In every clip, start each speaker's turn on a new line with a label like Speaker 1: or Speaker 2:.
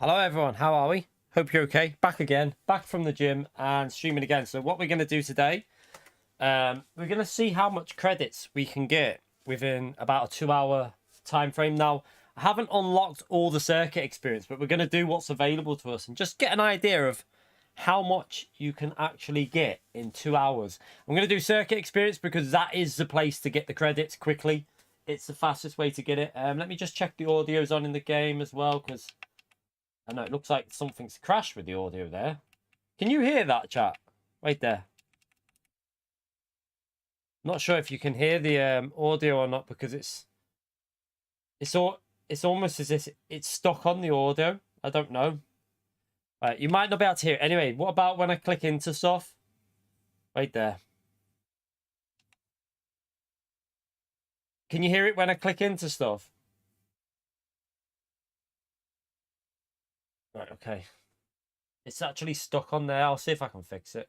Speaker 1: Hello everyone, how are we? Hope you're okay. Back again, back from the gym and streaming again. So what we're going to do today, we're going to see how much credits we can get within about a 2-hour time frame. Now, I haven't unlocked all the circuit experience, but we're going to do what's available to us and just get an idea of how much you can actually get in 2 hours. I'm going to do circuit experience because that is the place to get the credits quickly. It's the fastest way to get it. Let me just check the audio's on in the game as well, because I know it looks like something's crashed with the audio there. Can you hear that, chat? Right there. Not sure if you can hear the audio or not, because it's almost as if it's stuck on the audio. I don't know. Right, you might not be able to hear it. Anyway, what about when I click into stuff? Right there. Can you hear it when I click into stuff? Right, okay. It's actually stuck on there. I'll see if I can fix it.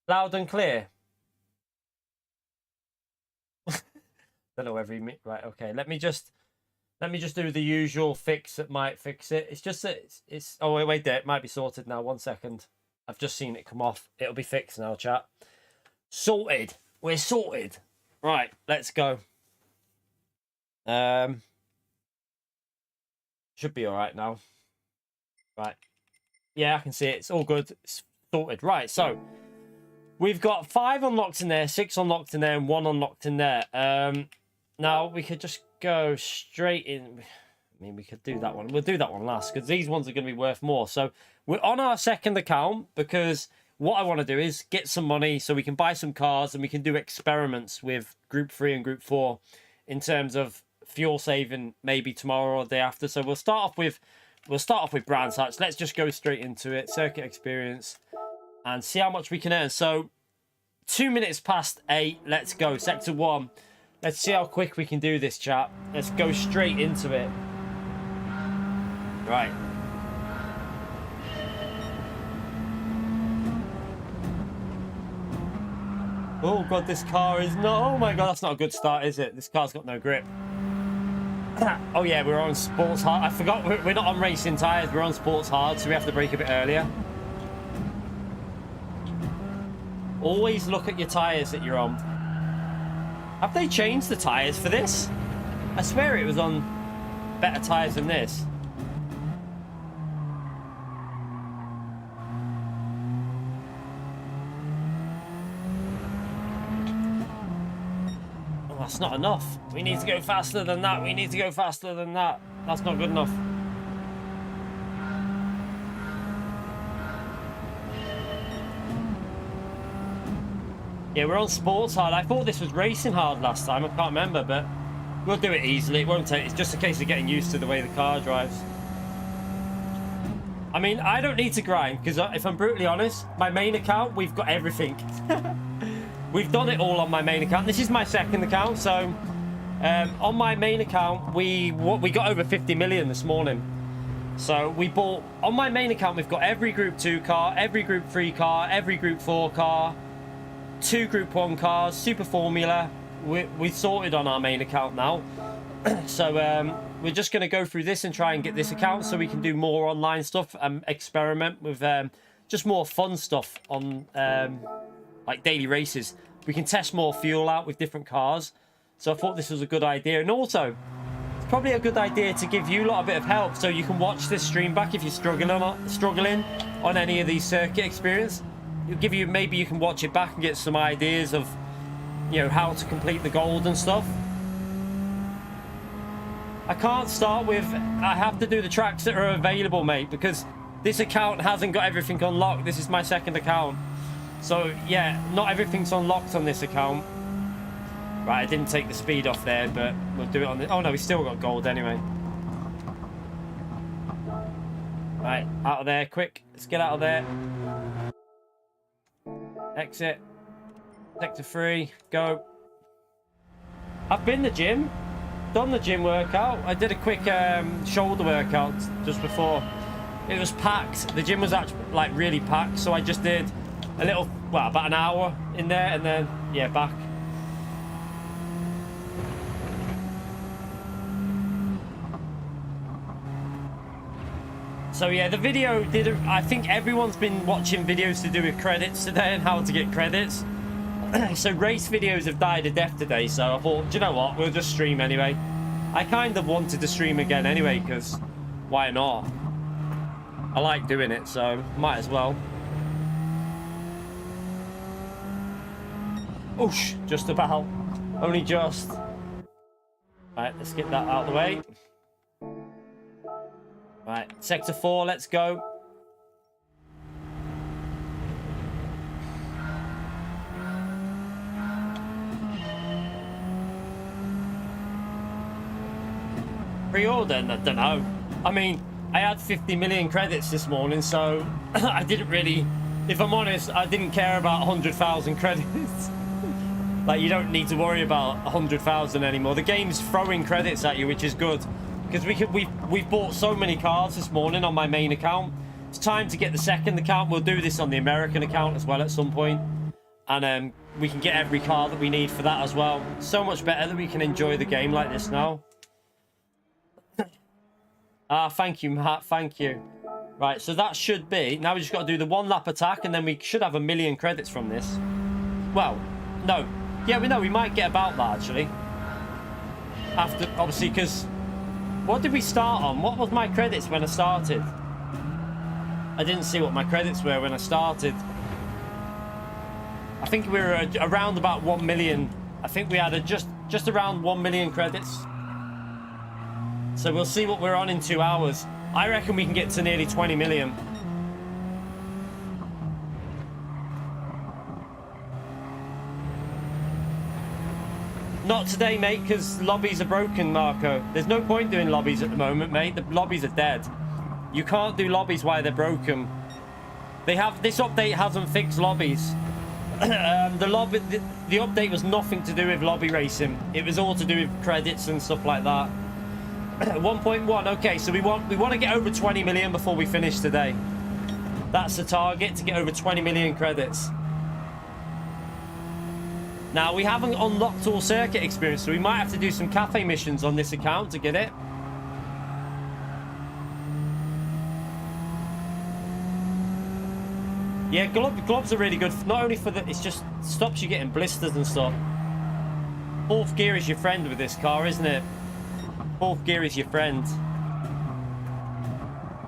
Speaker 1: Loud and clear. Don't know every right. Okay, let me just do the usual fix that might fix it. It's just that it's oh wait there. It might be sorted now. 1 second. I've just seen it come off. It'll be fixed now, chat. Sorted. We're sorted. Right, let's go. Should be all right now. Right. Yeah, I can see it. It's all good. It's sorted. Right, so we've got 5 unlocked in there, 6 unlocked in there, and 1 unlocked in there. Now we could just go straight in. I mean, we could do that one. We'll do that one last because these ones are going to be worth more. So we're on our second account because what I want to do is get some money so we can buy some cars and we can do experiments with Group 3 and Group 4 in terms of fuel saving maybe tomorrow or the day after. So we'll start off with brand sites. Let's just go straight into it. Circuit experience and see how much we can earn. So 2 minutes past 8. Let's go. Sector 1. Let's see how quick we can do this, chat. Let's go straight into it. Right. Oh, God, this car is not... Oh, my God, that's not a good start, is it? This car's got no grip. Oh, yeah, we're on sports hard. I forgot we're not on racing tyres. We're on sports hard, so we have to brake a bit earlier. Always look at your tyres that you're on. Have they changed the tyres for this? I swear it was on better tyres than this. Oh, that's not enough. We need to go faster than that. We need to go faster than that. That's not good enough. Yeah, we're on sports hard. I thought this was racing hard last time. I can't remember, but we'll do it easily. It won't take... It's just a case of getting used to the way the car drives. I mean, I don't need to grind because if I'm brutally honest, my main account, we've got everything. We've done it all on my main account. This is my second account, so on my main account, we got over 50 million this morning. So we bought... On my main account, we've got every Group 2 car, every Group 3 car, every Group 4 car, 2 Group 1 cars, Super Formula. We sorted on our main account now. So we're just going to go through this and try and get this account so we can do more online stuff and experiment with just more fun stuff on like daily races. We can test more fuel out with different cars. So I thought this was a good idea. And also, it's probably a good idea to give you a lot a bit of help so you can watch this stream back if you're struggling on any of these circuit experience. It'll give you, maybe you can watch it back and get some ideas of, you know, how to complete the gold and stuff. I can't start with, I have to do the tracks that are available, mate, because this account hasn't got everything unlocked. This is my second account. So, yeah, not everything's unlocked on this account. Right, I didn't take the speed off there, but we'll do it on the... Oh, no, we still got gold anyway. Right, out of there, quick. Let's get out of there. Exit. Sector 3. Go. I've been to the gym. Done the gym workout. I did a quick shoulder workout just before. It was packed. The gym was actually like really packed, so I just did a little, well, about an hour in there and then, yeah, back. So yeah, the video didn't... I think everyone's been watching videos to do with credits today and how to get credits. So race videos have died a death today, so I thought, do you know what? We'll just stream anyway. I kind of wanted to stream again anyway, because why not? I like doing it, so might as well. Oosh, just about. Only just. Right, let's get that out of the way. Right, sector 4, let's go. Pre-order? I don't know. I mean, I had 50 million credits this morning, so I didn't really, if I'm honest, I didn't care about 100,000 credits. Like, you don't need to worry about 100,000 anymore. The game's throwing credits at you, which is good. Because we've bought so many cars this morning on my main account. It's time to get the second account. We'll do this on the American account as well at some point. And we can get every car that we need for that as well. So much better that we can enjoy the game like this now. Thank you, Matt. Thank you. Right, so that should be... Now we just got to do the 1 lap attack, and then we should have 1 million credits from this. Well, no. Yeah, we might get about that, actually. After, obviously, because... What did we start on? What was my credits when I started? I didn't see what my credits were when I started. I think we were around about 1 million. I think we had just around 1 million credits. So we'll see what we're on in 2 hours. I reckon we can get to nearly 20 million. Not today, mate, because lobbies are broken, Marco. There's no point doing lobbies at the moment, mate. The lobbies are dead. You can't do lobbies while they're broken. This update hasn't fixed lobbies. The update was nothing to do with lobby racing. It was all to do with credits and stuff like that. 1.1. Okay, so we want to get over 20 million before we finish today. That's the target, to get over 20 million credits. Now, we haven't unlocked all circuit experience, so we might have to do some cafe missions on this account to get it. Yeah, gloves are really good. Not only for the... It just stops you getting blisters and stuff. 4th gear is your friend with this car, isn't it? 4th gear is your friend.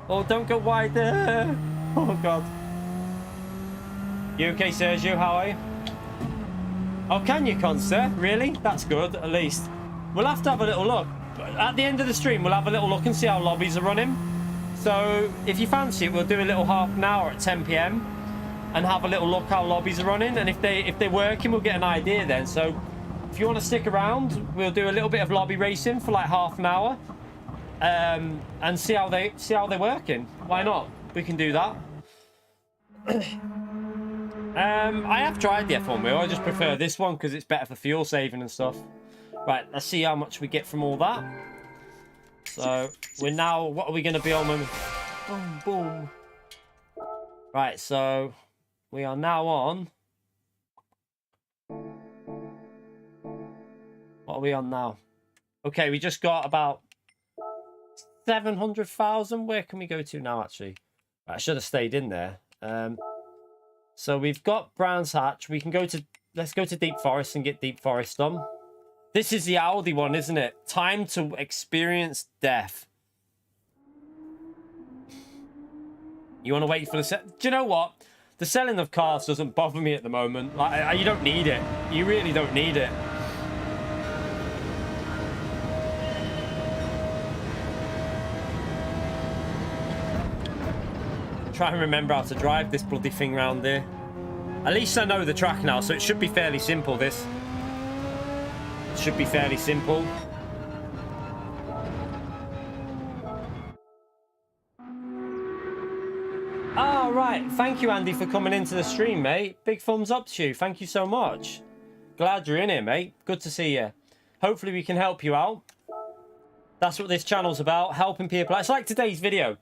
Speaker 1: Oh, don't go wide there. Oh, God. You okay, Sergio? How are you? Oh, can you, Corsair? Really? That's good, at least. We'll have to have a little look. At the end of the stream, we'll have a little look and see how lobbies are running. So, if you fancy it, we'll do a little half an hour at 10 PM and have a little look how lobbies are running. And if they're working, we'll get an idea then. So, if you want to stick around, we'll do a little bit of lobby racing for like half an hour, and see how they're working. Why not? We can do that. I have tried the F1 wheel. I just prefer this one because it's better for fuel saving and stuff. Right, let's see how much we get from all that. So we're now. What are we going to be on when? Boom, boom. Right, so we are now on. What are we on now? Okay, we just got about 700,000. Where can we go to now, actually? I should have stayed in there. So we've got Brands Hatch. We can go to... Let's go to Deep Forest and get Deep Forest done. This is the Audi one, isn't it? Time to experience death. You want to wait for the... Do you know what? The selling of cars doesn't bother me at the moment. Like, you don't need it. You really don't need it. Try and remember how to drive this bloody thing round there. At least I know the track now, so it should be fairly simple, this. It should be fairly simple. Ah, right. Thank you, Andy, for coming into the stream, mate. Big thumbs up to you. Thank you so much. Glad you're in here, mate. Good to see you. Hopefully we can help you out. That's what this channel's about, helping people. It's like today's video.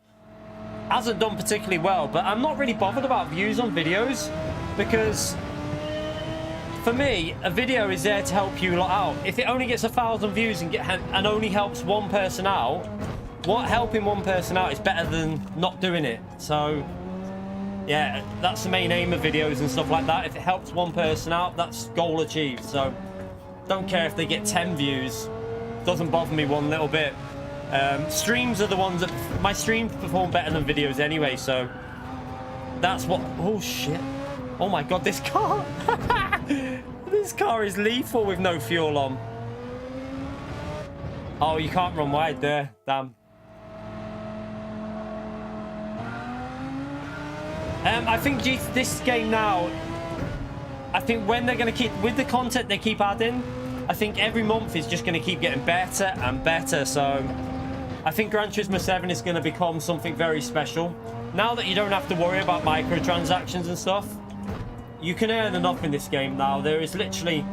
Speaker 1: Hasn't done particularly well, but I'm not really bothered about views on videos because for me a video is there to help you lot out. If it only gets 1,000 views and only helps one person out, what helping one person out is better than not doing it. So yeah, that's the main aim of videos and stuff like that. If it helps one person out, that's goal achieved. So don't care if they get 10 views. Doesn't bother me one little bit. Streams are the ones that... My streams perform better than videos anyway, so... That's what... Oh, shit. Oh, my God, this car... This car is lethal with no fuel on. Oh, you can't run wide there. Damn. I think this game now... I think when they're going to keep... With the content they keep adding... I think every month is just going to keep getting better and better, so... I think Gran Turismo 7 is going to become something very special. Now that you don't have to worry about microtransactions and stuff, you can earn enough in this game now. There is literally...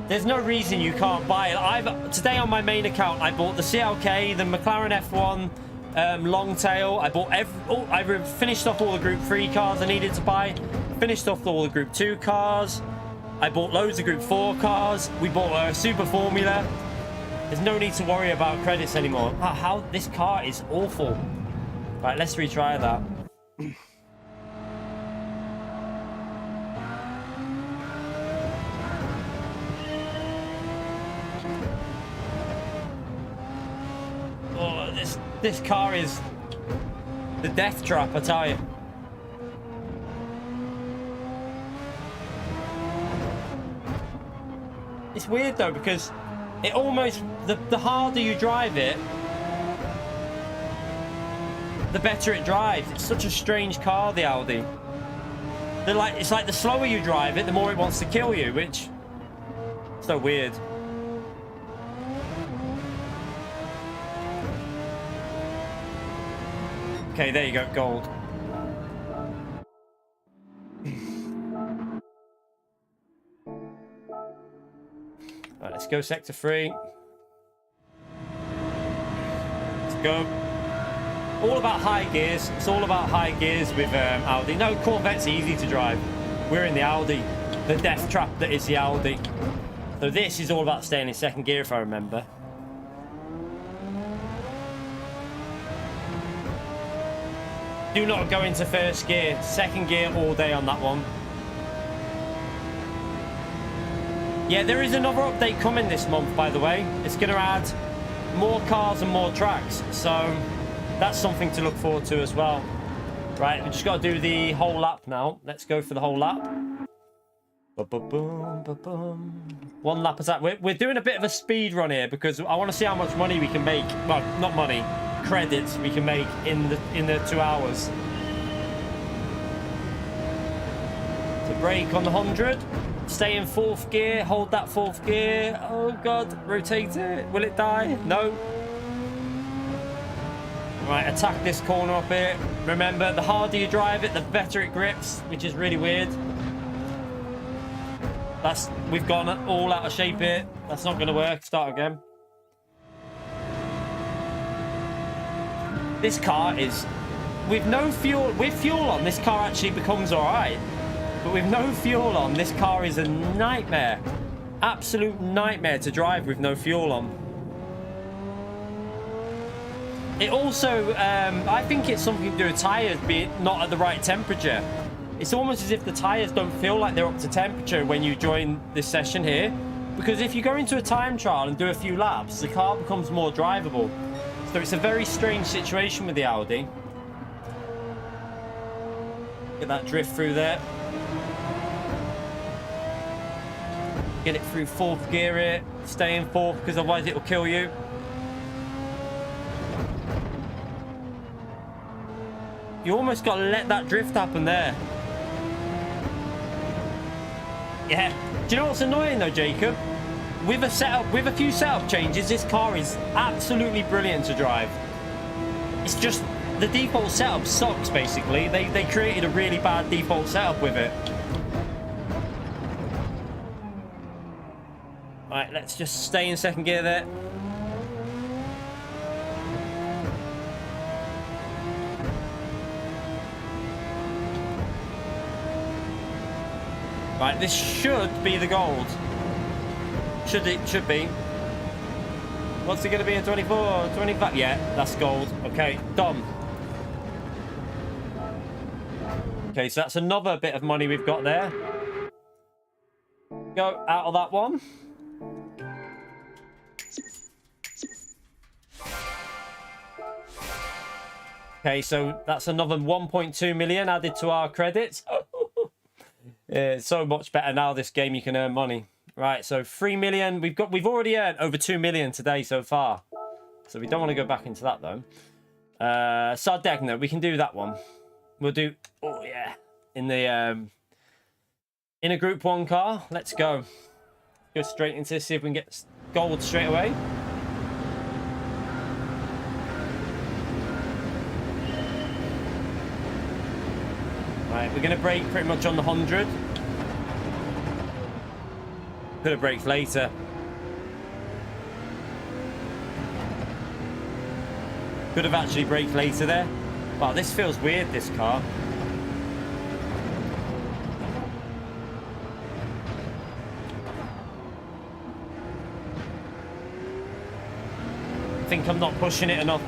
Speaker 1: There's no reason you can't buy it. Today on my main account, I bought the CLK, the McLaren F1, Longtail. I bought I finished off all the Group 3 cars I needed to buy. Finished off all the Group 2 cars. I bought loads of Group 4 cars. We bought a Super Formula. There's no need to worry about credits anymore. How this car is awful. Right, let's retry that. Oh, this car is the death trap, I tell you. It's weird though, because it almost, the harder you drive it, the better it drives. It's such a strange car, the Audi. It's like the slower you drive it, the more it wants to kill you, which is so weird. Okay, there you go, gold. Right, let's go sector 3. Let's go. All about high gears. It's all about high gears with Audi. No, Corvette's easy to drive. We're in the Audi. The death trap that is the Audi. So this is all about staying in second gear, if I remember. Do not go into first gear. Second gear all day on that one. Yeah, there is another update coming this month, by the way. It's going to add more cars and more tracks. So that's something to look forward to as well. Right, we just got to do the whole lap now. Let's go for the whole lap. Ba-ba-boom, ba-boom. One lap attack. We're doing a bit of a speed run here because I want to see how much money we can make. Well, not money. Credits we can make in the 2 hours. So brake on the 100. Stay in 4th gear. Hold that 4th gear. Oh god, rotate it. Will it die? No. Right, attack this corner up here. Remember, the harder you drive it, the better it grips, which is really weird. We've gone all out of shape here. That's not going to work. Start again. This car is, with no fuel, with fuel on, this car actually becomes all right. But with no fuel on, this car is a nightmare. Absolute nightmare to drive with no fuel on. It also, I think it's something to do with tyres being not at the right temperature. It's almost as if the tyres don't feel like they're up to temperature when you join this session here. Because if you go into a time trial and do a few laps, the car becomes more drivable. So it's a very strange situation with the Audi. Get that drift through there. Get it through 4th gear here. Stay in 4th because otherwise it will kill you. You almost got to let that drift happen there. Yeah. Do you know what's annoying though, Jacob? With a few setup changes, this car is absolutely brilliant to drive. It's just the default setup sucks, basically. They created a really bad default setup with it. Right, let's just stay in 2nd gear there. Right, this should be the gold. Should be. What's it going to be? A 24, 25? Yeah, that's gold. Okay, done. Okay, so that's another bit of money we've got there. Go out of that one. Okay, so that's another 1.2 million added to our credits. It's so much better now, this game, you can earn money. Right, so 3 million. We've already earned over 2 million today so far. So we don't want to go back into that though. Sardegna, we can do that one. We'll do, oh yeah, in a group 1 car. Let's go. Go straight into this, see if we can get gold straight away. Right, we're going to brake pretty much on the 100. Could have braked later. Could have actually braked later there. Wow, this feels weird, this car. I think I'm not pushing it enough.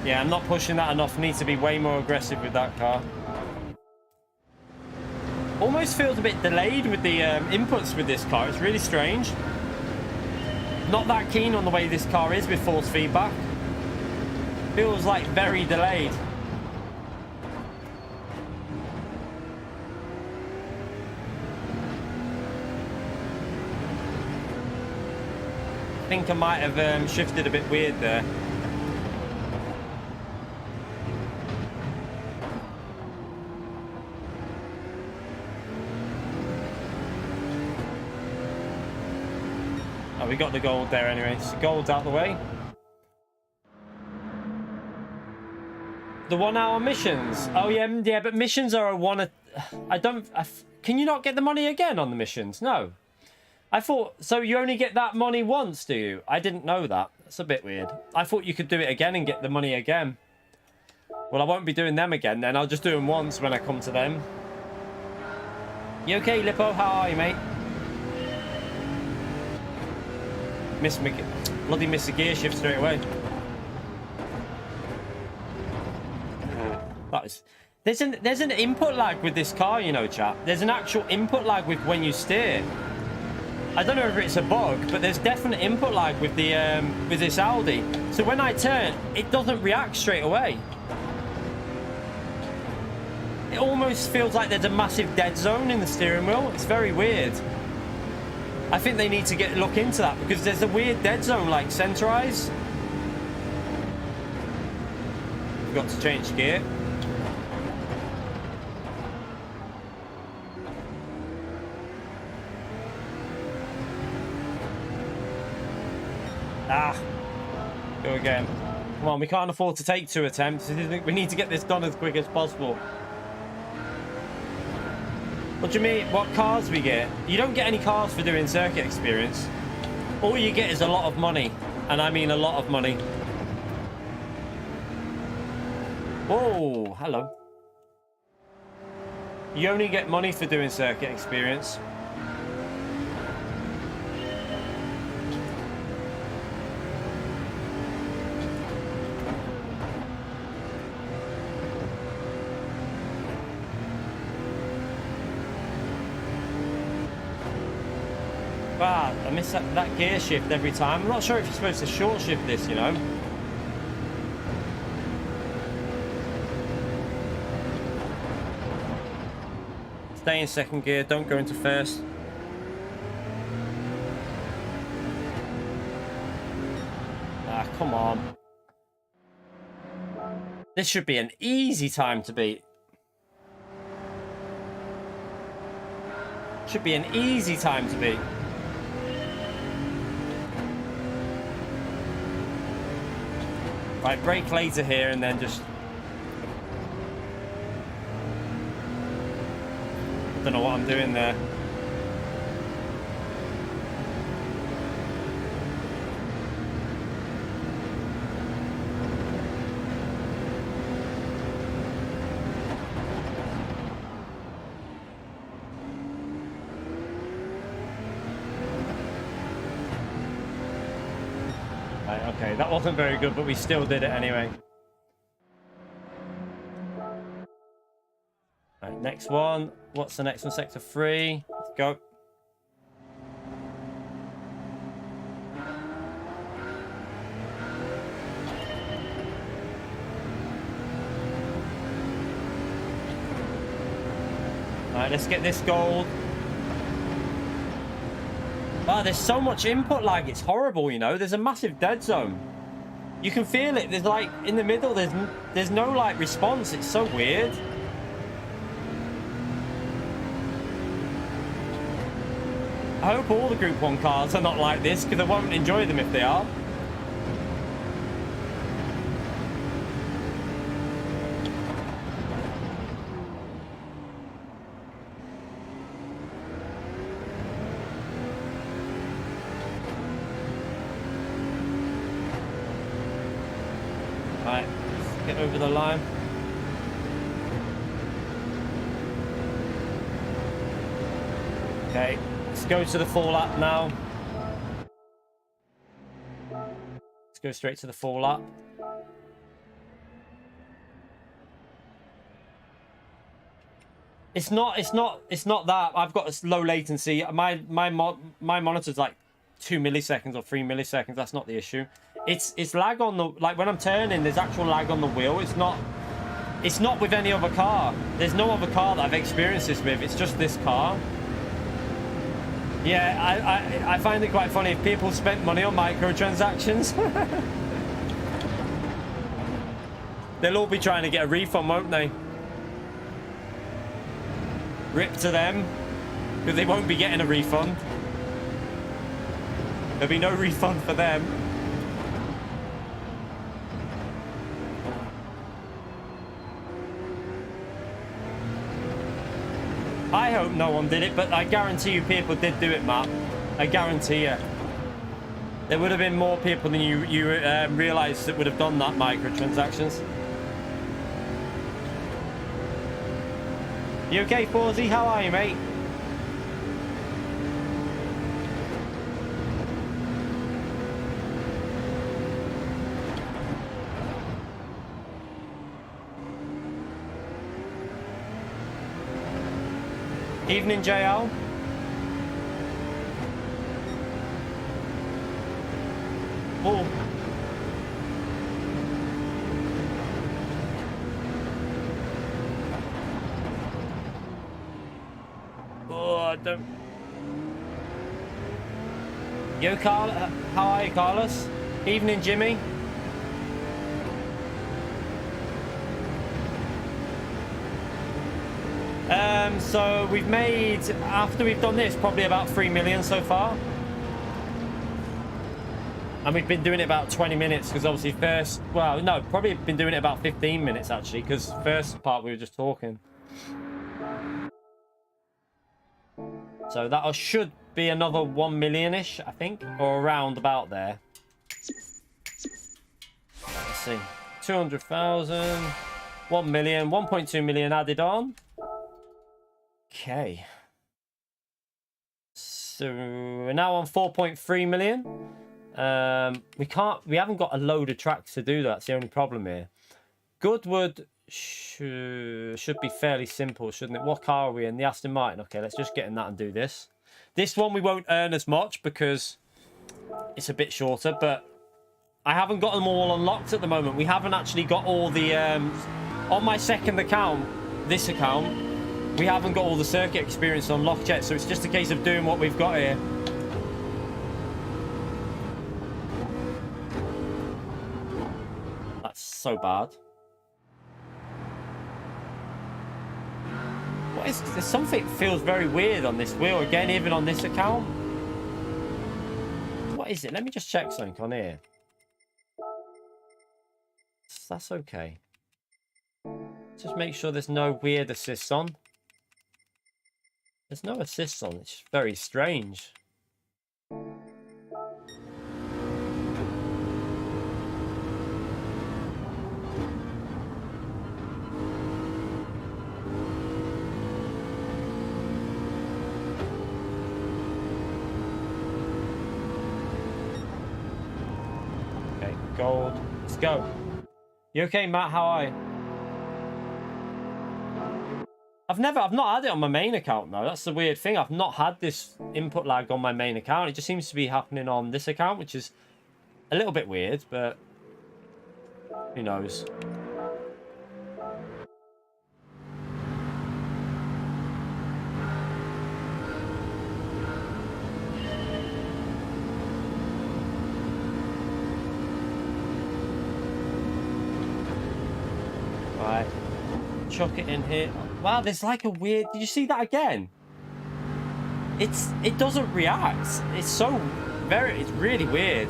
Speaker 1: Yeah, I'm not pushing that enough. Need to be way more aggressive with that car. Almost feels a bit delayed with the inputs with this car. It's really strange. Not that keen on the way this car is with force feedback. Feels like very delayed. I think I might have shifted a bit weird there. We got the gold there anyway. So gold's out the way. The 1 hour missions. Oh yeah, but missions are a one. Can you not get the money again on the missions? No. I thought so. You only get that money once, do you? I didn't know that. That's a bit weird. I thought you could do it again and get the money again. Well, I won't be doing them again then. I'll just do them once when I come to them. You okay, Lippo? How are you, mate? Bloody missed the gear shift straight away. That is. There's an input lag with this car, you know, chat. There's an actual input lag with when you steer. I don't know if it's a bug, but there's definite input lag with the with this Audi. So when I turn, it doesn't react straight away. It almost feels like there's a massive dead zone in the steering wheel. It's very weird. I think they need to look into that because there's a weird dead zone like centerize. We've got to change gear. Go again. Come on, we can't afford to take 2 attempts. We need to get this done as quick as possible. What do you mean? What cars we get? You don't get any cars for doing circuit experience. All you get is a lot of money. And I mean a lot of money. Whoa, hello. You only get money for doing circuit experience. Wow, I miss that gear shift every time. I'm not sure if you're supposed to short shift this, you know. Stay in second gear, don't go into first. Ah, come on. This should be an easy time to beat. Should be an easy time to beat. Right, brake later here and then just... I don't know what I'm doing there. Right, okay, that wasn't very good, but we still did it anyway. Right, next one. What's the next one? Sector 3. Let's go. Alright, let's get this gold. Wow, there's so much input lag, it's horrible, you know. There's a massive dead zone. You can feel it. There's like, in the middle, there's no like response. It's so weird. I hope all the Group 1 cars are not like this, because I won't enjoy them if they are. Right, let's get over the line. Okay, let's go to the full lap now. Let's go straight to the full lap. It's not that I've got a low latency. My monitor's like 2 milliseconds or 3 milliseconds. That's not the issue. It's lag on the, like when I'm turning, there's actual lag on the wheel. It's not with any other car. There's no other car that I've experienced this with. It's just this car. Yeah, I find it quite funny if people spent money on microtransactions. They'll all be trying to get a refund, won't they? Rip to them, because they won't be getting a refund. There'll be no refund for them. I hope no one did it, but I guarantee you people did do it, Matt. I guarantee you. There would have been more people than you realise that would have done that microtransactions. You okay, Forzy? How are you, mate? Evening, JL. Oh. Oh, I don't. Yo, Carl. How are you, Carlos? Evening, Jimmy. So we've made, after we've done this, probably about 3 million so far. And we've been doing it about 20 minutes because obviously first, well, no, probably been doing it about 15 minutes actually, because first part we were just talking. So that should be another 1 million-ish, I think, or around about there. Let's see. 200,000, 1 million, 1.2 million added on. Okay. So we're now on 4.3 million. We haven't got a load of tracks to do that. That's the only problem here. Goodwood should be fairly simple, shouldn't it? What car are we in? The Aston Martin. Okay, let's just get in that and do this. This one we won't earn as much because it's a bit shorter, but I haven't got them all unlocked at the moment. We haven't actually got all the on my second account, this account, we haven't got all the circuit experience unlocked yet, so it's just a case of doing what we've got here. That's so bad. What is, there's something feels very weird on this wheel again, even on this account. What is it? Let me just check something on here. That's okay. Just make sure there's no weird assists on. There's no assists on. It's very strange. Okay, gold. Let's go. You okay, Matt? How are you? I've not had it on my main account though. That's the weird thing. I've not had this input lag on my main account. It just seems to be happening on this account, which is a little bit weird, but who knows? Right. Chuck it in here. Wow, there's like a weird... Did you see that again? It doesn't react. It's really weird.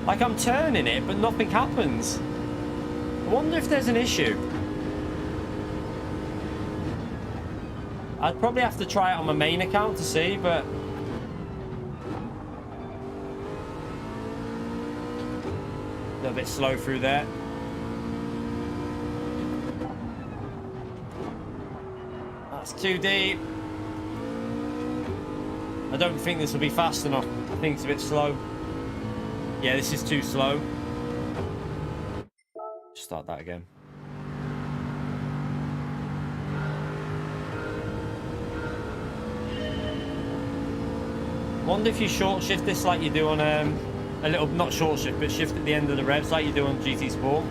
Speaker 1: Like I'm turning it, but nothing happens. I wonder if there's an issue. I'd probably have to try it on my main account to see, but... A little bit slow through there. That's too deep. I don't think this will be fast enough. I think it's a bit slow. Yeah, this is too slow. Start that again. Wonder if you short shift this like you do on a little, not short shift, but shift at the end of the revs like you do on GT Sport.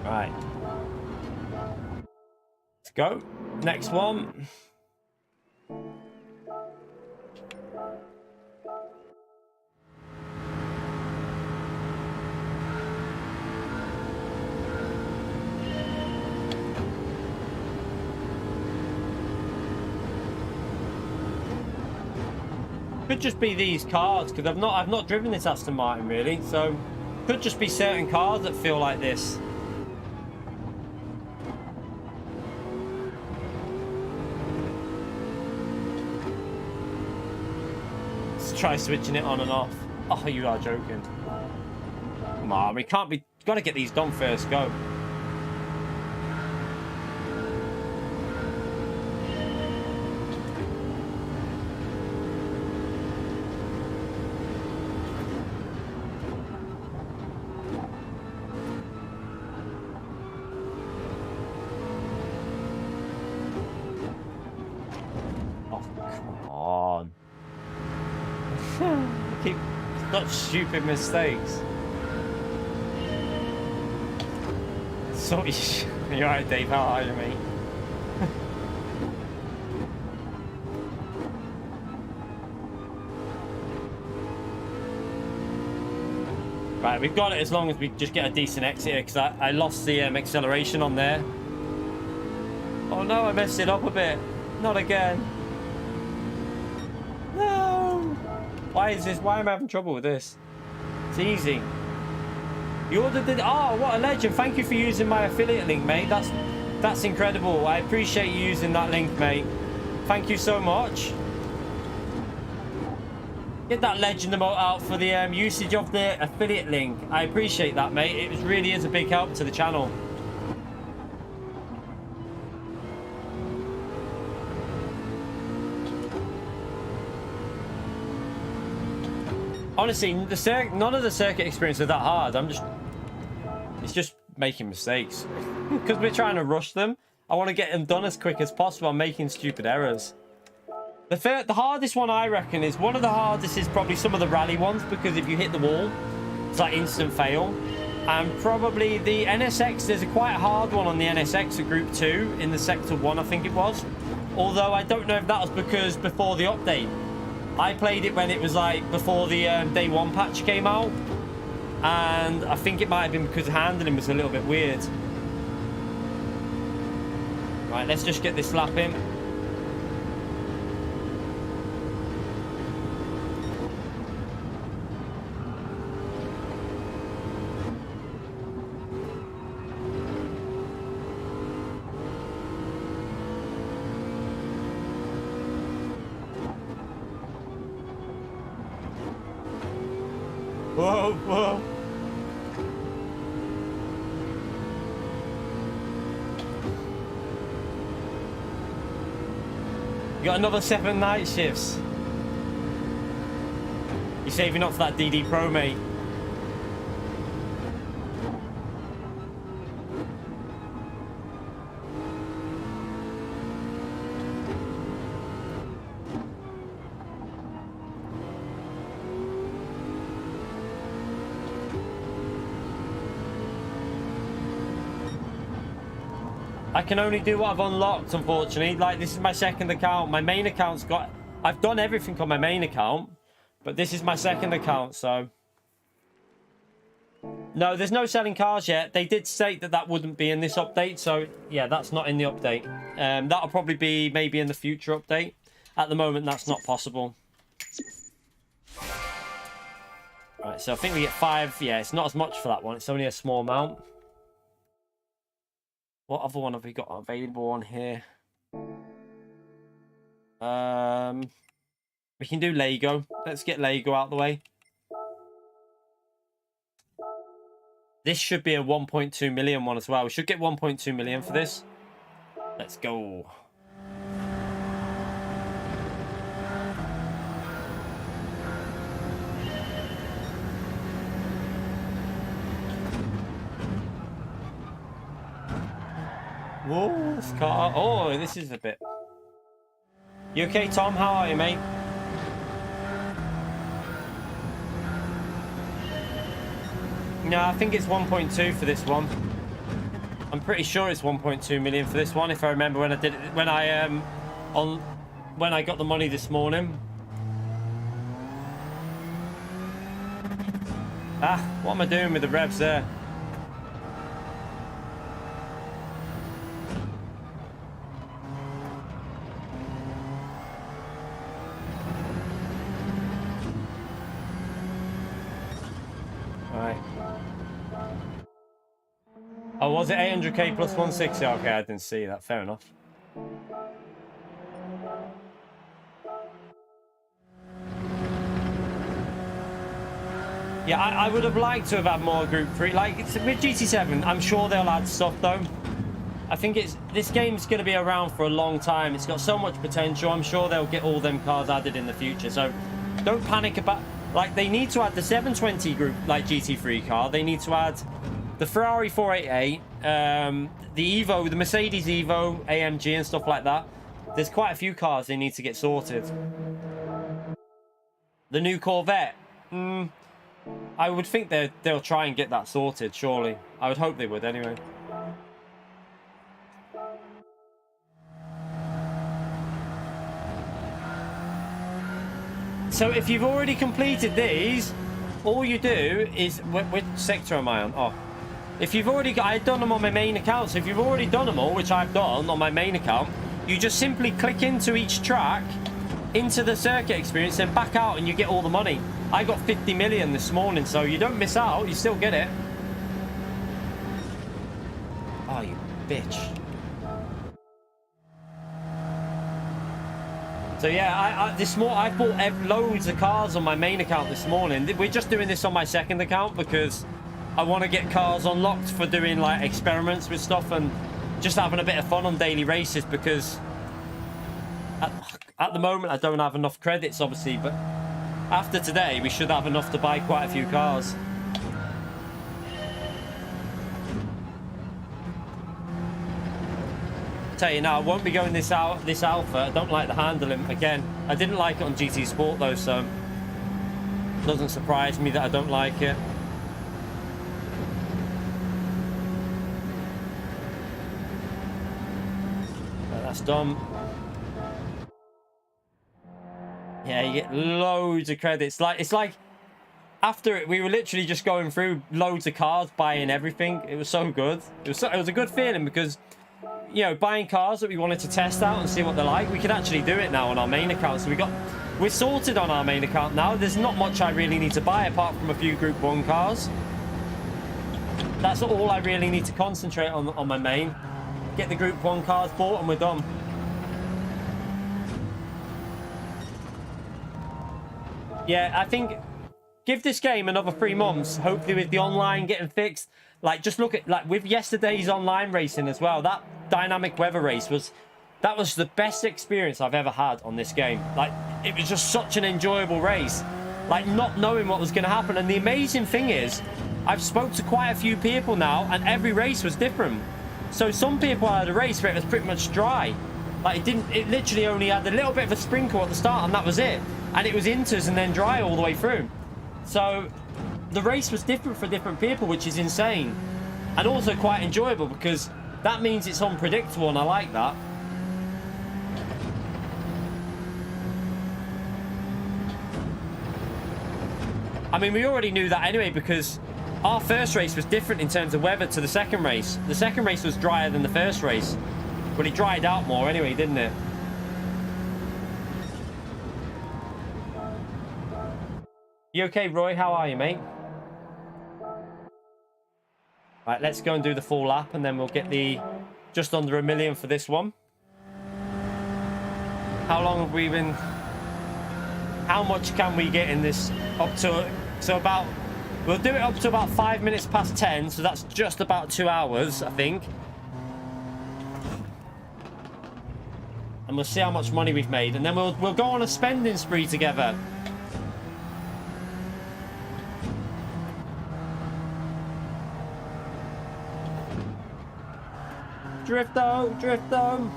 Speaker 1: Right. Let's go. Next one. Could just be these cars, because I've not driven this Aston Martin really, so could just be certain cars that feel like this. Try switching it on and off. Oh, you are joking. Come on, we can't be... Got to get these done first, go. Oh, come on. Keep such stupid mistakes. So you're alright, Dave. How are you, mate? Right, we've got it as long as we just get a decent exit here, because I lost the acceleration on there. Oh no, I messed it up a bit. Not again. Why am I having trouble with this? It's easy. You ordered it. Oh, what a legend. Thank you for using my affiliate link, mate. That's incredible. I appreciate you using that link, mate. Thank you so much. Get that legend emote out for the usage of the affiliate link. I appreciate that, mate. It really is a big help to the channel. Honestly, none of the circuit experience is that hard. It's just making mistakes. Because we're trying to rush them. I want to get them done as quick as possible. I'm making stupid errors. The hardest one, I reckon, is one of the hardest is probably some of the rally ones, because if you hit the wall, it's like instant fail. And probably the NSX, there's a quite hard one on the NSX at Group 2 in the Sector 1, I think it was. Although I don't know if that was because before the update. I played it when it was like before the day 1 patch came out, and I think it might have been because the handling was a little bit weird. Right, let's just get this lap in. whoa, whoa. You got another 7 night shifts. You're saving up for that DD Pro, mate. I can only do what I've unlocked, unfortunately. Like, this is my second account. My main account's got... I've done everything on my main account, but this is my second account, so... No, there's no selling cars yet. They did state that that wouldn't be in this update, so yeah, that's not in the update. That'll probably be maybe in the future update. At the moment, that's not possible. Right, so I think we get 5. Yeah, it's not as much for that one. It's only a small amount. What other one have we got available on here? We can do Lego. Let's get Lego out of the way. This should be a 1.2 million one as well. We should get 1.2 million for this. Let's go. Whoa, this car. Oh, this is a bit. You okay, Tom? How are you, mate? No, I think it's 1.2 for this one. I'm pretty sure it's 1.2 million for this one. If I remember when I did it, when I got the money this morning. Ah, what am I doing with the revs there? Oh, was it 800k plus 160? Okay, I didn't see that. Fair enough. Yeah, I would have liked to have had more Group 3. Like, it's, with GT7, I'm sure they'll add stuff, though. I think this game's going to be around for a long time. It's got so much potential. I'm sure they'll get all them cars added in the future. So, don't panic about... Like, they need to add the 720 Group, like, GT3 car. They need to add... the Ferrari 488, the Evo, the Mercedes Evo, AMG and stuff like that. There's quite a few cars they need to get sorted. The new Corvette. I would think they'll try and get that sorted, surely. I would hope they would, anyway. So if you've already completed these, all you do is... Which sector am I on? Oh. If you've already got... I've done them on my main account, so if you've already done them all, which I've done on my main account, you just simply click into each track, into the circuit experience, and back out, and you get all the money. I got 50 million this morning, so you don't miss out, you still get it. Oh, you bitch. So yeah, I bought loads of cars on my main account this morning. We're just doing this on my second account because... I want to get cars unlocked for doing like experiments with stuff and just having a bit of fun on daily races because at the moment I don't have enough credits obviously, but after today we should have enough to buy quite a few cars. Tell you now, I won't be going this Alpha. I don't like the handling. Again, I didn't like it on GT Sport though, so it doesn't surprise me that I don't like it. That's done. Yeah, you get loads of credits. It's like after it, we were literally just going through loads of cars, buying everything. It was so good. It was a good feeling because, you know, buying cars that we wanted to test out and see what they're like. We can actually do it now on our main account. So we're sorted on our main account now. There's not much I really need to buy apart from a few Group 1 cars. That's all I really need to concentrate on my main. Get the Group 1 cars bought and we're done. Yeah, I think give this game another 3 months, hopefully with the online getting fixed. Like, just look at, like, with yesterday's online racing as well, that dynamic weather race was the best experience I've ever had on this game. Like, it was just such an enjoyable race. Like, not knowing what was going to happen. And the amazing thing is, I've spoke to quite a few people now, and every race was different. So some people had a race where it was pretty much dry. Like, it literally only had a little bit of a sprinkle at the start, and that was it. And it was inters and then dry all the way through. So the race was different for different people, which is insane. And also quite enjoyable, because that means it's unpredictable, and I like that. I mean, we already knew that anyway, because our first race was different in terms of weather to the second race. The second race was drier than the first race, but it dried out more anyway, didn't it? You okay, Roy? How are you, mate? Right, let's go and do the full lap, and then we'll get the just under 1 million for this one. How long have we been... How much can we get in this up to... So about... We'll do it up to about 5 minutes past 10, so that's just about 2 hours, I think. And we'll see how much money we've made, and then we'll go on a spending spree together. Drifto, Drifto.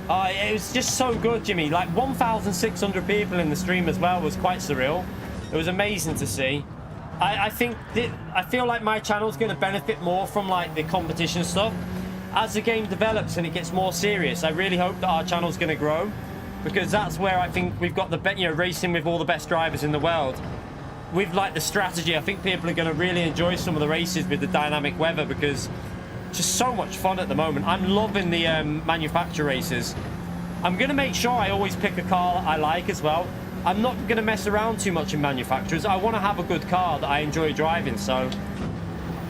Speaker 1: Oh, it was just so good, Jimmy. Like 1,600 people in the stream as well was quite surreal. It was amazing to see. I feel like my channel's going to benefit more from like the competition stuff. As the game develops and it gets more serious, I really hope that our channel's going to grow, because that's where I think we've got the racing with all the best drivers in the world. With like the strategy, I think people are going to really enjoy some of the races with the dynamic weather, because it's just so much fun at the moment. I'm loving the manufacturer races. I'm going to make sure I always pick a car I like as well. I'm not going to mess around too much in manufacturers. I want to have a good car that I enjoy driving, so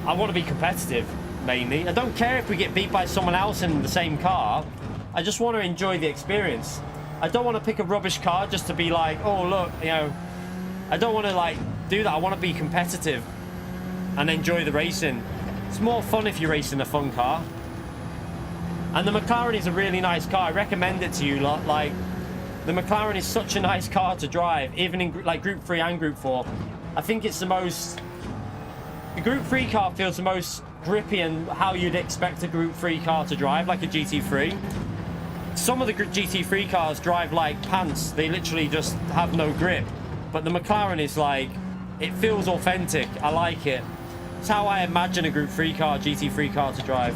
Speaker 1: I want to be competitive mainly. I don't care if we get beat by someone else in the same car. I just want to enjoy the experience. I don't want to pick a rubbish car just to be like, oh look, you know, I don't want to like do that. I want to be competitive and enjoy the racing. It's more fun if you're racing a fun car. And the McLaren is a really nice car. I recommend it to you lot. Like, the McLaren is such a nice car to drive, even in like Group 3 and Group 4. I think it's the most... The Group 3 car feels the most grippy and how you'd expect a Group 3 car to drive, like a GT3. Some of the GT3 cars drive like pants. They literally just have no grip. But the McLaren is like... It feels authentic. I like it. It's how I imagine a Group 3 car, GT3 car to drive.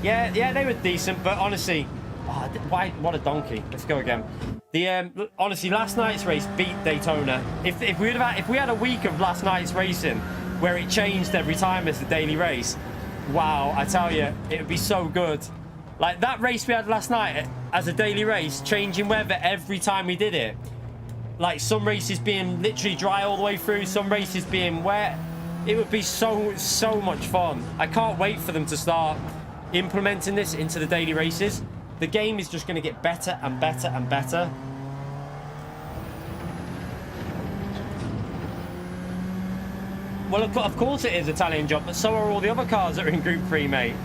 Speaker 1: Yeah, they were decent, but honestly... Oh, why? What a donkey. Let's go again. The honestly, last night's race beat Daytona. If we had a week of last night's racing where it changed every time as the daily race, wow, I tell you, it would be so good. Like that race we had last night as a daily race, changing weather every time we did it. Like some races being literally dry all the way through, some races being wet. It would be so much fun. I can't wait for them to start implementing this into the daily races. The game is just going to get better and better and better. Well, of course it is Italian job, but so are all the other cars that are in Group 3, mate.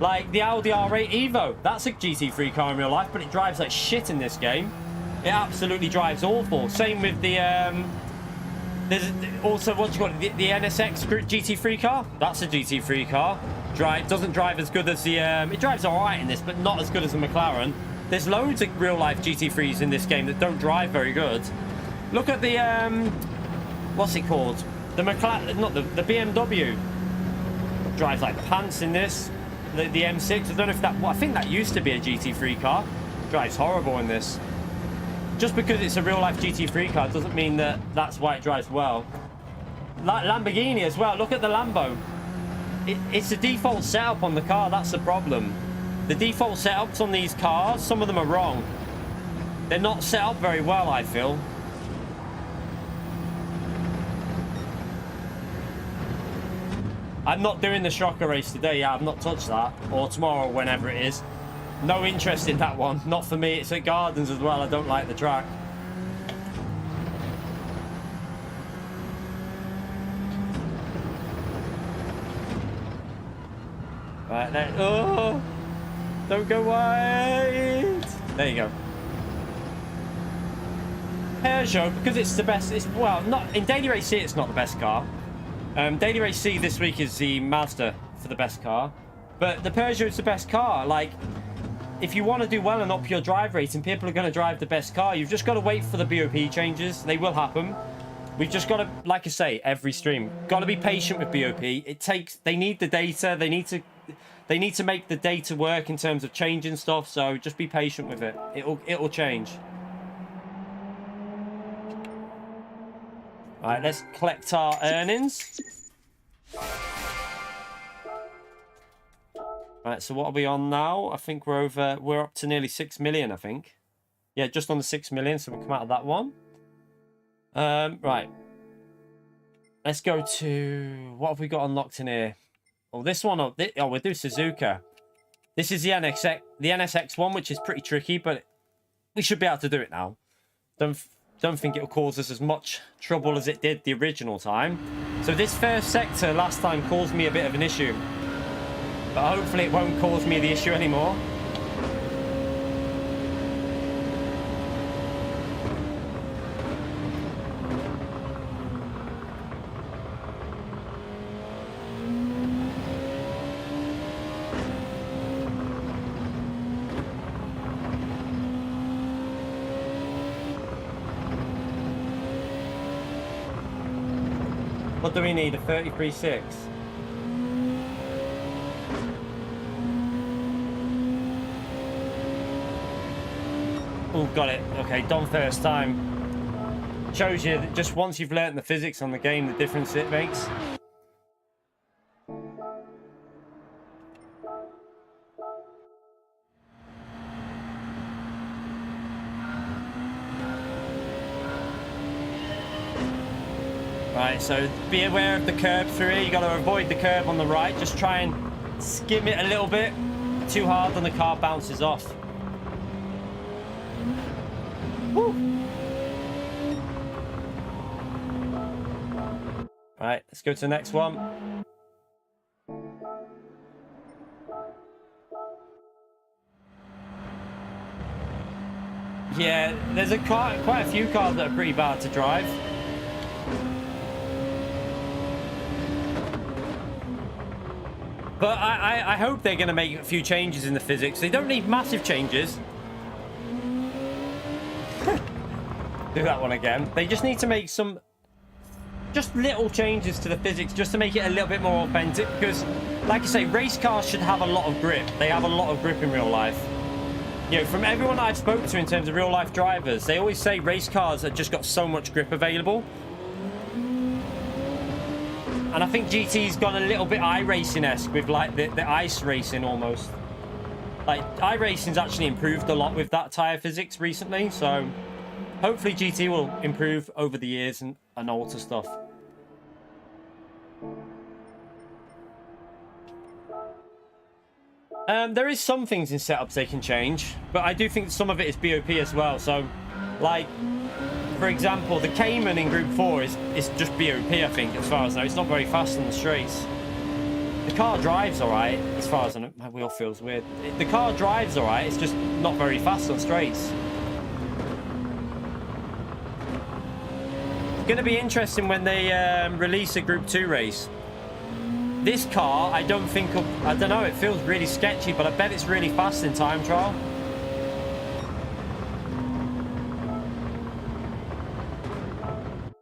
Speaker 1: Like the Audi R8 Evo. That's a GT3 car in real life, but it drives like shit in this game. It absolutely drives awful. Same with the... there's also, what do you call it? The NSX GT3 car. That's a GT3 car. Doesn't drive as good as the... it drives alright in this, but not as good as the McLaren. There's loads of real-life GT3s in this game that don't drive very good. Look at the... what's it called? The McLaren... Not the BMW. Drives like pants in this. The M6. I don't know if that... Well, I think that used to be a GT3 car. Drives horrible in this. Just because it's a real-life GT3 car doesn't mean that that's why it drives well. Lamborghini as well. Look at the Lambo. It's the default setup on the car. That's the problem. The default setups on these cars, some of them are wrong. They're not set up very well, I feel. I'm not doing the Shocker race today. Yeah, I've not touched that. Or tomorrow, whenever it is. No interest in that one. Not for me. It's at Gardens as well. I don't like the track. Right then. Oh, don't go wide. There you go. Peugeot, because it's the best. It's, well, not in Daily Race C. It's not the best car. Daily Race C this week is the Mazda for the best car, but the Peugeot is the best car. Like, if you want to do well and up your drive rating, people are going to drive the best car. You've just got to wait for the BOP changes. They will happen. We've just got to, like I say, every stream, got to be patient with BOP. It takes. They need the data. They need to make the data work in terms of changing stuff. So just be patient with it. It'll change. All right, let's collect our earnings. Right, so what are we on now? I think we're up to nearly 6 million, I think. Yeah, just under 6 million, so we'll come out of that one. Right. Let's go to... What have we got unlocked in here? Oh, this one... Oh, we'll do Suzuka. This is the NSX one, which is pretty tricky, but we should be able to do it now. Don't think it'll cause us as much trouble as it did the original time. So this first sector last time caused me a bit of an issue. But hopefully it won't cause me the issue anymore. What do we need? A 33.6? Oh, got it. Okay, done first time. Shows you that just once you've learnt the physics on the game, the difference it makes. Right, so be aware of the curb through here. You got to avoid the curb on the right. Just try and skim it a little bit. Too hard and the car bounces off. Woo. Right, let's go to the next one. Yeah, there's quite a few cars that are pretty bad to drive. But I hope they're going to make a few changes in the physics. They don't need massive changes. Do that one again. They just need to make some just little changes to the physics just to make it a little bit more authentic. Because, like I say, race cars should have a lot of grip. They have a lot of grip in real life. You know, from everyone I've spoken to in terms of real life drivers, they always say race cars have just got so much grip available. And I think GT's gone a little bit iRacing-esque with like the ice racing almost. Like iRacing's actually improved a lot with that tyre physics recently, so hopefully GT will improve over the years and alter stuff. There is some things in setups they can change, but I do think some of it is BOP as well. So, like, for example, the Cayman in Group 4 is just BOP, I think, as far as I know. It's not very fast on the straights. The car drives alright, as far as I know. My wheel feels weird. The car drives alright, it's just not very fast on straights. It's going to be interesting when they release a Group 2 race. This car, I don't know, it feels really sketchy, but I bet it's really fast in time trial.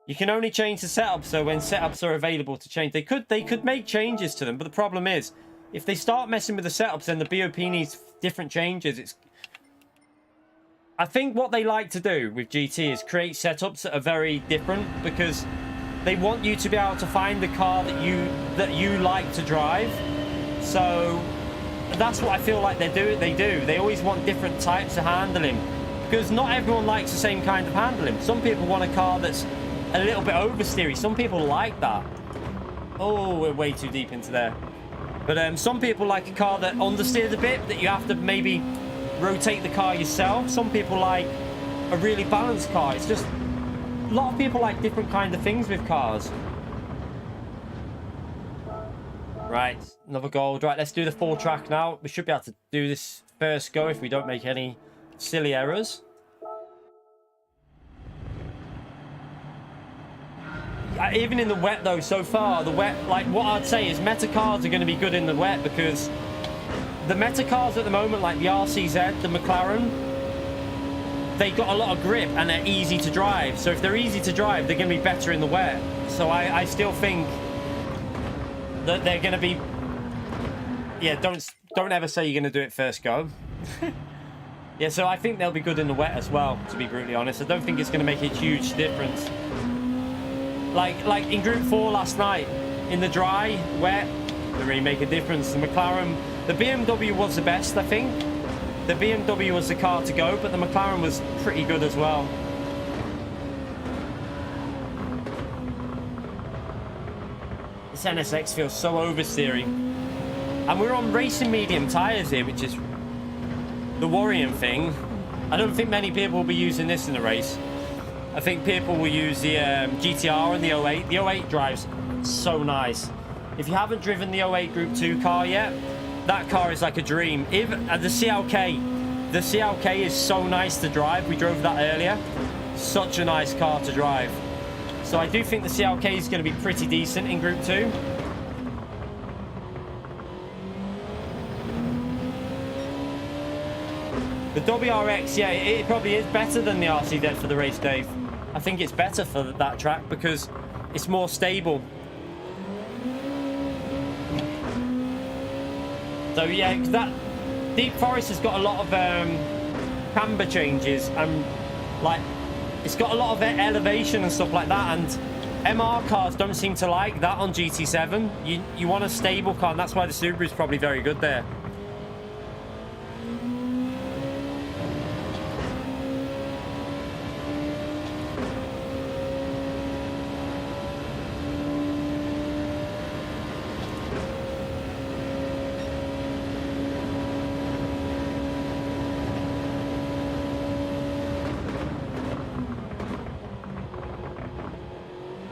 Speaker 1: You can only change the setup, so when setups are available to change, they could make changes to them, but the problem is, if they start messing with the setups, then the BOP needs different changes. I think what they like to do with GT is create setups that are very different, because they want you to be able to find the car that you like to drive. So that's what I feel like they do. They always want different types of handling, because not everyone likes the same kind of handling. Some people want a car that's a little bit oversteery. Some people like that. Oh, we're way too deep into there. But some people like a car that understeers a bit, that you have to maybe rotate the car yourself. Some people like a really balanced car. It's just a lot of people like different kind of things with cars. Right, another gold. Right, let's do the full track now. We should be able to do this first go if we don't make any silly errors. Even in the wet though, so far, the wet, like what I'd say is meta cars are going to be good in the wet, because the meta cars at the moment, like the RCZ, the McLaren, they got a lot of grip and they're easy to drive. So if they're easy to drive, they're going to be better in the wet. So I still think that they're going to be, yeah, don't ever say you're going to do it first go. Yeah, so I think they'll be good in the wet as well, to be brutally honest. I don't think it's going to make a huge difference. Like in Group 4 last night, in the dry, wet, it really make a difference. The McLaren, the BMW was the best, I think. The BMW was the car to go, but the McLaren was pretty good as well. This NSX feels so oversteering. And we're on racing medium tyres here, which is the worrying thing. I don't think many people will be using this in the race. I think people will use the GTR and the 08. The 08 drives so nice. If you haven't driven the 08 Group 2 car yet, that car is like a dream. Even the CLK is so nice to drive. We drove that earlier. Such a nice car to drive. So I do think the CLK is going to be pretty decent in Group 2. The WRX, yeah, it probably is better than the RCZ for the race, Dave. I think it's better for that track because it's more stable. So yeah, because that Deep Forest has got a lot of camber changes and like it's got a lot of elevation and stuff like that, and MR cars don't seem to like that on GT7. You want a stable car, and that's why the Subaru is probably very good there.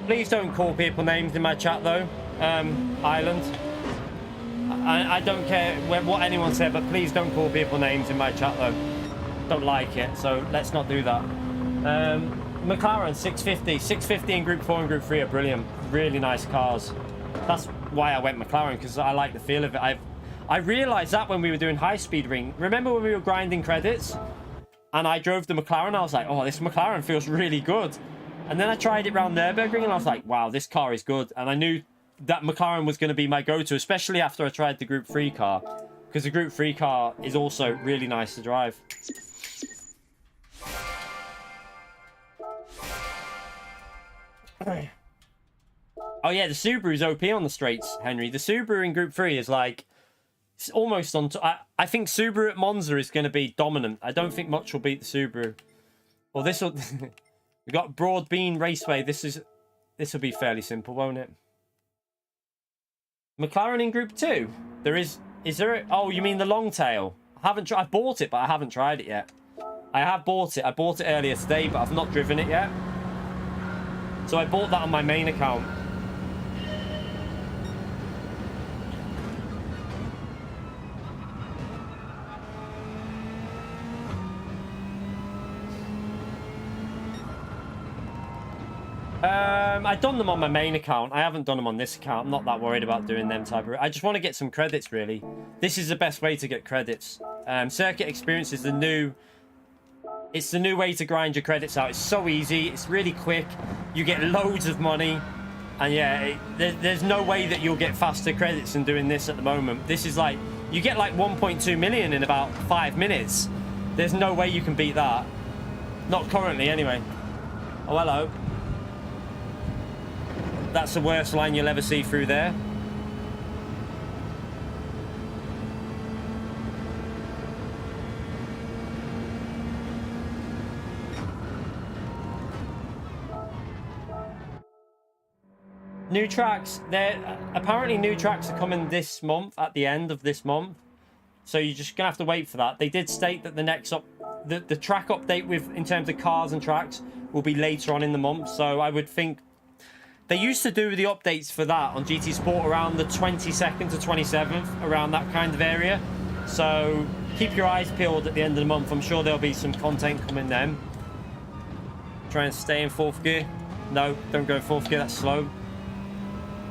Speaker 1: Please don't call people names in my chat though, Island. I don't care what anyone said, but please don't call people names in my chat though. Don't like it, so let's not do that. McLaren 650 in Group 4 and Group 3 are brilliant. Really nice cars. That's why I went McLaren, because I like the feel of it. I realised that when we were doing high-speed ring. Remember when we were grinding credits? And I drove the McLaren, I was like, oh, this McLaren feels really good. And then I tried it around Nürburgring and I was like, wow, this car is good. And I knew that McLaren was going to be my go-to, especially after I tried the Group 3 car. Because the Group 3 car is also really nice to drive. Oh yeah, the Subaru's OP on the straights, Henry. The Subaru in Group 3 is like, it's almost on... I think Subaru at Monza is going to be dominant. I don't think much will beat the Subaru. Well, this will... We've got Broadbean Raceway. This will be fairly simple, won't it? McLaren in Group 2. Is there? Oh, you mean the long tail? I bought it, but I haven't tried it yet. I have bought it. I bought it earlier today, but I've not driven it yet. So I bought that on my main account. I've done them on my main account. I haven't done them on this account. I'm not that worried about doing them type of... I just want to get some credits, really. This is the best way to get credits. Circuit Experience is the new... It's the new way to grind your credits out. It's so easy. It's really quick. You get loads of money. And yeah, there's no way that you'll get faster credits than doing this at the moment. This is like... You get like 1.2 million in about 5 minutes. There's no way you can beat that. Not currently, anyway. Oh, hello. That's the worst line you'll ever see through there. New tracks. Apparently new tracks are coming this month, at the end of this month. So you're just gonna have to wait for that. They did state that the next the track update in terms of cars and tracks will be later on in the month. So I would think they used to do the updates for that on GT Sport around the 22nd to 27th, around that kind of area. So keep your eyes peeled at the end of the month. I'm sure there'll be some content coming then. Try and stay in 4th gear. No, don't go in 4th gear, that's slow.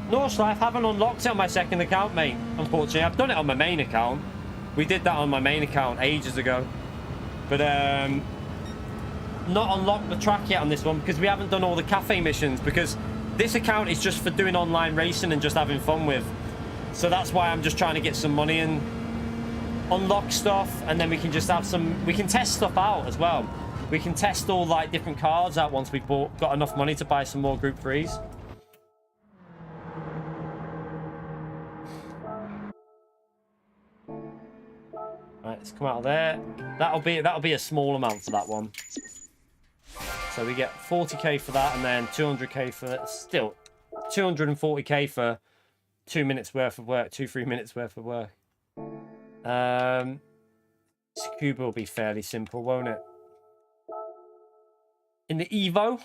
Speaker 1: Norse Life, haven't unlocked it on my 2nd account, mate. Unfortunately, I've done it on my main account. We did that on my main account ages ago. But not unlocked the track yet on this one because we haven't done all the cafe missions, because this account is just for doing online racing and just having fun with. So that's why I'm just trying to get some money and unlock stuff, and then we can just have some, we can test stuff out as well. We can test all like different cars out once we've got enough money to buy some more Group 3s. Right, let's come out of there. That'll be a small amount for that one. So we get 40k for that, and then 200k for still 240k for 2 minutes worth of work, 2-3 minutes worth of work. Scuba will be fairly simple, won't it? In the Evo,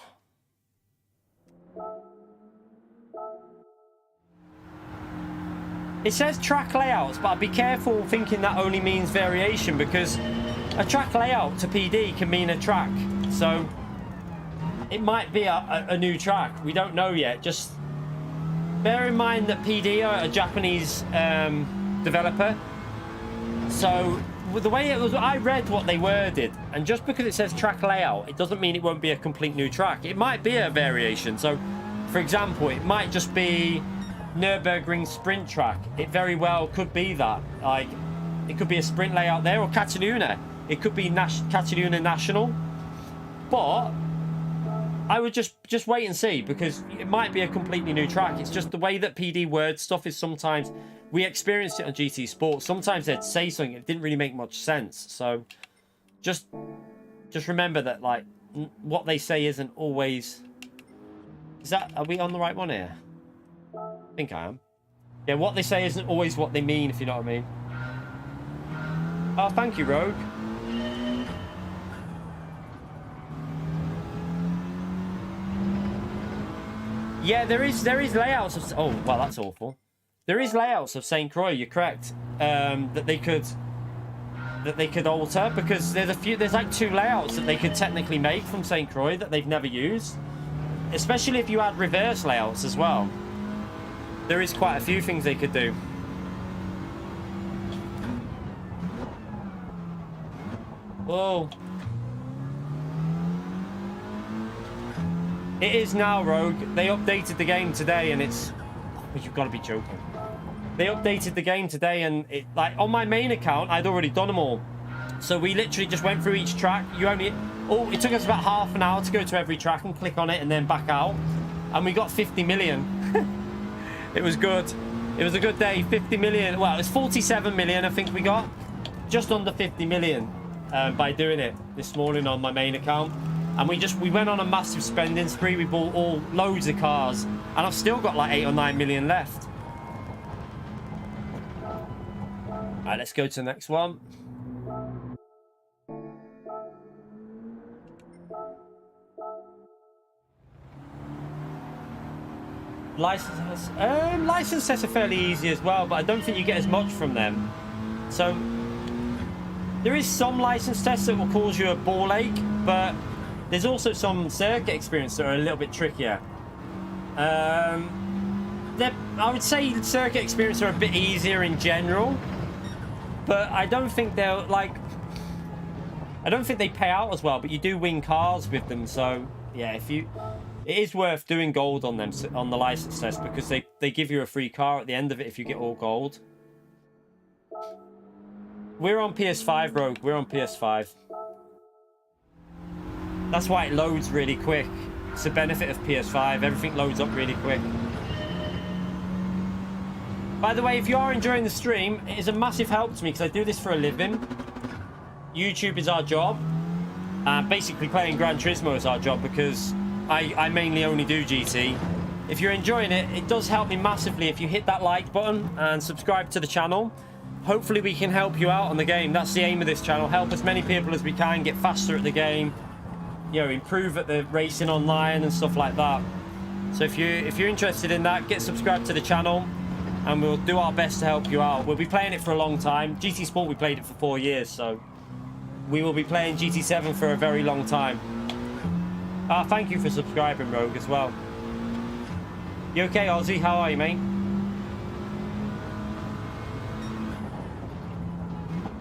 Speaker 1: it says track layouts, but I'd be careful thinking that only means variation, because a track layout to PD can mean a track. So it might be a new track. We don't know yet. Just bear in mind that PD are a Japanese developer. So the way it was, I read what they worded, and just because it says track layout, it doesn't mean it won't be a complete new track. It might be a variation. So, for example, it might just be Nürburgring sprint track. It very well could be that. Like, it could be a sprint layout there, or Cataluna. It could be Cataluna National. But I would just wait and see, because it might be a completely new track. It's just the way that PD word stuff is sometimes. We experienced it on GT Sport. Sometimes they'd say something, it didn't really make much sense. So just remember that, like, what they say isn't always... Are we on the right one here? I think I am. Yeah, what they say isn't always what they mean, if you know what I mean. Oh, thank you, Rogue. Yeah, there is layouts of... Oh, well, that's awful. There is layouts of St. Croix, you're correct, that they could alter, because there's like 2 layouts that they could technically make from St. Croix that they've never used, especially if you add reverse layouts as well. There is quite a few things they could do. Whoa. It is now, Rogue. They updated the game today, and it's... Oh, you've got to be joking. They updated the game today, and it, like, on my main account, I'd already done them all. So we literally just went through each track. It took us about half an hour to go to every track and click on it and then back out. And we got 50 million. It was good. It was a good day. 50 million. Well, it's 47 million, I think we got. Just under 50 million by doing it this morning on my main account. And we went on a massive spending spree. We bought loads of cars. And I've still got like 8 or 9 million left. All right, let's go to the next one. License tests are fairly easy as well, but I don't think you get as much from them. So there is some license tests that will cause you a ball ache, but there's also some circuit experience that are a little bit trickier. I would say circuit experience are a bit easier in general, but I don't think they're like... I don't think they pay out as well, but you do win cars with them, so yeah, it is worth doing gold on them, on the license test, because they give you a free car at the end of it if you get all gold. We're on PS5, Rogue. We're on PS5. That's why it loads really quick. It's the benefit of PS5. Everything loads up really quick. By the way, if you are enjoying the stream, it is a massive help to me because I do this for a living. YouTube is our job. Basically playing Gran Turismo is our job because I mainly only do GT. If you're enjoying it, it does help me massively if you hit that like button and subscribe to the channel. hopefully we can help you out on the game. That's the aim of this channel. Help as many people as we can get faster at the game. You know, improve at the racing online and stuff like that. So if you're interested in that, get subscribed to the channel and we'll do our best to help you out. We'll be playing it for a long time. GT Sport, we played it for 4 years, so we will be playing GT7 for a very long time. Thank you for subscribing, Rogue, as well. You okay, Ozzy? How are you, mate?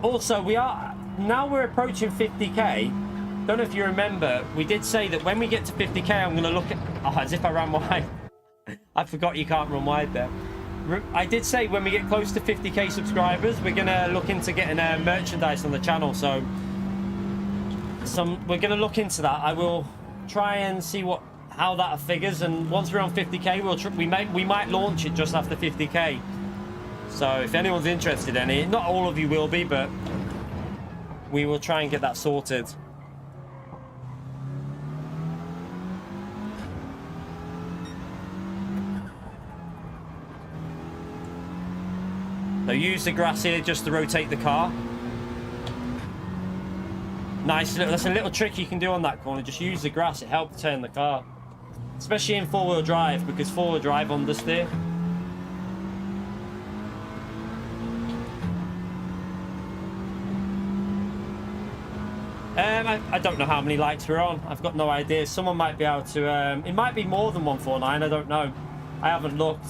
Speaker 1: Also, we're approaching 50k. Don't know if you remember, we did say that when we get to 50k, I'm going to look at... Oh, as if I ran wide. I forgot you can't run wide there. I did say when we get close to 50k subscribers, we're going to look into getting merchandise on the channel. So we're going to look into that. I will try and see how that figures. And once we're on 50k, we might launch it just after 50k. So if anyone's interested in it, not all of you will be, but we will try and get that sorted. So use the grass here just to rotate the car. Nice, that's a little trick you can do on that corner. Just use the grass, it helps turn the car. Especially in four-wheel drive, because four-wheel drive understeer. I don't know how many likes we're on. I've got no idea. Someone might be able to... it might be more than 149, I don't know. I haven't looked.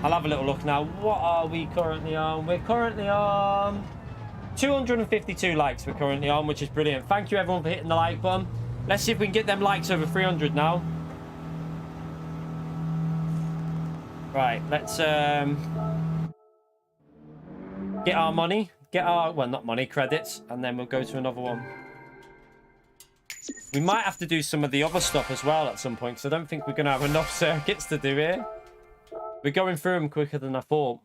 Speaker 1: I'll have a little look now. What are we currently on? We're currently on 252 likes we're currently on, which is brilliant. Thank you everyone for hitting the like button. Let's see if we can get them likes over 300 now. Right, let's get our money. Get our, well, not money, credits, and then we'll go to another one. We might have to do some of the other stuff as well at some point, because I don't think we're going to have enough circuits to do here. We're going through them quicker than I thought.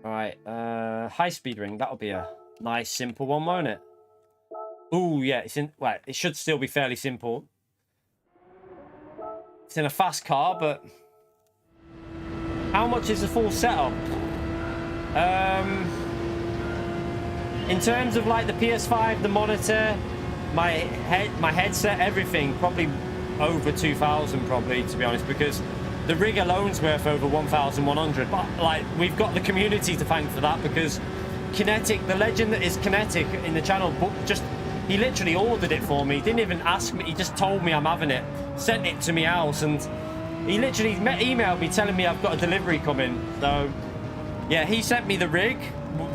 Speaker 1: Right, high speed ring. That'll be a nice, simple one, won't it? Ooh, yeah, it's in. Well, it should still be fairly simple. It's in a fast car, but how much is the full setup? In terms of like the PS5, the monitor, my headset, everything, probably over 2,000 probably, to be honest, because the rig alone's worth over 1,100. But like, we've got the community to thank for that, because Kinetic, the legend that is Kinetic in the channel, he literally ordered it for me. He didn't even ask me, he just told me I'm having it, sent it to me house, and he literally emailed me telling me I've got a delivery coming. So yeah, he sent me the rig,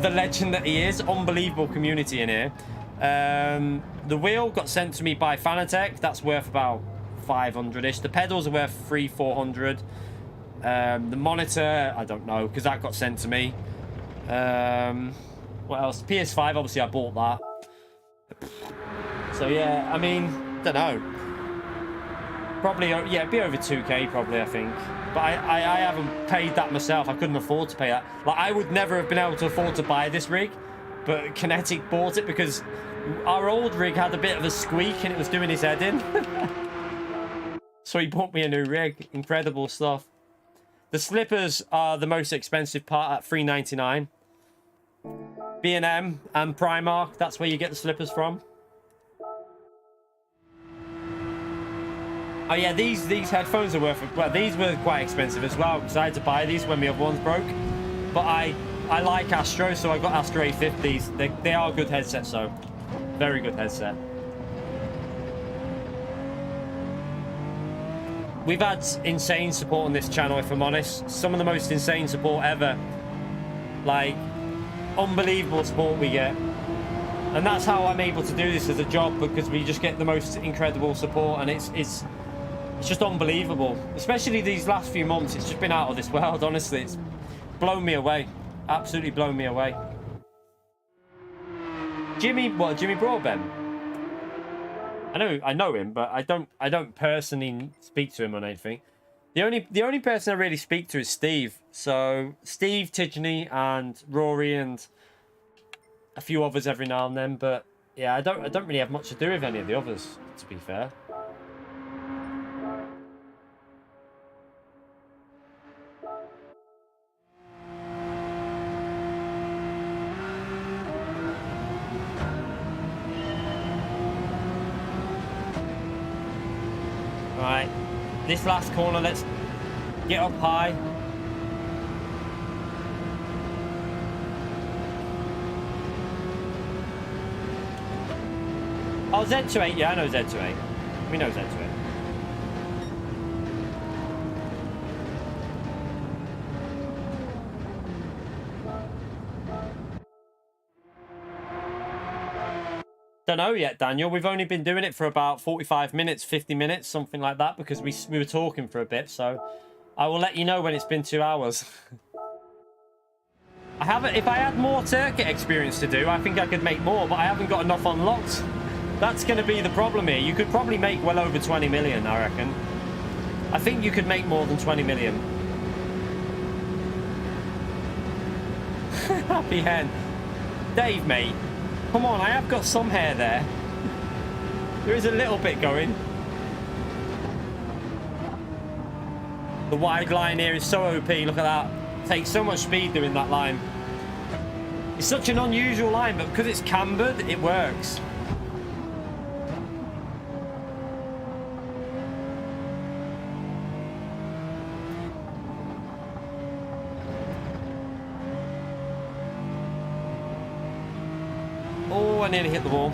Speaker 1: the legend that he is. Unbelievable community in here. The wheel got sent to me by Fanatec. That's worth about 500-ish. The pedals are worth 300-400. The monitor, I don't know, because that got sent to me. What else? PS5, obviously I bought that. So yeah, I mean, don't know. Probably, yeah, it'd be over 2k probably, I think. But I haven't paid that myself. I couldn't afford to pay that. Like, I would never have been able to afford to buy this rig, but Kinetic bought it because our old rig had a bit of a squeak and it was doing his head in. So he bought me a new rig. Incredible stuff. The slippers are the most expensive part at $3.99. B&M and Primark, that's where you get the slippers from. Oh yeah, these headphones are worth, well, these were quite expensive as well, because I had to buy these when my other ones broke. But I like Astro, so I got Astro A50s. They are good headsets, so very good headset. We've had insane support on this channel, if I'm honest. Some of the most insane support ever. Like, unbelievable support we get. And that's how I'm able to do this as a job, because we just get the most incredible support, and it's just unbelievable. Especially these last few months, it's just been out of this world, honestly. It's blown me away. Absolutely blown me away. Jimmy Broadbent? I know him, but I don't personally speak to him on anything. The only person I really speak to is Steve. So Steve, Tidgeny, and Rory, and a few others every now and then. But yeah, I don't really have much to do with any of the others, to be fair. Right, this last corner, let's get up high. Oh, Z28, yeah, I know Z28. We know Z28. Don't know yet, Daniel. We've only been doing it for about 45 minutes, 50 minutes, something like that, because we were talking for a bit, so I will let you know when it's been 2 hours. I haven't. If I had more circuit experience to do, I think I could make more, but I haven't got enough unlocked. That's going to be the problem here. You could probably make well over 20 million, I reckon. I think you could make more than 20 million. Happy hen. Dave, mate. Come on, I have got some hair there. There is a little bit going. The wide line here is so OP. Look at that. Takes so much speed doing that line. It's such an unusual line, but because it's cambered, it works. Oh, I nearly hit the wall.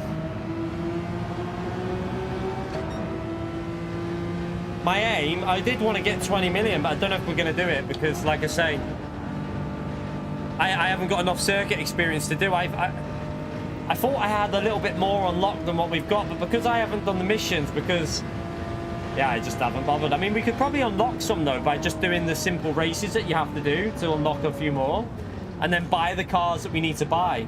Speaker 1: My aim, I did want to get 20 million, but I don't know if we're going to do it because, like I say, I haven't got enough circuit experience to do. I thought I had a little bit more unlocked than what we've got, but because I haven't done the missions, because, yeah, I just haven't bothered. I mean, we could probably unlock some, though, by just doing the simple races that you have to do to unlock a few more, and then buy the cars that we need to buy.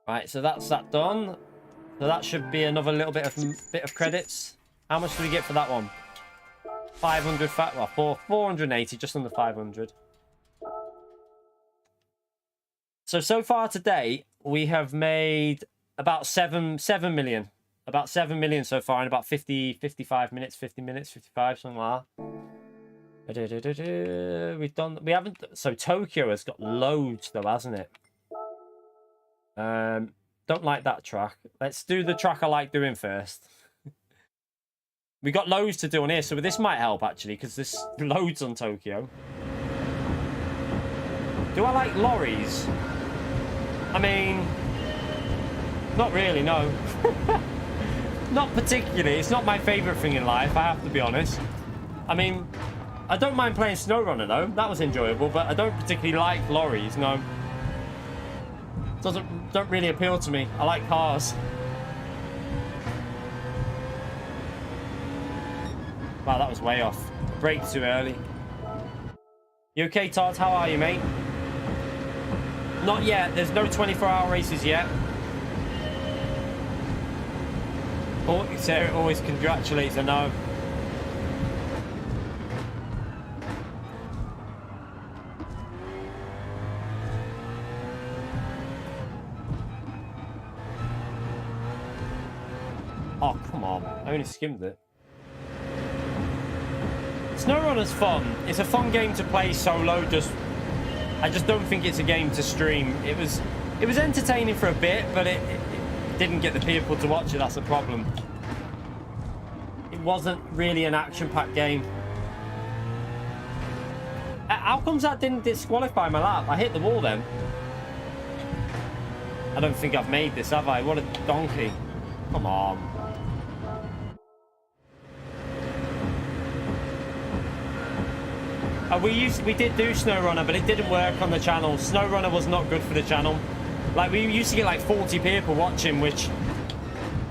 Speaker 1: Right, so that's that done. So that should be another little bit of credits. How much do we get for that one? 500 well, 480, just under 500. So far today, we have made about 7 million. About 7 million so far in about 55 minutes, 50 minutes, 55, something like that. We haven't, so Tokyo has got loads though, hasn't it? Don't like that track. Let's do the track I like doing first. We got loads to do on here, so this might help actually, because there's loads on Tokyo. Do I like lorries? I mean, not really, no. Not particularly. It's not my favourite thing in life, I have to be honest. I mean, I don't mind playing SnowRunner though. That was enjoyable, but I don't particularly like lorries, no. Don't really appeal to me. I like cars. Wow, that was way off. Brake too early. You okay, Todd? How are you, mate? Not yet. There's no 24-hour races yet. Oh, Sarah always congratulates. I know. Oh, come on. I only skimmed it. SnowRunner's fun. It's a fun game to play solo. I just don't think it's a game to stream. It was entertaining for a bit, but it didn't get the people to watch it. That's the problem. It wasn't really an action-packed game. How comes that didn't disqualify my lap? I hit the wall then. I don't think I've made this, have I? What a donkey. Come on. We did do SnowRunner, but it didn't work on the channel. SnowRunner was not good for the channel. Like, we used to get like 40 people watching, which,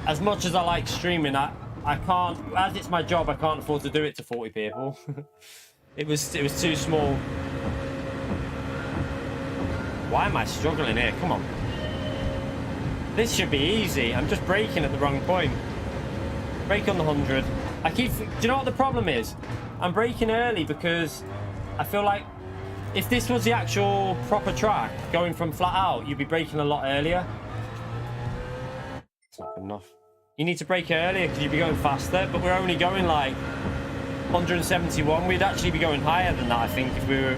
Speaker 1: as much as I like streaming, I can't, as it's my job, I can't afford to do it to 40 people. It was too small. Why am I struggling here? Come on. This should be easy. I'm just braking at the wrong point. Brake on the 100. Do you know what the problem is? I'm braking early because I feel like if this was the actual proper track, going from flat out, you'd be braking a lot earlier. It's not good enough. You need to brake earlier because you'd be going faster, but we're only going like 171. We'd actually be going higher than that, I think, if we were...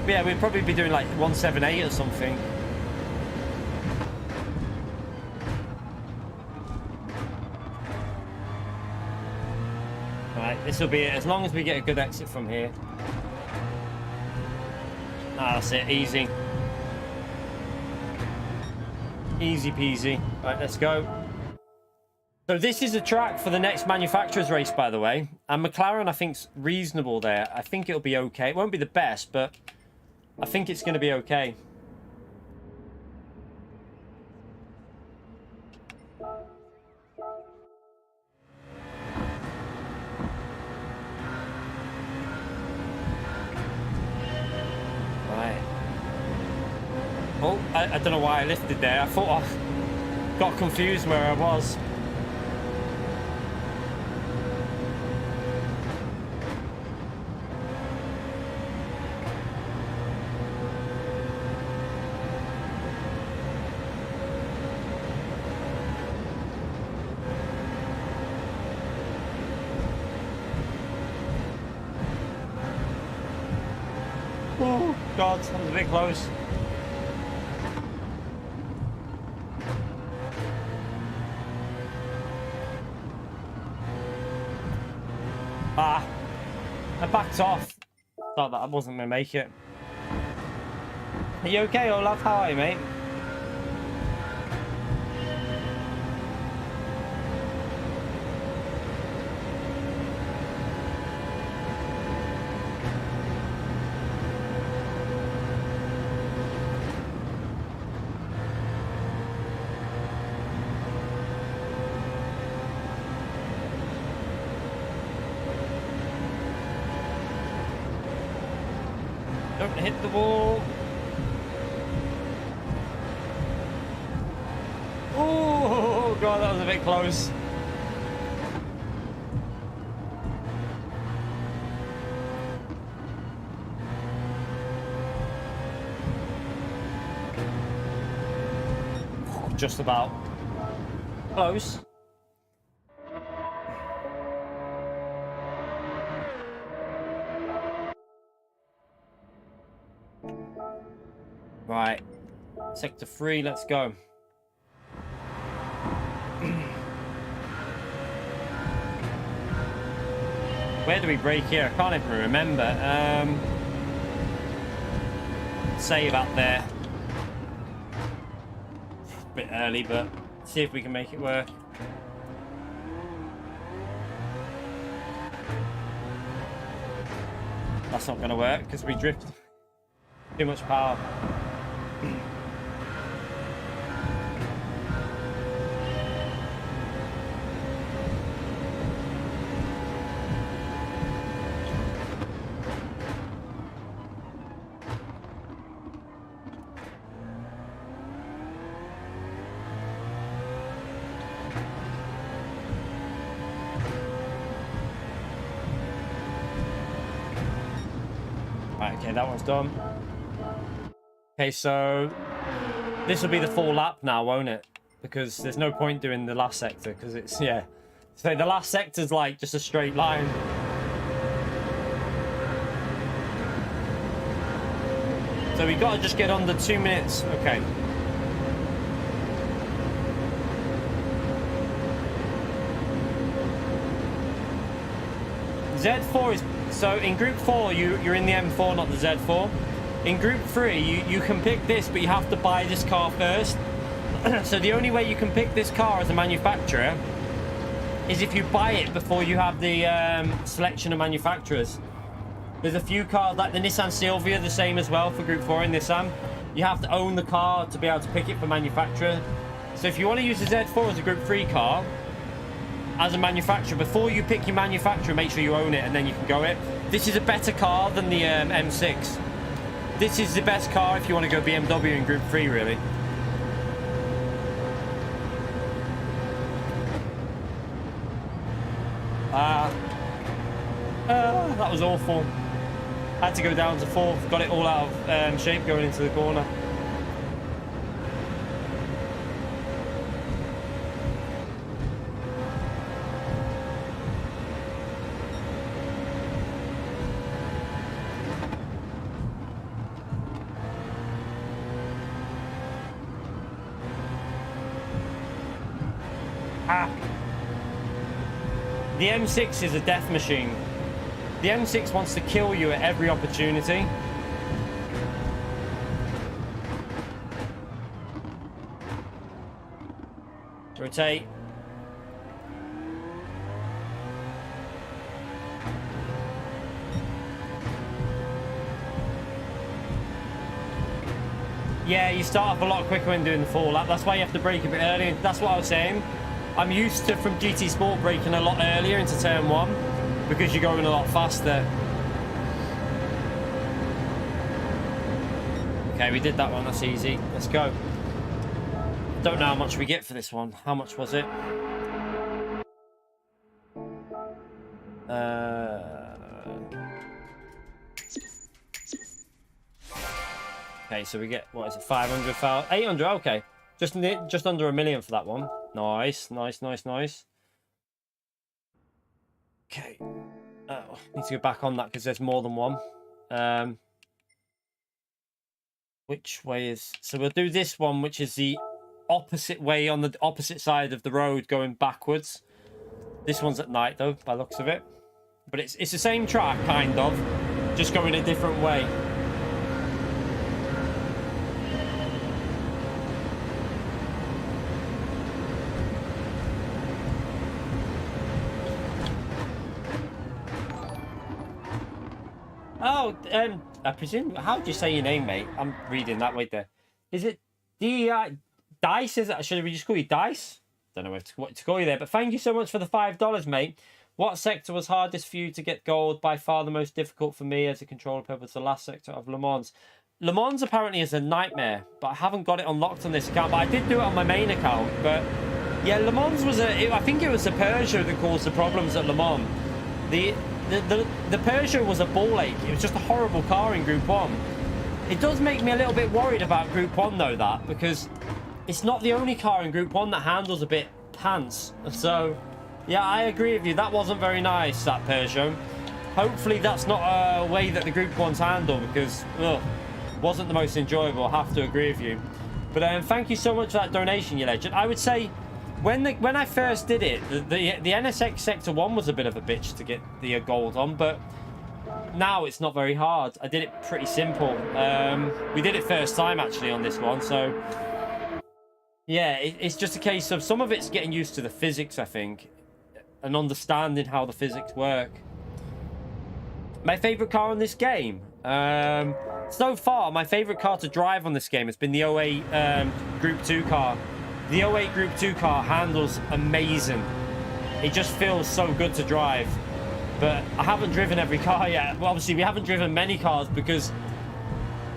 Speaker 1: Yeah, we'd probably be doing like 178 or something. Right, this will be it. As long as we get a good exit from here. Ah, that's it. Easy. Easy peasy. Right, let's go. So this is the track for the next manufacturer's race, by the way. And McLaren, I think's reasonable there. I think it'll be okay. It won't be the best, but I think it's going to be okay. Right. Oh, I don't know why I lifted there. I thought I got confused where I was. Oh, God, that was a bit close. Ah, I backed off. Thought that I wasn't going to make it. Are you okay, Olaf? How are you, mate? Don't hit the wall. Oh, God, that was a bit close. Just about. Close. Right, sector 3, let's go. Where do we brake here? I can't even remember. Save out there. A bit early, but see if we can make it work. That's not going to work because we drift too much power. Right, okay, that one's done. Okay, so this will be the full lap now, won't it? Because there's no point doing the last sector, because it's, yeah. So the last sector's like just a straight line. So we got to just get under 2 minutes. Okay. Z4 is, so in group 4 you're in the M4, not the Z4. In group 3 you can pick this, but you have to buy this car first. So the only way you can pick this car as a manufacturer is if you buy it before you have the selection of manufacturers. There's a few cars like the Nissan Silvia, the same as well for group 4 in Nissan. You have to own the car to be able to pick it for manufacturer. So if you want to use the Z4 as a group 3 car as a manufacturer, before you pick your manufacturer, make sure you own it and then you can go it. This is a better car than the M6. This is the best car if you want to go BMW in group 3, really. That was awful. Had to go down to 4th, got it all out of shape going into the corner. The M6 is a death machine. The M6 wants to kill you at every opportunity. Rotate. Yeah, you start off a lot quicker when doing the full lap. That's why you have to brake a bit earlier. That's what I was saying. I'm used to, from GT Sport, braking a lot earlier into turn 1 because you're going a lot faster. Okay, we did that one. That's easy. Let's go. Don't know how much we get for this one. How much was it? Okay, so we get, what is it, 500,000, 800, okay. Just under $1 million for that one. Nice, nice, nice, nice. Okay. Oh, need to go back on that because there's more than one. Which way is... So we'll do this one, which is the opposite way on the opposite side of the road going backwards. This one's at night, though, by the looks of it. But it's the same track, kind of. Just going a different way. Oh, I presume, how do you say your name, mate? I'm reading that way there. Is it Dice? Is it? Should we just call you Dice? Don't know what to call you there, but thank you so much for the $5, mate. What sector was hardest for you to get gold? By far the most difficult for me as a controller player was the last sector of Le Mans. Le Mans apparently is a nightmare, but I haven't got it unlocked on this account. But I did do it on my main account. But yeah, Le Mans was I think it was the Peugeot that caused the problems at Le Mans. The Peugeot was a ball ache. It was just a horrible car in Group 1. It does make me a little bit worried about Group 1 though, because it's not the only car in Group 1 that handles a bit pants. So yeah, I agree with you. That wasn't very nice, that Peugeot. Hopefully that's not a way that the Group 1's handle, because wasn't the most enjoyable. I have to agree with you. But thank you so much for that donation, you legend. I would say when I first did it, the NSX Sector 1 was a bit of a bitch to get the gold on, but now it's not very hard. I did it pretty simple. We did it first time actually on this one, so yeah, it's just a case of some of it's getting used to the physics, I think, and understanding how the physics work. My favorite car in this game, so far my favorite car to drive on this game has been the 08 Group 2 car. The 08 Group 2 car handles amazing. It just feels so good to drive. But I haven't driven every car yet. Well, obviously we haven't driven many cars because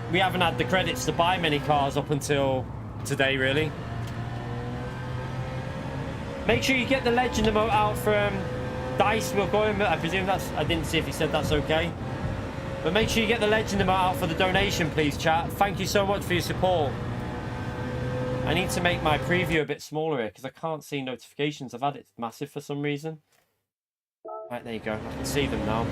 Speaker 1: we haven't had the credits to buy many cars up until today, really. Make sure you get the legend emote out from Dice. We're going, I presume that's, I didn't see if he said that's okay. But make sure you get the legend emote out for the donation, please, chat. Thank you so much for your support. I need to make my preview a bit smaller here because I can't see notifications. I've had it massive for some reason. Right, there you go. I can see them now.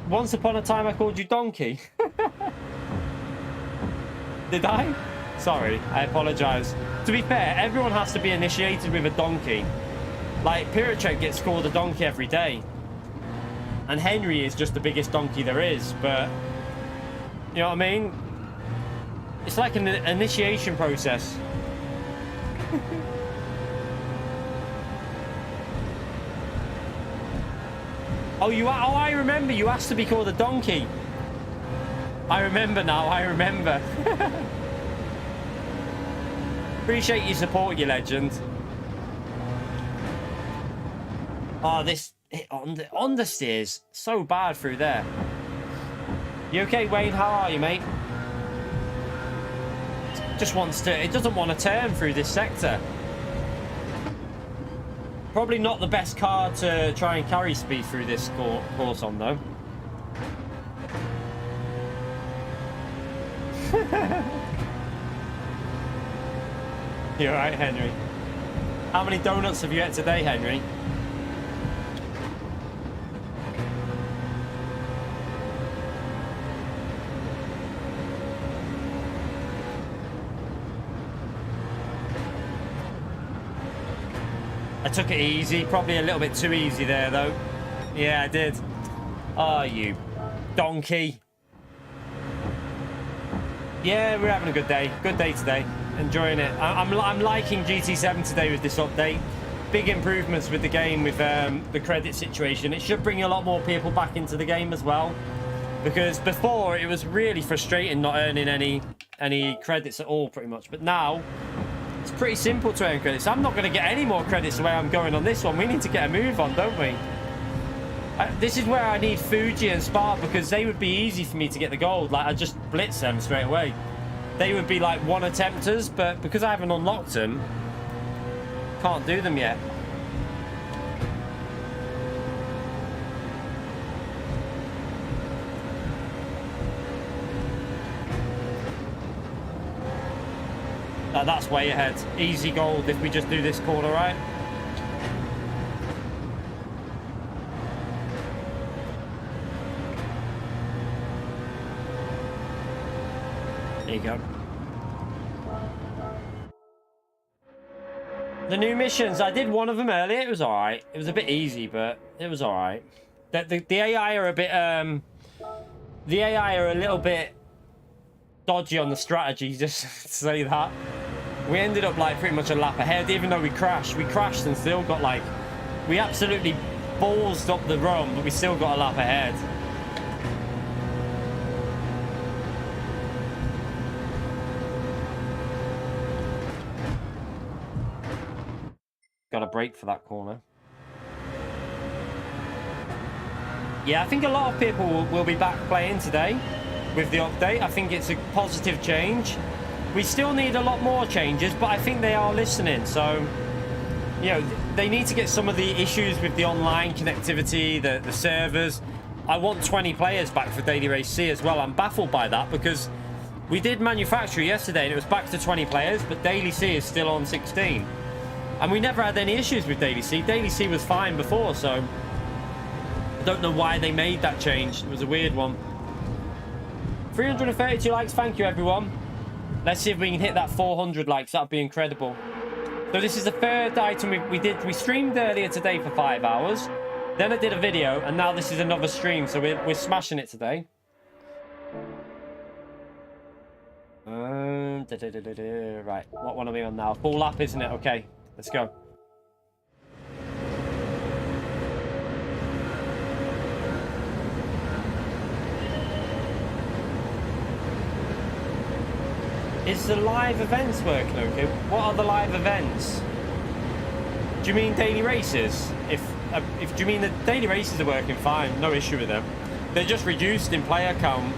Speaker 1: Once upon a time I called you Donkey. Did I? Sorry, I apologise. To be fair, everyone has to be initiated with a donkey. Like, Piracek gets called a donkey every day. And Henry is just the biggest donkey there is, but... You know what I mean? It's like an initiation process. Oh, I remember. You asked to be called a donkey. I remember now. I remember. Appreciate your support, you legend. Oh, this understeer's so bad through there. You okay, Wayne? How are you, mate? Just wants to. It doesn't want to turn through this sector. Probably not the best car to try and carry speed through this course on, though. You alright, Henry? How many donuts have you had today, Henry? took it easy. Probably a little bit too easy there, though. Yeah, I did. Oh, you donkey. Yeah, we're having a good day. Good day today. Enjoying it. I'm liking GT7 today with this update. Big improvements with the game with the credit situation. It should bring a lot more people back into the game as well. Because before, it was really frustrating not earning any credits at all, pretty much. But now, it's pretty simple to earn credits. I'm not going to get any more credits the way I'm going on this one. We need to get a move on, don't we? This is where I need Fuji and Spark, because they would be easy for me to get the gold. Like, I just blitz them straight away. They would be like one attempters, but because I haven't unlocked them, can't do them yet. That's way ahead. Easy gold if we just do this corner right. There you go. The new missions, I did one of them earlier. It was alright. It was a bit easy, but it was alright. The AI are a bit the AI are a little bit dodgy on the strategy, just to say that. We ended up like pretty much a lap ahead, even though we crashed. We crashed and still got like, we absolutely ballsed up the run, but we still got a lap ahead. Got a break for that corner. Yeah, I think a lot of people will be back playing today with the update. I think it's a positive change. We still need a lot more changes, but I think they are listening. So, you know, they need to get some of the issues with the online connectivity, the servers. I want 20 players back for Daily Race C as well. I'm baffled by that because we did manufacture yesterday and it was back to 20 players, but Daily C is still on 16. And we never had any issues with Daily C. Daily C was fine before, so I don't know why they made that change. It was a weird one. 332 likes, thank you everyone. Let's see if we can hit that 400 likes. That'd be incredible. So this is the third item we streamed earlier today for 5 hours. Then I did a video, and now this is another stream. So we're smashing it today. Right, what one are we on now? Full lap, isn't it? Okay, let's go. Is the live events working okay? What are the live events? Do you mean daily races? If do you mean the daily races are working fine? No issue with them. They're just reduced in player count.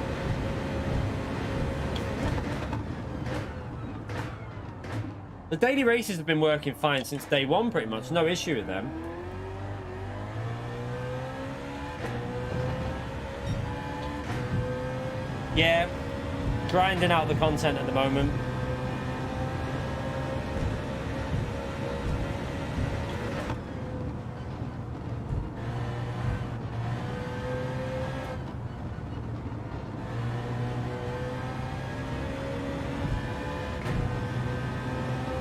Speaker 1: The daily races have been working fine since day one, pretty much. No issue with them. Yeah. Grinding out the content at the moment.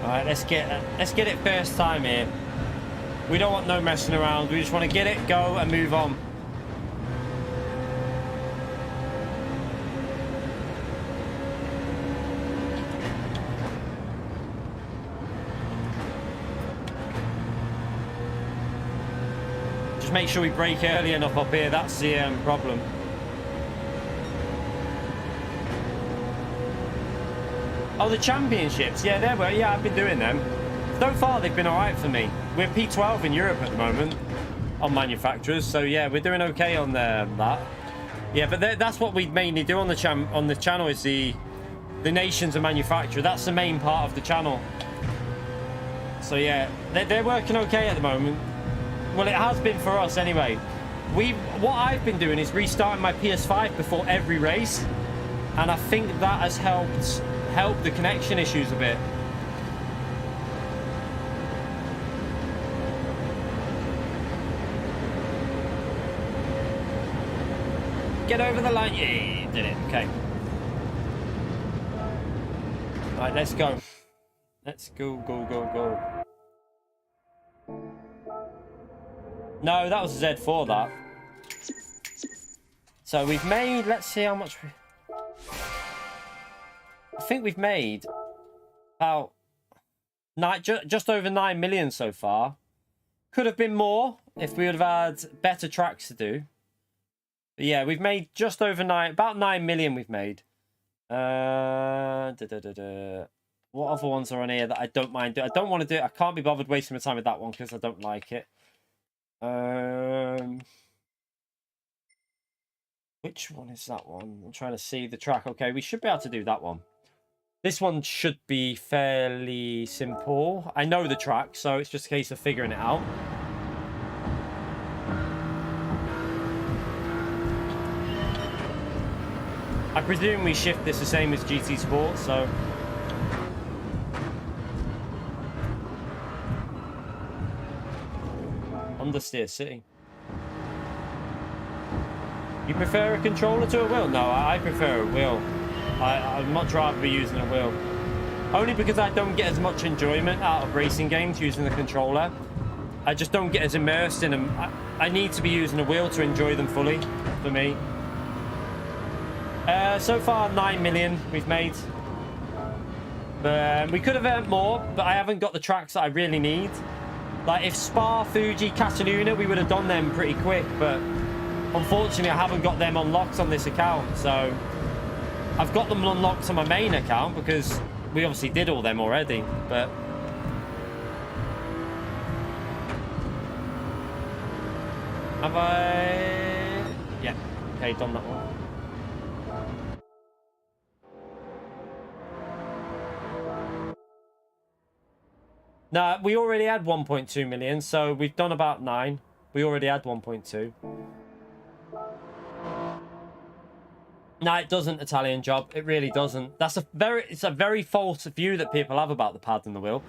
Speaker 1: All right, let's get it first time here. We don't want no messing around. We just want to get it, go, and move on. Make sure we brake early enough up here. That's the problem. Oh, the championships. Yeah, there were. Yeah, I've been doing them. So far, they've been all right for me. We're P12 in Europe at the moment on manufacturers. So yeah, we're doing okay on that. Yeah, but that's what we mainly do on the channel is the nations of manufacturer. That's the main part of the channel. So yeah, they're working okay at the moment. Well, it has been for us anyway. What I've been doing is restarting my PS5 before every race, and I think that has helped the connection issues a bit. Get over the line. Yeah, did it. Okay. Right, let's go. Let's go, go, go, go. No, that was a Z4, that. So we've made, let's see how much we... I think we've made about just over 9 million so far. Could have been more if we would have had better tracks to do. But yeah, we've made just over about 9 million we've made. What other ones are on here that I don't mind doing? I don't want to do it. I can't be bothered wasting my time with that one because I don't like it. Which one is that one? I'm trying to see the track. Okay, we should be able to do that one. This one should be fairly simple. I know the track, so it's just a case of figuring it out. I presume we shift this the same as GT Sport, so... Understeer City. You prefer a controller to a wheel? No, I prefer a wheel. I'd much rather be using a wheel. Only because I don't get as much enjoyment out of racing games using the controller. I just don't get as immersed in them. I need to be using a wheel to enjoy them fully, for me. So far, 9 million we've made. But we could have earned more, but I haven't got the tracks that I really need. Like, if Spa, Fuji, Cataluna, we would have done them pretty quick, but unfortunately, I haven't got them unlocked on this account, so... I've got them unlocked on my main account because we obviously did all them already, but... Have I... Yeah, okay, done that one. No, we already had 1.2 million, so we've done about 9. We already had 1.2. No, it doesn't, Italian Job. It really doesn't. It's a very false view that people have about the pad and the wheel.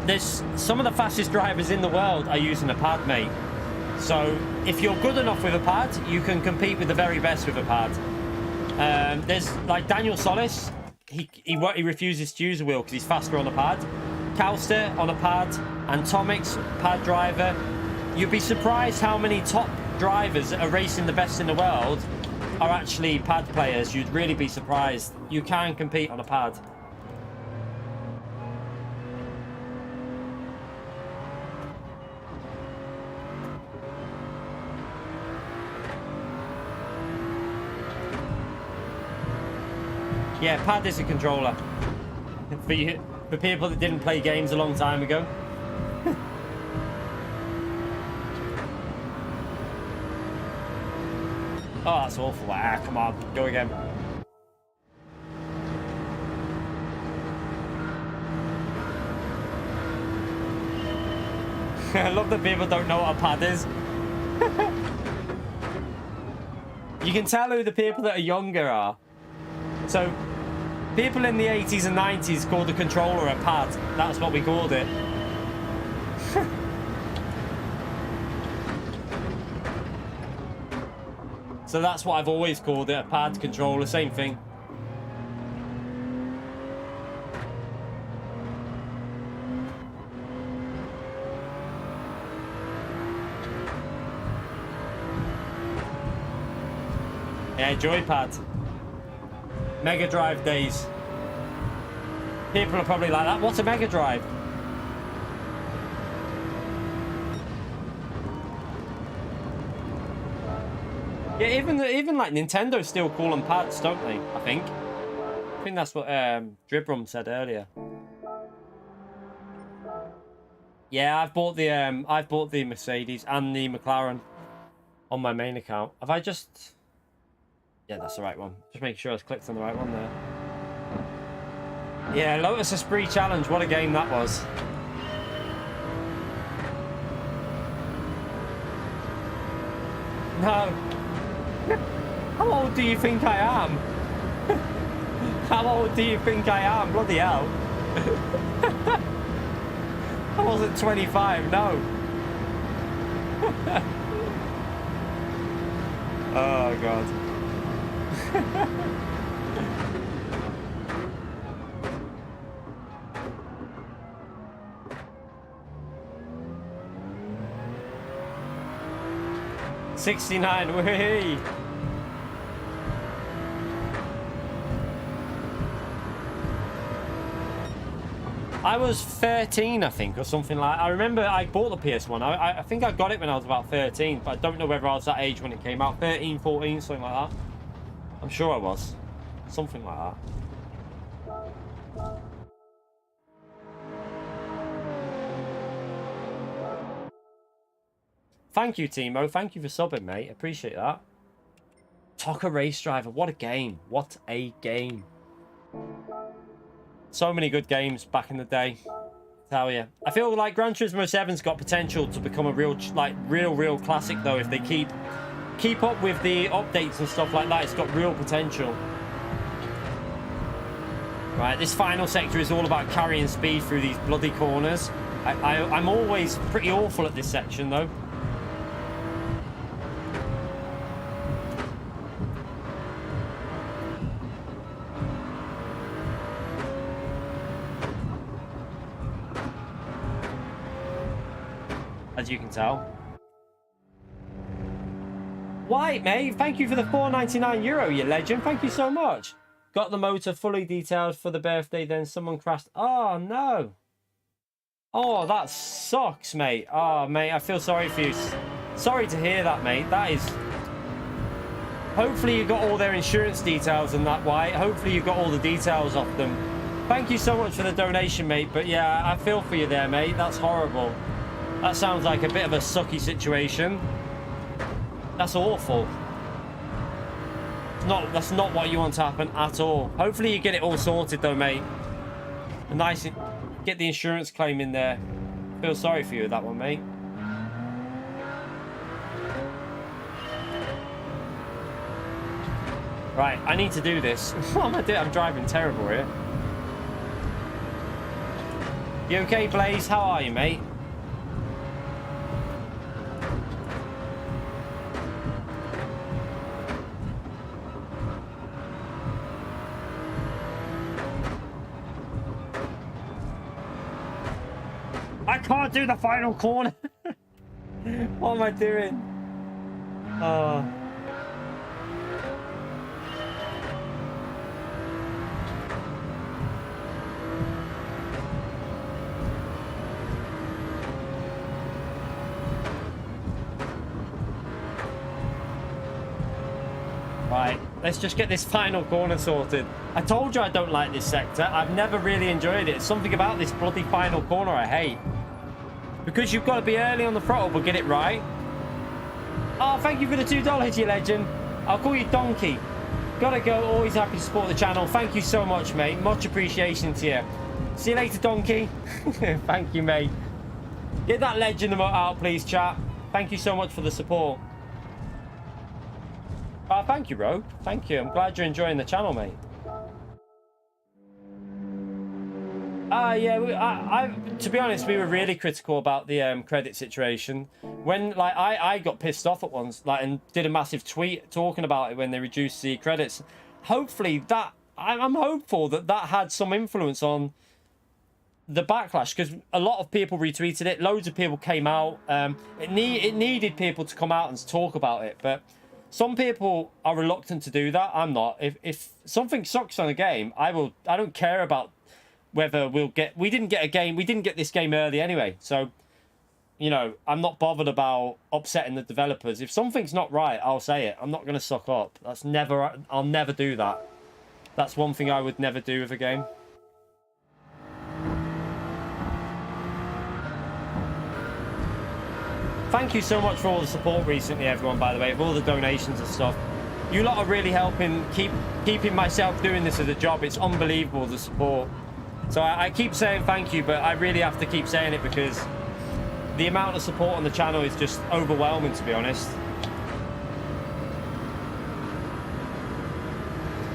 Speaker 1: There's some of the fastest drivers in the world are using a pad, mate. So if you're good enough with a pad, you can compete with the very best with a pad. There's like Daniel Solis. He refuses to use a wheel because he's faster on a pad. Calster on a pad, and Tomix pad driver. You'd be surprised how many top drivers that are racing the best in the world are actually pad players. You'd really be surprised. You can compete on a pad. Yeah, pad is a controller. For people that didn't play games a long time ago. Oh, that's awful. Ah, come on. Go again. I love that people don't know what a pad is. You can tell who the people that are younger are. So, people in the 80s and 90s called the controller a pad. That's what we called it. So that's what I've always called it, a pad controller, same thing. Yeah, joypad. Mega Drive days. People are probably like that. What's a Mega Drive? Yeah, even like Nintendo still call them pads, don't they? I think that's what Dribrum said earlier. Yeah, I've bought the Mercedes and the McLaren on my main account. Have I just? Yeah, that's the right one. Just make sure I clicked on the right one there. Yeah, Lotus Esprit Challenge. What a game that was. No. How old do you think I am? How old do you think I am? Bloody hell. I wasn't 25, no. Oh, God. 69, whee! I was 13, I think, or something like that. I remember I bought the PS1. I think I got it when I was about 13, but I don't know whether I was that age when it came out. 13, 14, something like that. I'm sure I was. Something like that. Thank you, Timo. Thank you for subbing, mate. Appreciate that. Toka Race Driver. What a game. What a game. So many good games back in the day. Tell you. I feel like Gran Turismo 7's got potential to become a real classic, though, if they keep up with the updates and stuff like that. It's got real potential. Right, this final sector is all about carrying speed through these bloody corners. I'm always pretty awful at this section, though. As you can tell. White, mate, thank you for the €4.99, you legend. Thank you so much. Got the motor fully detailed for the birthday, then someone crashed. Oh, no. Oh, that sucks, mate. Oh, mate, I feel sorry for you. Sorry to hear that, mate. That is... Hopefully you got all their insurance details and that, White. Hopefully you got all the details off them. Thank you so much for the donation, mate. But yeah, I feel for you there, mate. That's horrible. That sounds like a bit of a sucky situation. That's awful. That's not what you want to happen at all. Hopefully you get it all sorted though, mate. Get the insurance claim in there. Feel sorry for you with that one, mate. Right, I need to do this. What am I doing? I'm driving terrible here. You okay, Blaze? How are you, mate? I can't do the final corner. What am I doing? Oh. Right, let's just get this final corner sorted. I told you I don't like this sector. I've never really enjoyed it. It's something about this bloody final corner I hate. Because you've got to be early on the throttle but get it right. Oh, thank you for the $2, you legend. I'll call you Donkey. Gotta go. Always happy to support the channel. Thank you so much, mate. Much appreciation to you. See you later, Donkey. Thank you, mate. Get that legend emote out, please, chat. Thank you so much for the support. Oh, thank you, bro. Thank you. I'm glad you're enjoying the channel, mate. Yeah, to be honest, we were really critical about the credit situation. When, like, I got pissed off at once, like, and did a massive tweet talking about it when they reduced the credits. Hopefully that, I'm hopeful that that had some influence on the backlash, because a lot of people retweeted it. Loads of people came out. It needed people to come out and talk about it, but some people are reluctant to do that. I'm not. If something sucks on a game, I don't care about whether we didn't get this game early anyway, so you know, I'm not bothered about upsetting the developers. If something's not right, I'll say it. I'm not going to suck up. I'll never do that. That's one thing I would never do with a game. Thank you so much for all the support recently, everyone, by the way, for all the donations and stuff. You lot are really helping keeping myself doing this as a job. It's unbelievable, the support. So I keep saying thank you, but I really have to keep saying it because the amount of support on the channel is just overwhelming, to be honest.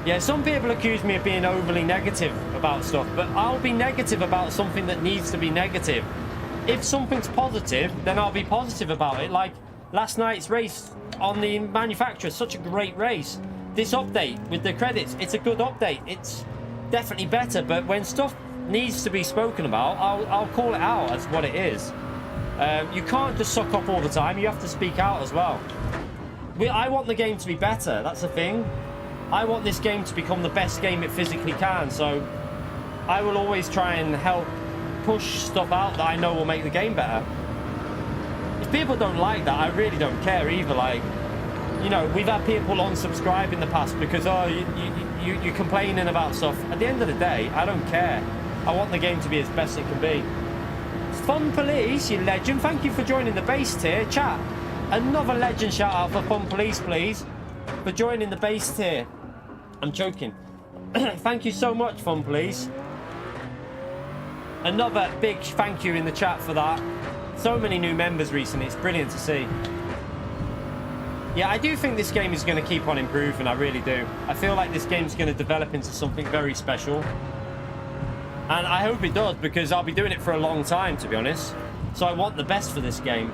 Speaker 1: Yeah, some people accuse me of being overly negative about stuff, but I'll be negative about something that needs to be negative. If something's positive, then I'll be positive about it. Like last night's race on the manufacturer, such a great race. This update with the credits, it's a good update. It's definitely better, but when stuff needs to be spoken about, I'll call it out as what it is. You can't just suck up all the time. You have to speak out as well. I want the game to be better. That's the thing. I want this game to become the best game it physically can. So I will always try and help push stuff out that I know will make the game better. If people don't like that, I really don't care either. Like, you know, we've had people unsubscribe in the past because, oh, you're complaining about stuff. At the end of the day, I don't care. I want the game to be as best it can be. Fun Police, you legend. Thank you for joining the base tier. Chat. Another legend shout out for Fun Police, please. For joining the base tier. I'm joking. Thank you so much, Fun Police. Another big thank you in the chat for that. So many new members recently. It's brilliant to see. Yeah, I do think this game is going to keep on improving. I really do. I feel like this game's going to develop into something very special. And I hope it does, because I'll be doing it for a long time, to be honest. So I want the best for this game.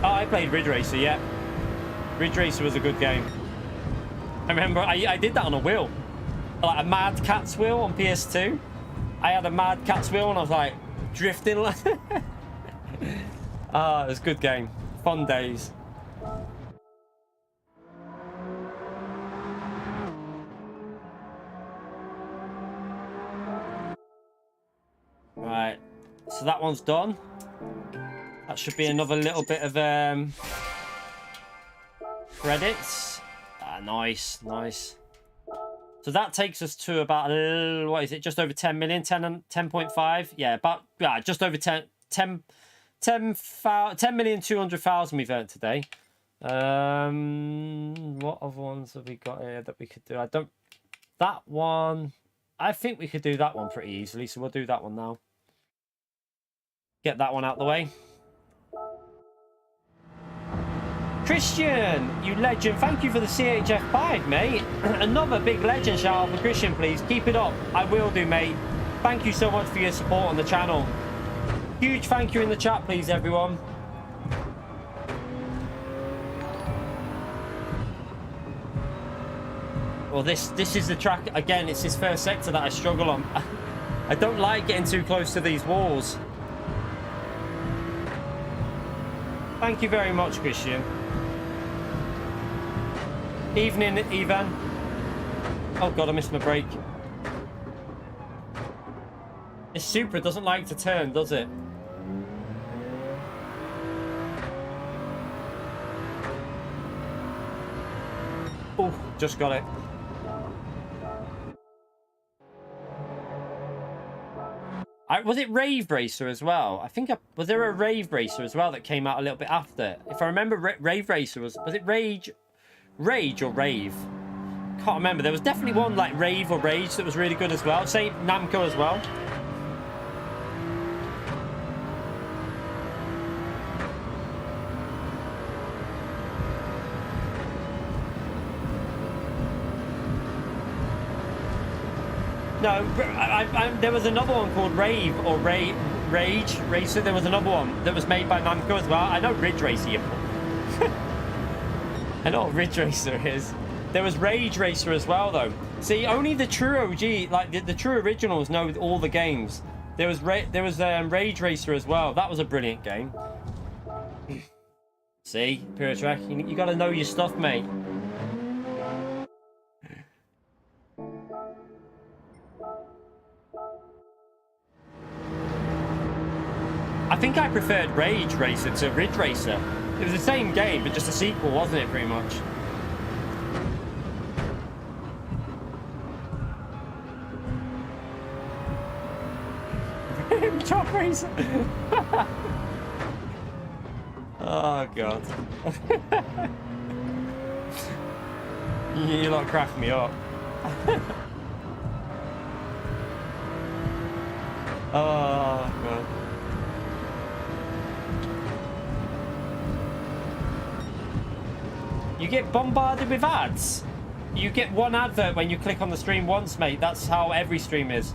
Speaker 1: Oh, I played Ridge Racer, yeah. Ridge Racer was a good game. I remember I did that on a wheel. Like a Mad Cat's wheel on PS2. I had a Mad Cat's wheel and I was like drifting. Ah, it was a good game. Fun days. Right. So that one's done. That should be another little bit of credits. Ah, nice, nice. So that takes us to about, what is it, just over 10 million, 10.5? Yeah, about, yeah, just over 10,200,000 we've earned today. What other ones have we got here that we could do? That one, I think we could do that one pretty easily, so we'll do that one now. Get that one out the way. Christian, you legend. Thank you for the CHF5, mate. Another big legend shout out for Christian, please. Keep it up. I will do, mate. Thank you so much for your support on the channel. Huge thank you in the chat, please, everyone. Well, this is the track. Again, it's this first sector that I struggle on. I don't like getting too close to these walls. Thank you very much, Christian. Evening, Ivan. Oh god, I missed my brake. This Supra doesn't like to turn, does it? Oh, just got it. Was it Rave Racer as well? I think was there a Rave Racer as well that came out a little bit after? If I remember, Rave Racer was it Rage or Rave? Can't remember. There was definitely one like Rave or Rage that was really good as well. Same Namco as well. No, there was another one called Rave or Rage Racer. There was another one that was made by Namco as well. I know Ridge Racer. I know what Ridge Racer is. There was Rage Racer as well, though. See, only the true OG, like the true originals, know all the games. There was Rage Racer as well. That was a brilliant game. See, Pure Track, you got to know your stuff, mate. I think I preferred Rage Racer to Ridge Racer. It was the same game, but just a sequel, wasn't it, pretty much? Chop Racer! Oh, God. You lot cracked me up. Oh, God. You get bombarded with ads. You get one advert when you click on the stream once, mate. That's how every stream is.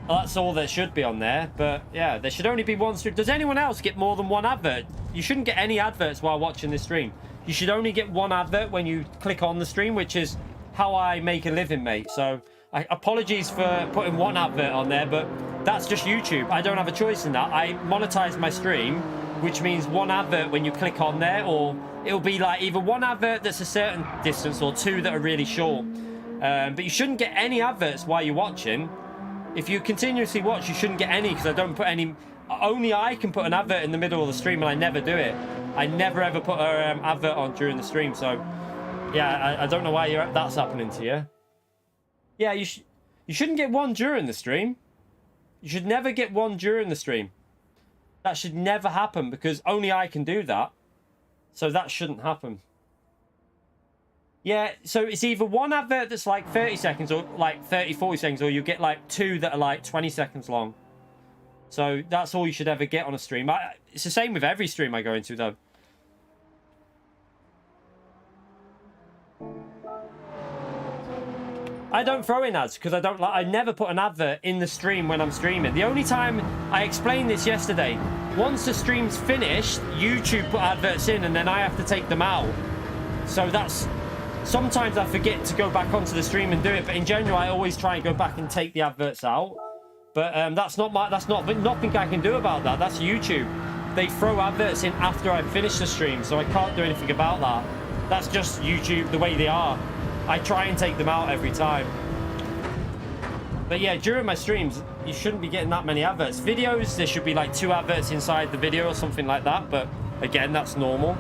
Speaker 1: Well, that's all there should be on there. But yeah, there should only be one stream. Does anyone else get more than one advert? You shouldn't get any adverts while watching this stream. You should only get one advert when you click on the stream, which is how I make a living, mate. So Apologies for putting one advert on there, but that's just YouTube. I don't have a choice in that. I monetize my stream, which means one advert when you click on there, or it'll be like either one advert that's a certain distance or two that are really short. But you shouldn't get any adverts while you're watching. If you continuously watch, you shouldn't get any, because I don't put any. Only I can put an advert in the middle of the stream, and I never do it. I never ever put an advert on during the stream. So yeah, I don't know why that's happening to you. Yeah, you shouldn't get one during the stream. You should never get one during the stream. That should never happen, because only I can do that. So that shouldn't happen. Yeah, so it's either one advert that's like 30 seconds or like 30, 40 seconds, or you get like two that are like 20 seconds long. So that's all you should ever get on a stream. It's the same with every stream I go into, though. I don't throw in ads because I never put an advert in the stream when I'm streaming. The only time I explained this yesterday, once the stream's finished, YouTube put adverts in and then I have to take them out. So that's, sometimes I forget to go back onto the stream and do it, but in general I always try and go back and take the adverts out. But nothing I can do about that. That's YouTube. They throw adverts in after I finish the stream, so I can't do anything about that. That's just YouTube the way they are. I try and take them out every time. But yeah, during my streams, you shouldn't be getting that many adverts. Videos, there should be like 2 adverts inside the video or something like that. But again, that's normal.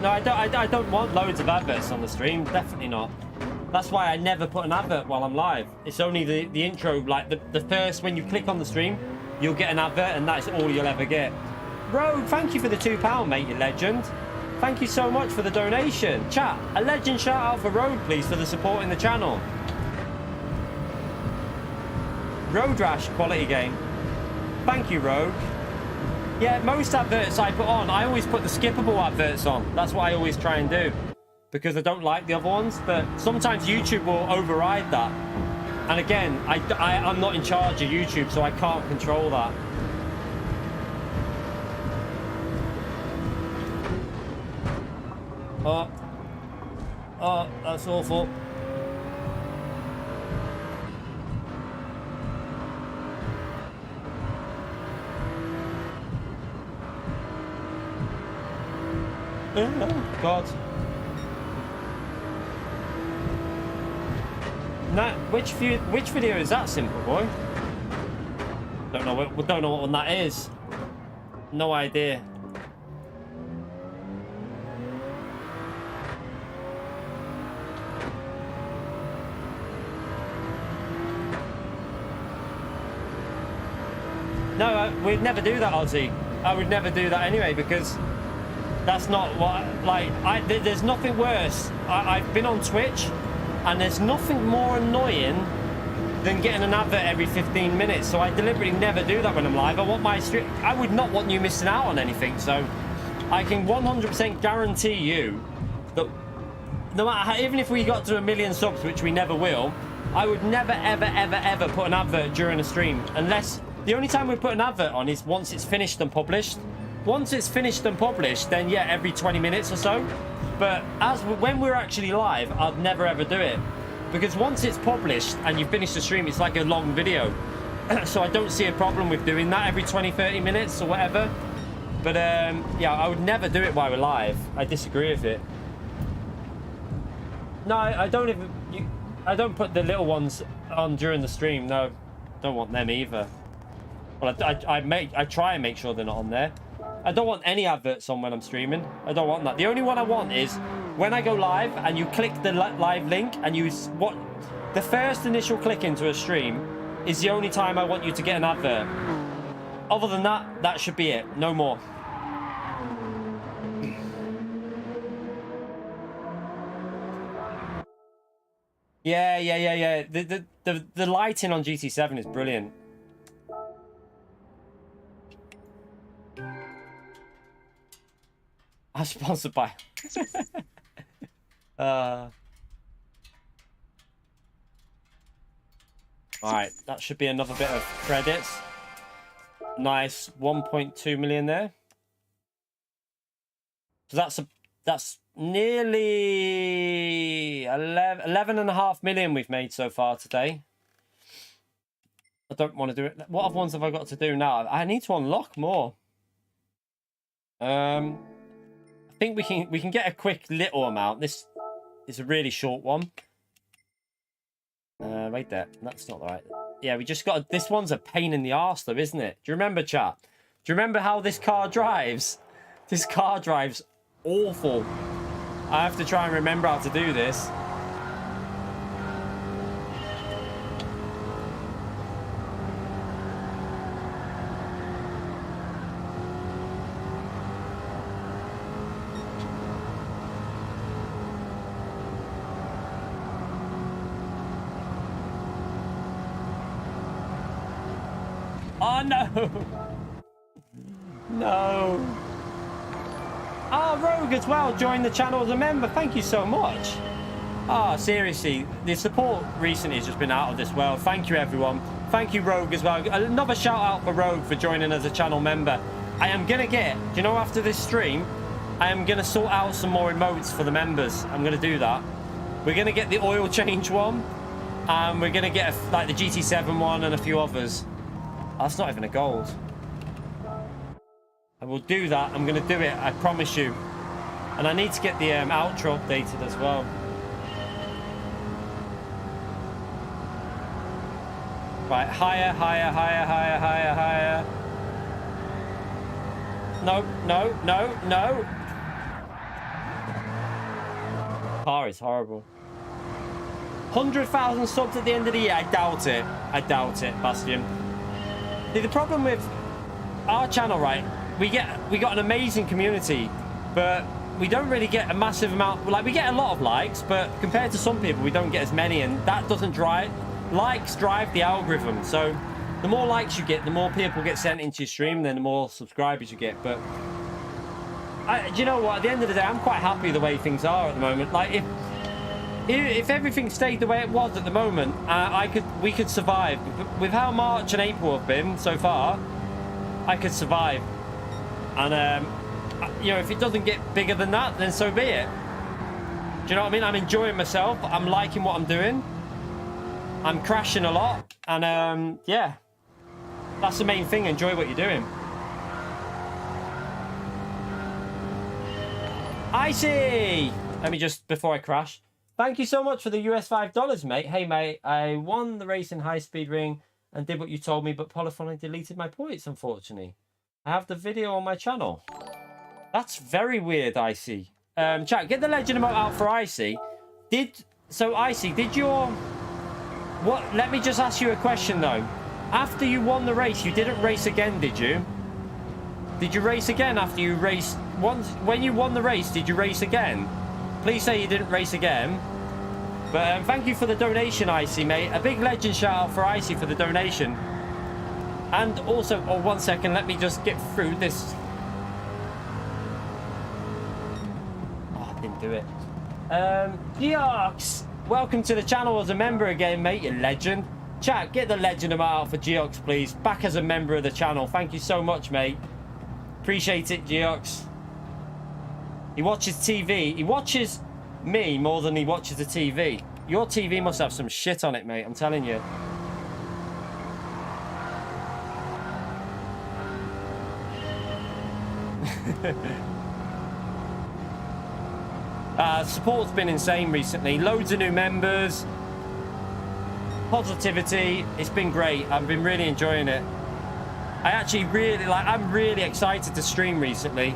Speaker 1: No, I don't want loads of adverts on the stream. Definitely not. That's why I never put an advert while I'm live. It's only the intro, like the first, when you click on the stream, you'll get an advert, and that's all you'll ever get. Rogue, thank you for the £2, mate, you legend. Thank you so much for the donation. Chat, a legend shout out for Rogue, please, for the support in the channel. Road Rash, quality game. Thank you, Rogue. Yeah, most adverts I put on, I always put the skippable adverts on. That's what I always try and do, because I don't like the other ones. But sometimes YouTube will override that. And again, I'm not in charge of YouTube, so I can't control that. Oh, that's awful. Oh, God. Nah, which video is that, Simple Boy? Don't know what one that is. No idea. No, we'd never do that, Ozzy. I would never do that anyway, because that's not what, like, there's nothing worse. I've been on Twitch, and there's nothing more annoying than getting an advert every 15 minutes. So I deliberately never do that when I'm live. I would not want you missing out on anything. So I can 100% guarantee you that no matter how, even if we got to 1 million subs, which we never will, I would never, ever, ever, ever put an advert during a stream. Unless, the only time we put an advert on is once it's finished and published. Once it's finished and published, then yeah, every 20 minutes or so. But when we're actually live, I'd never ever do it. Because once it's published and you finish the stream, it's like a long video. So I don't see a problem with doing that every 20, 30 minutes or whatever. But yeah, I would never do it while we're live. I disagree with it. No, I don't put the little ones on during the stream. No, don't want them either. Well, I try and make sure they're not on there. I don't want any adverts on when I'm streaming. I don't want that. The only one I want is when I go live and you click the live link and the first initial click into a stream is the only time I want you to get an advert. Other than that, that should be it. No more. Yeah. The lighting on GT7 is brilliant. I'm sponsored by. All right, that should be another bit of credits. Nice, 1.2 million there. So that's nearly 11.5 million we've made so far today. I don't want to do it. What other ones have I got to do now? I need to unlock more. I think we can get a quick little amount. This is a really short one. Right there. That's not right. Yeah, we just got... This one's a pain in the arse, though, isn't it? Do you remember, chat? Do you remember how this car drives? This car drives awful. I have to try and remember how to do this. Oh, no. No. Oh, Rogue as well joined the channel as a member. Thank you so much. Ah, seriously, the support recently has just been out of this world. Thank you, everyone. Thank you, Rogue, as well. Another shout out for Rogue for joining as a channel member. I am going to get, do you know, after this stream, I am going to sort out some more emotes for the members. I'm going to do that. We're going to get the oil change one. And we're going to get, like, the GT7 one and a few others. That's not even a gold. I will do that. I'm going to do it. I promise you. And I need to get the outro updated as well. Right, higher, higher, higher, higher, higher, higher. No, no, no, no. Car is horrible. 100,000 subs at the end of the year. I doubt it. I doubt it, Bastion. The problem with our channel, right? We got an amazing community, but we don't really get a massive amount. Like, we get a lot of likes, but compared to some people, we don't get as many, and that doesn't drive. Likes drive the algorithm. So the more likes you get, the more people get sent into your stream, then the more subscribers you get. But do you know what? At the end of the day, I'm quite happy the way things are at the moment. Like, if everything stayed the way it was at the moment, we could survive. With how March and April have been so far, I could survive. And you know, if it doesn't get bigger than that, then so be it. Do you know what I mean? I'm enjoying myself. I'm liking what I'm doing. I'm crashing a lot, and yeah, that's the main thing. Enjoy what you're doing. I see. Let me just, before I crash. Thank you so much for the US $5, mate. Hey, mate, I won the race in high-speed ring and did what you told me, but Polyphony deleted my points, unfortunately. I have the video on my channel. That's very weird, Icy. Chat, get the legend emote out for Icy. So, Icy, did your... What? Let me just ask you a question, though. After you won the race, you didn't race again, did you? Did you race again after you raced... Once, when you won the race, did you race again? Please say you didn't race again. But thank you for the donation, Icy, mate. A big legend shout out for Icy for the donation. And also, oh, 1 second, let me just get through this. Oh, I didn't do it. Geox, welcome to the channel as a member again, mate, you legend. Chat, get the legend amount out for Geox, please. Back as a member of the channel. Thank you so much, mate. Appreciate it, Geox. He watches TV. He watches me more than he watches the TV. Your TV must have some shit on it, mate. I'm telling you. Support's been insane recently. Loads of new members. Positivity. It's been great. I've been really enjoying it. I actually really, I'm really excited to stream recently.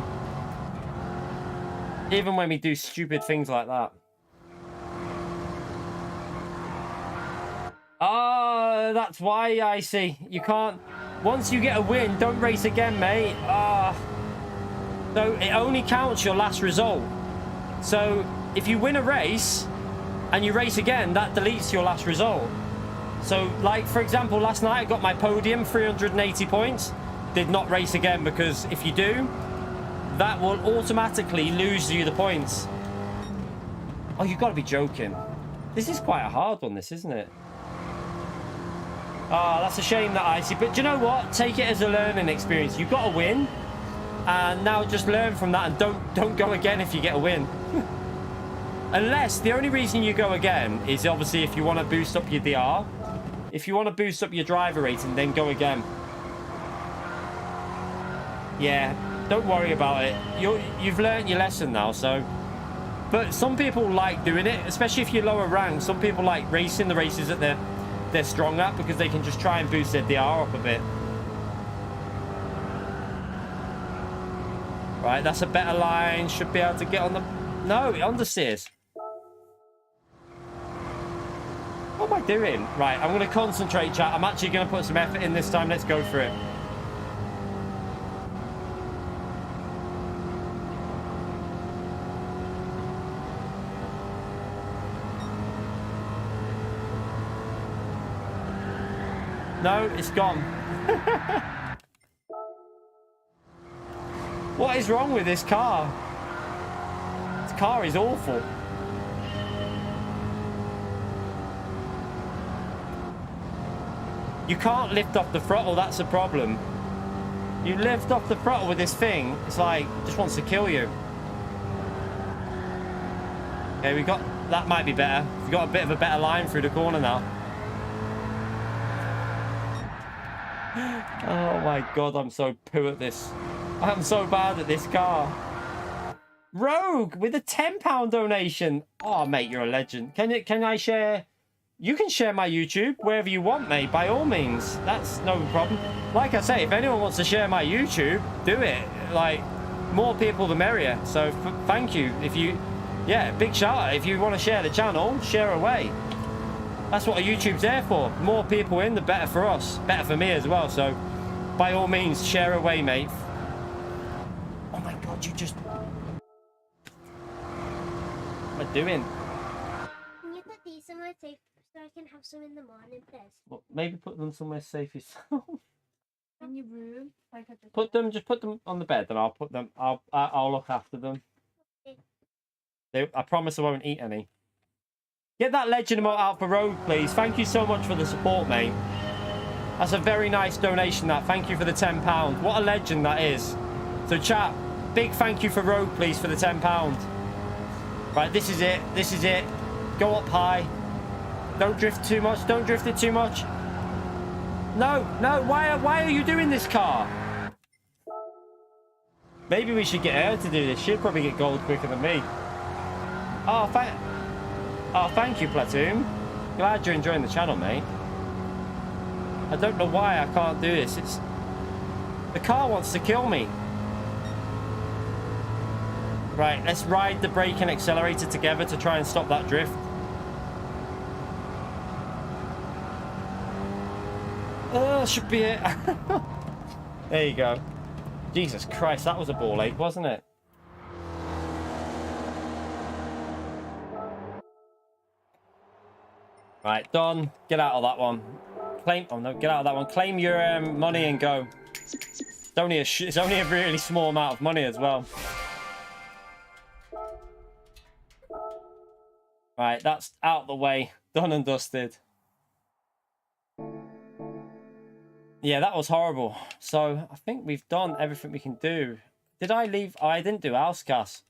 Speaker 1: Even when we do stupid things like that. Ah, that's why, I see. You can't... Once you get a win, don't race again, mate. So it only counts your last result. So if you win a race and you race again, that deletes your last result. So, like, for example, last night I got my podium, 380 points. Did not race again because if you do... that will automatically lose you the points. Oh, you've got to be joking. This is quite a hard one, this, isn't it? Oh, that's a shame that Icy. But do you know what? Take it as a learning experience. You've got to win. And now just learn from that and don't go again if you get a win. Unless the only reason you go again is obviously if you want to boost up your DR. If you want to boost up your driver rating, then go again. Yeah, don't worry about it. You've learned your lesson now, so... But some people like doing it, especially if you're lower ranked. Some people like racing the races that they're strong at because they can just try and boost their DR up a bit. Right, that's a better line. Should be able to get on the... No, it understeers. What am I doing? Right, I'm going to concentrate, chat. I'm actually going to put some effort in this time. Let's go for it. No, it's gone. What is wrong with this car? This car is awful. You can't lift off the throttle, that's the problem. You lift off the throttle with this thing, it's like, it just wants to kill you. Okay, we got, that might be better. We've got a bit of a better line through the corner now. Oh my god, I'm so poo at this. I'm so bad at this car. Rogue with a £10 donation. Oh, mate, you're a legend. Can I share? You can share my YouTube wherever you want, mate, by all means. That's no problem. Like I say, if anyone wants to share my YouTube, do it. Like, more people the merrier. So thank you. If you, yeah, big shout out. If you want to share the channel, share away. That's what a YouTube's there for. More people in, the better for us. Better for me as well. So by all means, share away, mate. Oh my god, you just... What am I doing?
Speaker 2: Can you put these somewhere safe so I can have some in the morning, please?
Speaker 1: Well, maybe put them somewhere safe yourself.
Speaker 2: In your room? Like at the
Speaker 1: Put them, just put them on the bed, and I'll put them. I'll look after them.
Speaker 2: Okay.
Speaker 1: I promise I won't eat any. Get that legend emote out for Rogue, please. Thank you so much for the support, mate. That's a very nice donation, that. Thank you for the £10. What a legend that is. So, chat, big thank you for Rogue, please, for the £10. Right, this is it. This is it. Go up high. Don't drift too much. Don't drift it too much. No, no. Why are you doing this, car? Maybe we should get her to do this. She'll probably get gold quicker than me. Oh, thank you, Platoon. Glad you're enjoying the channel, mate. I don't know why I can't do this. It's... The car wants to kill me. Right, let's ride the brake and accelerator together to try and stop that drift. Should be it. There you go. Jesus Christ, that was a ball ache, wasn't it? Right, done. Get out of that one. Claim. Oh no, get out of that one. Claim your money and go. It's only a really small amount of money as well. Right, that's out the way. Done and dusted. Yeah, that was horrible. So I think we've done everything we can do. Did I leave? Oh, I didn't do Auscas.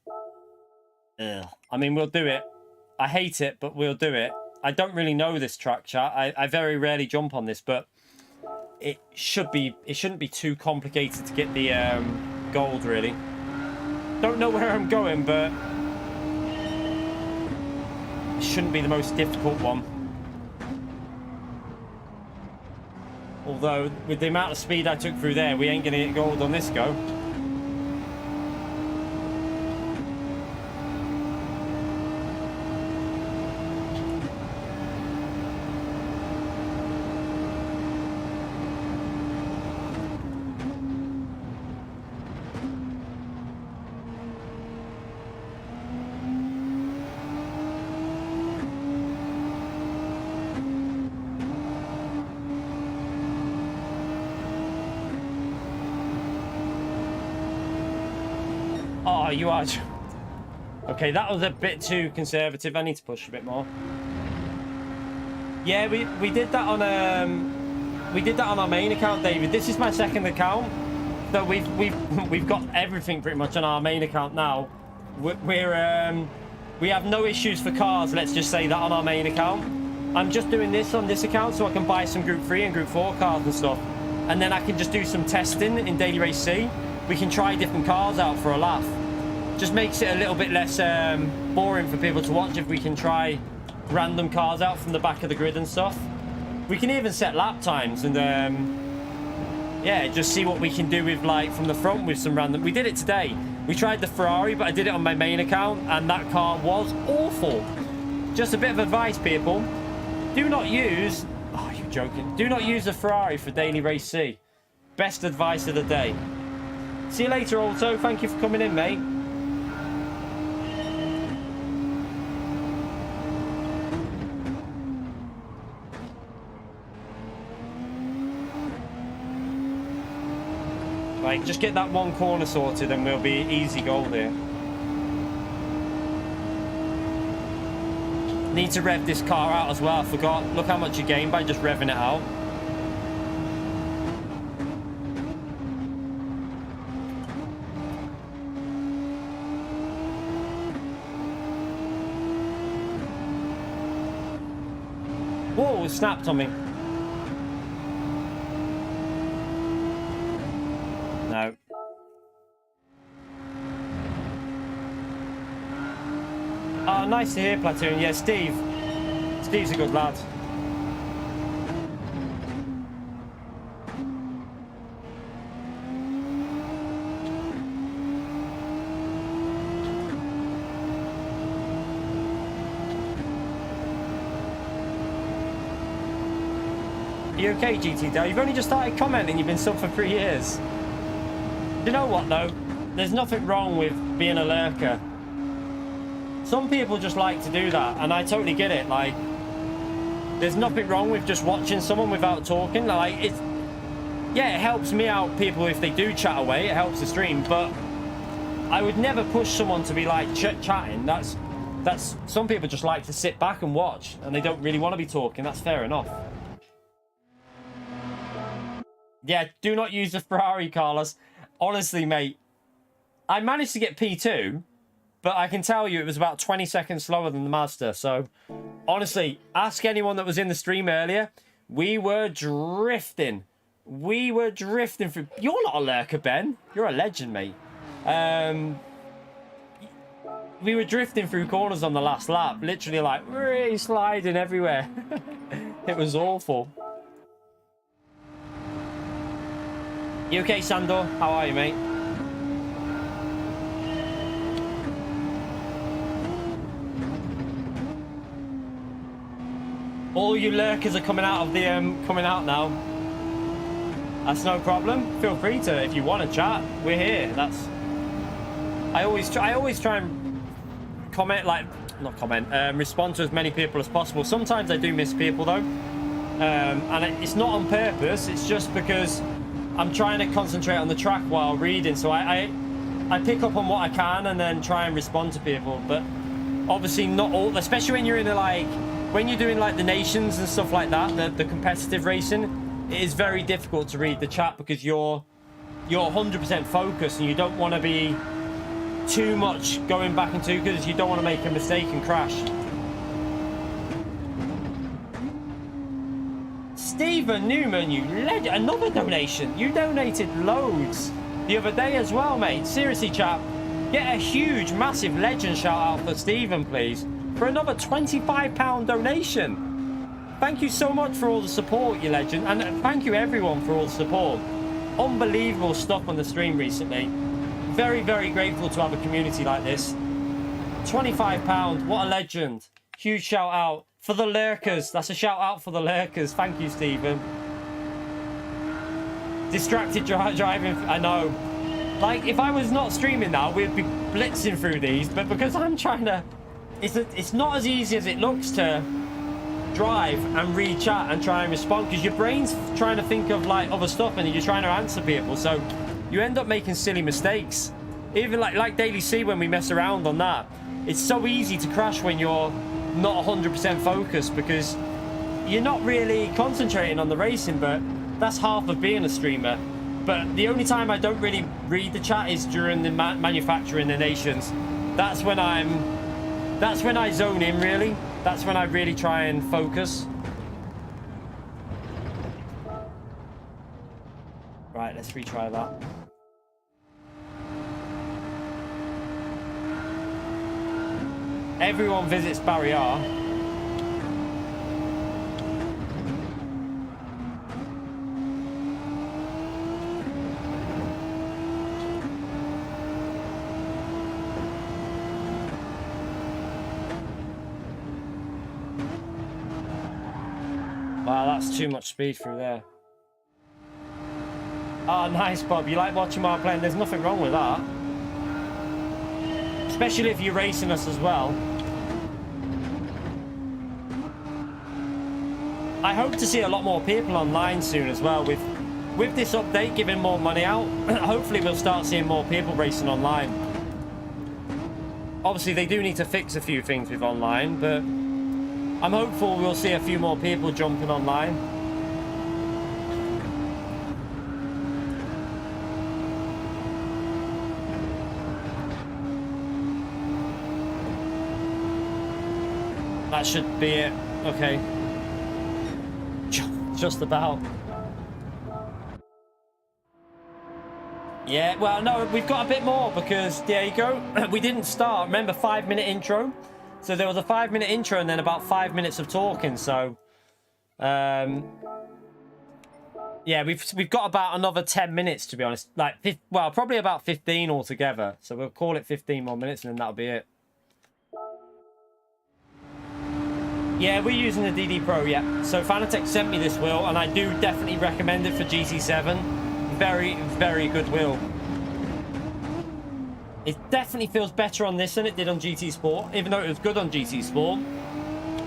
Speaker 1: Ugh. I mean, we'll do it. I hate it, but we'll do it. I don't really know this track, chat. I very rarely jump on this, but it shouldn't be too complicated to get the gold, really. Don't know where I'm going, but it shouldn't be the most difficult one. Although, with the amount of speed I took through there, we ain't gonna get gold on this go. Oh, you are... Okay, that was a bit too conservative. I need to push a bit more. Yeah, we did that on We did that on our main account, David. This is my second account. So we've got everything pretty much on our main account now. We have no issues for cars, let's just say that, on our main account. I'm just doing this on this account so I can buy some Group 3 and Group 4 cars and stuff. And then I can just do some testing in Daily Race C. We can try different cars out for a laugh. Just makes it a little bit less boring for people to watch if we can try random cars out from the back of the grid and stuff. We can even set lap times and yeah, just see what we can do with, like, from the front with some random. We did it today. We tried the Ferrari, but I did it on my main account and that car was awful. Just a bit of advice, people. Do not use... Oh, you're joking. Do not use the Ferrari for Daily Race C. Best advice of the day. See you later, Auto. Thank you for coming in, mate. Right, just get that one corner sorted and we'll be easy goal there. Need to rev this car out as well. I forgot. Look how much you gain by just revving it out. Whoa, it snapped on me. No. Oh, nice to hear, Platoon. Yeah, Steve. Steve's a good lad. You okay, GT Dale? You've only just started commenting. You've been sub for 3 years. You know what, though? There's nothing wrong with being a lurker. Some people just like to do that, and I totally get it. Like, there's nothing wrong with just watching someone without talking. Like, it's... Yeah, it helps me out, people, if they do chat away. It helps the stream, but I would never push someone to be, like, chatting. That's... Some people just like to sit back and watch, and they don't really want to be talking. That's fair enough. Yeah, do not use the Ferrari, Carlos. Honestly, mate, I managed to get P2, but I can tell you it was about 20 seconds slower than the Mazda. So, honestly, ask anyone that was in the stream earlier. We were drifting. We were drifting through... You're not a lurker, Ben. You're a legend, mate. We were drifting through corners on the last lap. Literally, like, really sliding everywhere. It was awful. You okay, Sandor? How are you, mate? All you lurkers are coming out of the coming out now. That's no problem. Feel free to, if you want to chat. We're here. That's. I always try and comment, like, not comment, respond to as many people as possible. Sometimes I do miss people though, and it's not on purpose. It's just because I'm trying to concentrate on the track while reading, so I pick up on what I can and then try and respond to people. But obviously not all, especially when you're in when you're doing like the nations and stuff like that, the competitive racing, it is very difficult to read the chat because you're 100% focused and you don't want to be too much going back into, because you don't want to make a mistake and crash. Stephen Newman, you legend. Another donation. You donated loads the other day as well, mate. Seriously, chap. Get a huge, massive legend shout out for Stephen, please, for another £25 donation. Thank you so much for all the support, you legend. And thank you, everyone, for all the support. Unbelievable stuff on the stream recently. Very, very grateful to have a community like this. £25. What a legend. Huge shout out. For the lurkers. That's a shout out for the lurkers. Thank you, Stephen. Distracted driving. I know. Like, if I was not streaming now, we'd be blitzing through these. But because I'm trying to... It's not as easy as it looks to drive and read chat and try and respond. Because your brain's trying to think of, like, other stuff and you're trying to answer people. So you end up making silly mistakes. Even like Daily C, when we mess around on that. It's so easy to crash when you're not 100% focused because you're not really concentrating on the racing, but that's half of being a streamer. But the only time I don't really read the chat is during the manufacturing the nations. That's when I zone in, really. That's when I really try and focus. Right, let's retry that. Everyone visits Barrier. Wow, that's too much speed through there. Oh, nice, Bob. You like watching while playing? There's nothing wrong with that. Especially if you're racing us as well. I hope to see a lot more people online soon as well. With this update giving more money out, hopefully we'll start seeing more people racing online. Obviously, they do need to fix a few things with online, but I'm hopeful we'll see a few more people jumping online. That should be it. Okay. Just about. Yeah, well, no, we've got a bit more because there you go. We didn't start. Remember, 5-minute intro? So there was a 5-minute intro and then about 5 minutes of talking. So, yeah, we've got about another 10 minutes, to be honest. Like, well, probably about 15 altogether. So we'll call it 15 more minutes and then that'll be it. Yeah, we're using the DD Pro, yeah. So Fanatec sent me this wheel, and I do definitely recommend it for GT7. Very, very good wheel. It definitely feels better on this than it did on GT Sport, even though it was good on GT Sport.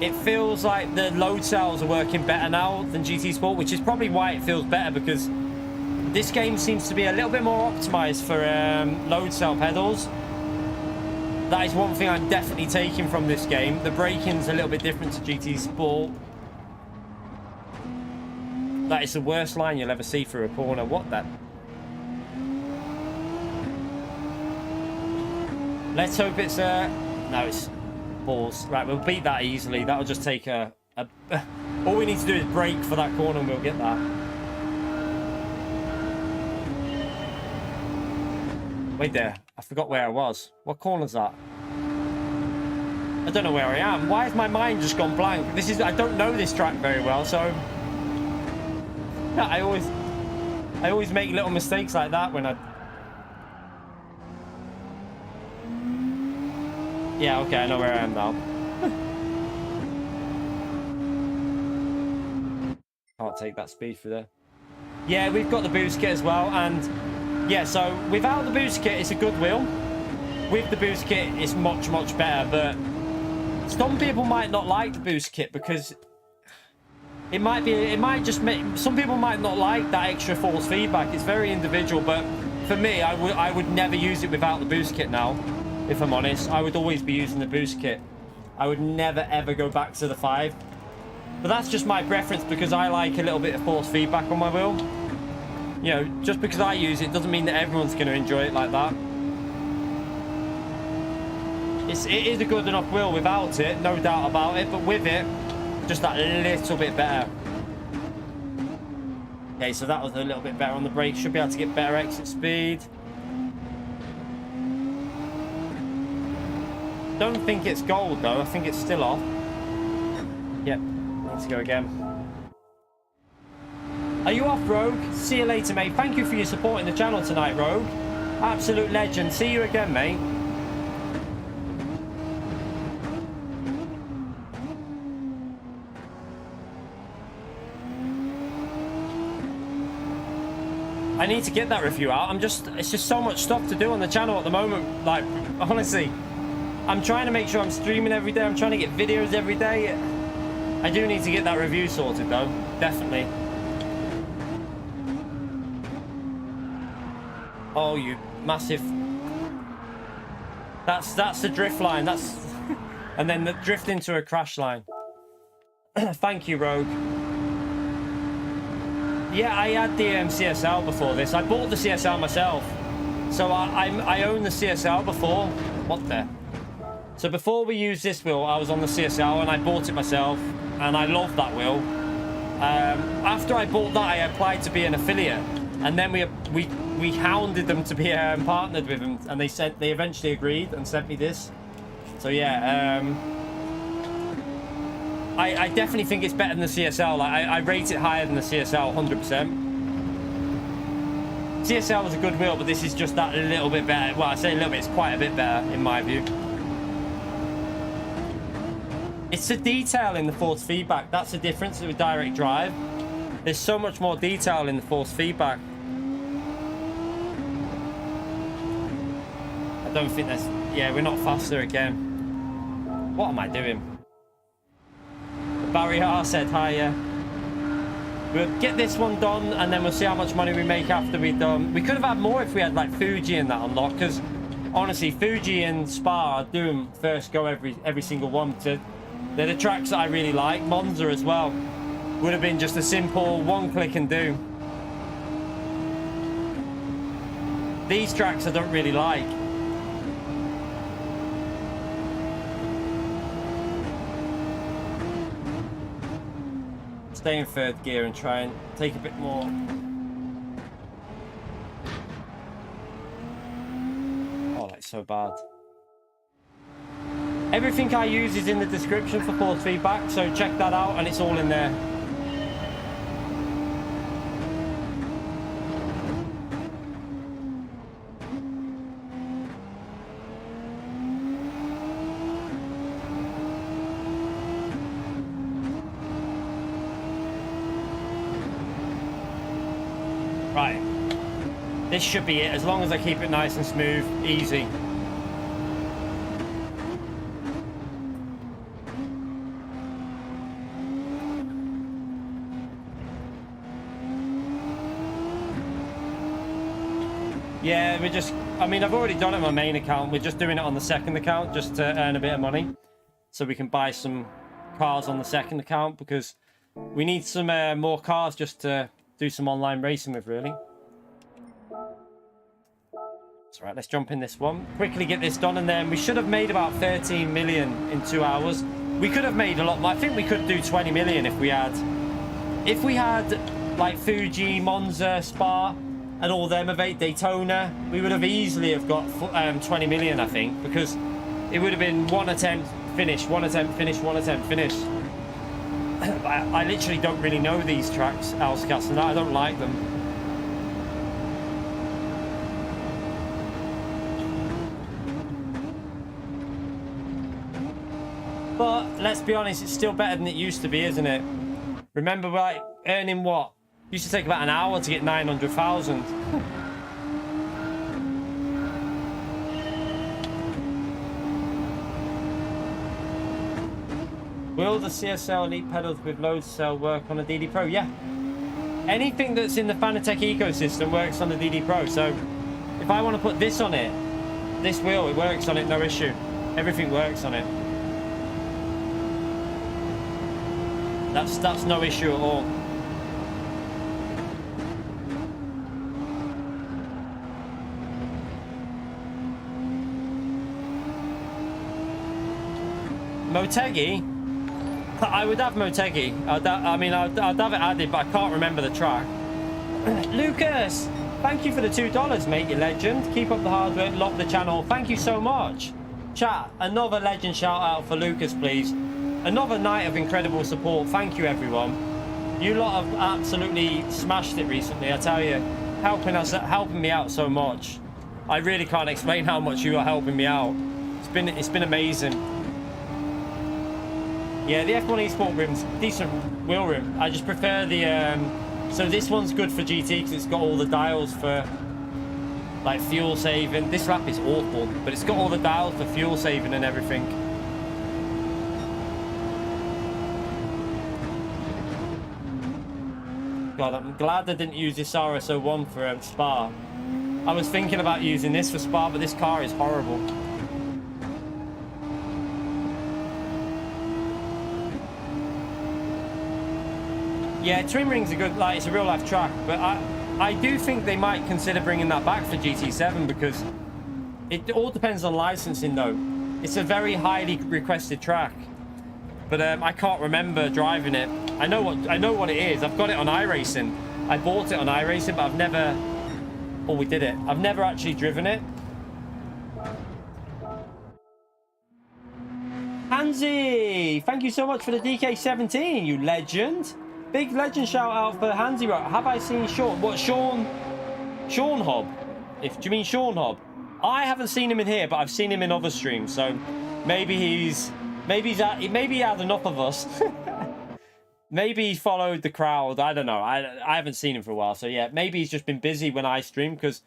Speaker 1: It feels like the load cells are working better now than GT Sport, which is probably why it feels better, because this game seems to be a little bit more optimized for load cell pedals. That is one thing I'm definitely taking from this game. The braking's a little bit different to GT Sport. That is the worst line you'll ever see through a corner. What the? Let's hope it's no, it's balls. Right, we'll beat that easily. That'll just take all we need to do is brake for that corner and we'll get that. Wait there. I forgot where I was. What corner's that? I don't know where I am. Why has my mind just gone blank? I don't know this track very well, so I always make little mistakes like that when I. Yeah, okay, I know where I am now. Can't take that speed through there. Yeah, we've got the boost kit as well, and yeah, so without the boost kit, it's a good wheel. With the boost kit, it's much, much better, but some people might not like the boost kit because it might just make, some people might not like that extra force feedback. It's very individual, but for me, I would never use it without the boost kit now, if I'm honest. I would always be using the boost kit. I would never, ever go back to the 5. But that's just my preference because I like a little bit of force feedback on my wheel. You know, just because I use it doesn't mean that everyone's going to enjoy it like that. It is a good enough wheel without it, no doubt about it, but with it, just that little bit better. Okay, so that was a little bit better on the brake. Should be able to get better exit speed. Don't think it's gold though, I think it's still off. Yep, need to go again. Are you off, Rogue? See you later, mate. Thank you for your support in the channel tonight, Rogue. Absolute legend. See you again, mate. I need to get that review out. It's just so much stuff to do on the channel at the moment. Like, honestly, I'm trying to make sure I'm streaming every day. I'm trying to get videos every day. I do need to get that review sorted, though. Definitely. Oh, you massive. That's the drift line. That's and then the drift into a crash line. Thank you, Rogue. Yeah, I had the CSL before this. I bought the CSL myself. So I own the CSL before. What the? So before we used this wheel, I was on the CSL and I bought it myself. And I love that wheel. After I bought that, I applied to be an affiliate. And then we hounded them to be partnered with them. And they eventually agreed and sent me this. So yeah, I definitely think it's better than the CSL. Like, I rate it higher than the CSL, 100%. CSL was a good wheel, but this is just that little bit better. Well, I say a little bit, it's quite a bit better in my view. It's the detail in the force feedback. That's the difference with direct drive. There's so much more detail in the force feedback. I don't think that's... Yeah, we're not faster again. What am I doing? Barry R said hi, yeah. We'll get this one done and then we'll see how much money we make after we're done. We could have had more if we had like Fuji and that unlocked, because honestly, Fuji and Spa are doing first go every single one. They're the tracks that I really like. Monza as well. Would have been just a simple one click and do. These tracks I don't really like. Stay in third gear and try and take a bit more. Oh, that's so bad. Everything I use is in the description for force feedback, so check that out and it's all in there. Right, this should be it, as long as I keep it nice and smooth, easy. Yeah, we're just, I mean, I've already done it on my main account. We're just doing it on the second account just to earn a bit of money. So we can buy some cars on the second account because we need some more cars just to do some online racing with, really. That's right, let's jump in this one. Quickly get this done, and then we should have made about 13 million in 2 hours. We could have made a lot more. I think we could do 20 million if we had like Fuji, Monza, Spa, and all them of Daytona. We would have easily have got 20 million, I think, because it would have been one attempt, finish, one attempt, finish, one attempt, finish. I literally don't really know these tracks, Elscast, and I don't like them. But let's be honest, it's still better than it used to be, isn't it? Remember, like, earning what? Used to take about an hour to get 900,000. Will the CSL Elite pedals with load cell work on a DD Pro? Yeah. Anything that's in the Fanatec ecosystem works on the DD Pro. So if I want to put this on it, this wheel, it works on it, no issue. Everything works on it. That's no issue at all. Motegi? I would have Motegi. I'd have it added, but I can't remember the track. Lucas, thank you for the $2, mate, you legend. Keep up the hard work, lock the channel. Thank you so much. Chat, another legend shout out for Lucas, please. Another night of incredible support. Thank you, everyone. You lot have absolutely smashed it recently, I tell you. Helping me out so much. I really can't explain how much you are helping me out. It's been amazing. Yeah, the F1 Esport rim's decent wheel rim. I just prefer the so this one's good for GT because it's got all the dials for like fuel saving. This lap is awful, but it's got all the dials for fuel saving and everything. God, I'm glad I didn't use this RS01 for Spa. I was thinking about using this for Spa, but this car is horrible. Yeah, Twin Ring's a good, like, it's a real life track, but I do think they might consider bringing that back for GT7 because it all depends on licensing though. It's a very highly requested track, but I can't remember driving it. I know what it is. I've got it on iRacing. I bought it on iRacing, but I've never. Oh, we did it. I've never actually driven it. Hansi, thank you so much for the DK17, you legend. Big legend shout out for Hansi. Have I seen Sean? What, Sean Hobb? Do you mean Sean Hobb? I haven't seen him in here, but I've seen him in other streams. So maybe he had enough of us. Maybe he followed the crowd. I don't know. I haven't seen him for a while. So yeah, maybe he's just been busy when I stream because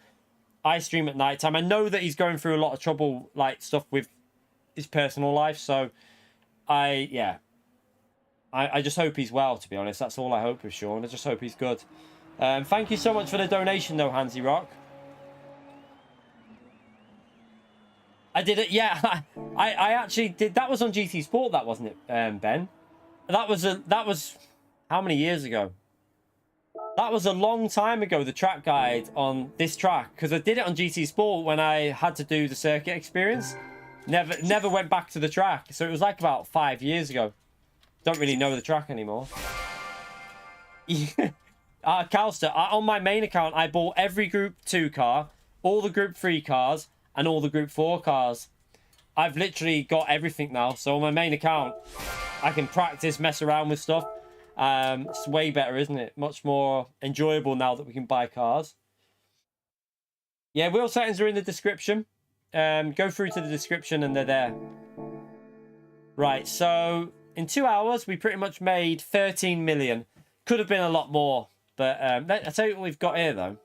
Speaker 1: I stream at night time. I know that he's going through a lot of trouble, like stuff with his personal life. So I just hope he's well, to be honest. That's all I hope with Sean. I just hope he's good. Thank you so much for the donation, though, Hansi Rock. I did it, yeah. I actually did. That was on GT Sport, that wasn't it, Ben? That was how many years ago? That was a long time ago, the track guide on this track, because I did it on GT Sport when I had to do the circuit experience. Never went back to the track. So it was like about 5 years ago. Don't really know the track anymore. Calster, on my main account, I bought every Group 2 car, all the Group 3 cars, and all the Group 4 cars. I've literally got everything now. So on my main account, I can practice, mess around with stuff. It's way better, isn't it? Much more enjoyable now that we can buy cars. Yeah, wheel settings are in the description. Go through to the description and they're there. Right, so in 2 hours, we pretty much made 13 million. Could have been a lot more. But I'll tell you what we've got here, though.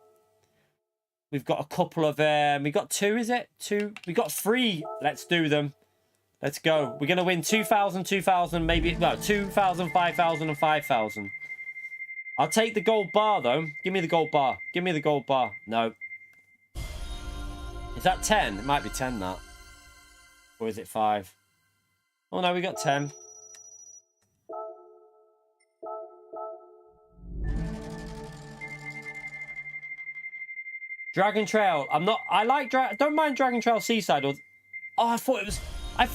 Speaker 1: We've got a couple of... we got 2, is it? 2? We got 3. Let's do them. Let's go. We're going to win 2,000, 2,000, maybe... No, 2,000, 5,000, and 5,000. I'll take the gold bar, though. Give me the gold bar. Give me the gold bar. No. Is that 10? It might be 10, that. Or is it 5? Oh, no, we got 10. Dragon Trail. I like don't mind Dragon Trail Seaside. Oh, I thought it was... I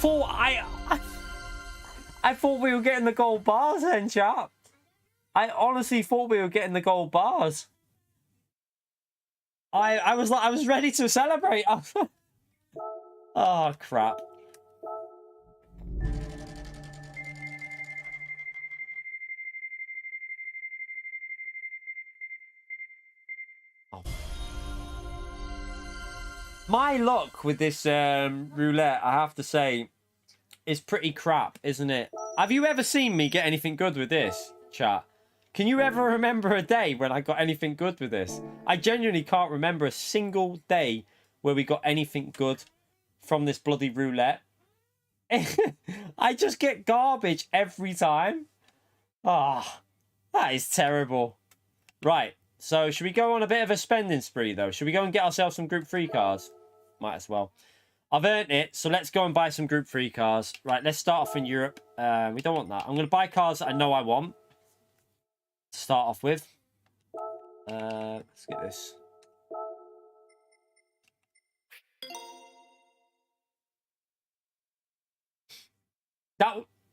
Speaker 1: thought we were getting the gold bars then, chap. I honestly thought we were getting the gold bars. I was ready to celebrate. Oh, crap. Oh. My luck with this roulette, I have to say, is pretty crap, isn't it? Have you ever seen me get anything good with this, chat? Can you ever remember a day when I got anything good with this? I genuinely can't remember a single day where we got anything good from this bloody roulette. I just get garbage every time. Ah, that is terrible. Right, so should we go on a bit of a spending spree, though? Should we go and get ourselves some Group 3 cars? Might as well. I've earned it, so let's go and buy some Group 3 cars. Right, let's start off in Europe. We don't want that. I'm going to buy cars that I know I want to start off with. Let's get this.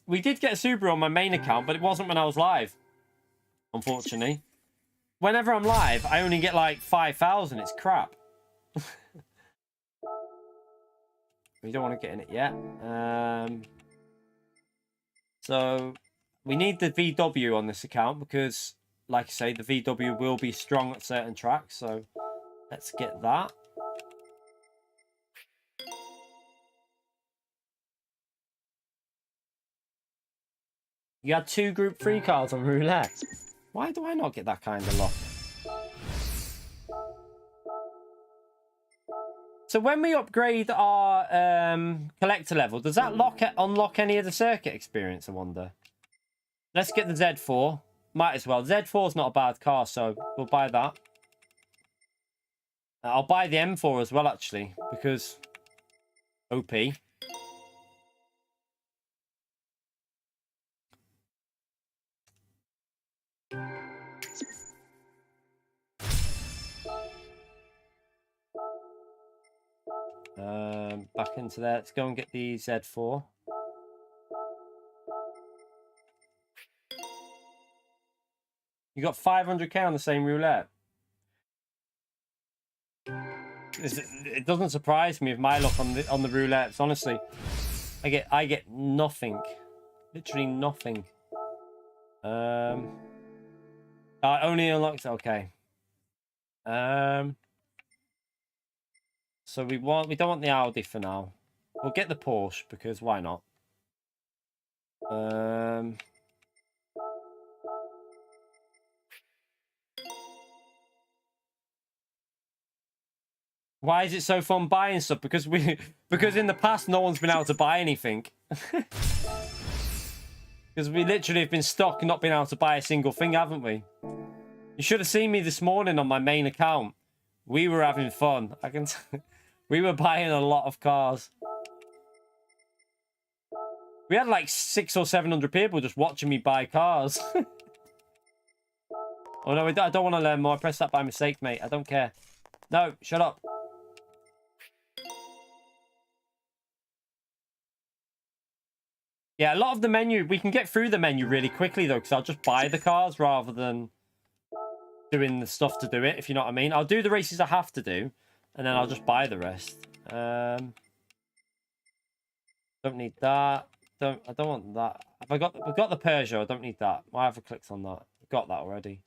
Speaker 1: We did get a Subaru on my main account, but it wasn't when I was live, unfortunately. Whenever I'm live, I only get like 5,000. It's crap. We don't want to get in it yet. So we need the VW on this account because, like I say, the VW will be strong at certain tracks. So let's get that. You had 2 Group 3 cars on roulette. Why do I not get that kind of luck? So when we upgrade our collector level, does that unlock any of the circuit experience, I wonder? Let's get the Z4. Might as well. Z4 is not a bad car, so we'll buy that. I'll buy the M4 as well, actually, because OP. Back into there. Let's go and get the Z4. You got 500k on the same roulette. It doesn't surprise me with my luck on the roulettes. Honestly, I get nothing, literally nothing. I only unlocked. Okay. So we don't want the Audi for now. We'll get the Porsche because why not? Why is it so fun buying stuff? Because in the past no one's been able to buy anything. Because we literally have been stuck and not been able to buy a single thing, haven't we? You should have seen me this morning on my main account. We were having fun. We were buying a lot of cars. We had like 600 or 700 people just watching me buy cars. Oh no, I don't want to learn more. I pressed that by mistake, mate. I don't care. No, shut up. Yeah, a lot of the menu, we can get through the menu really quickly though, because I'll just buy the cars rather than doing the stuff to do it, if you know what I mean. I'll do the races I have to do, and then I'll just buy the rest. Don't need that. I don't want that. We've got the Peugeot. I don't need that. Why have I clicked on that? I've got that already.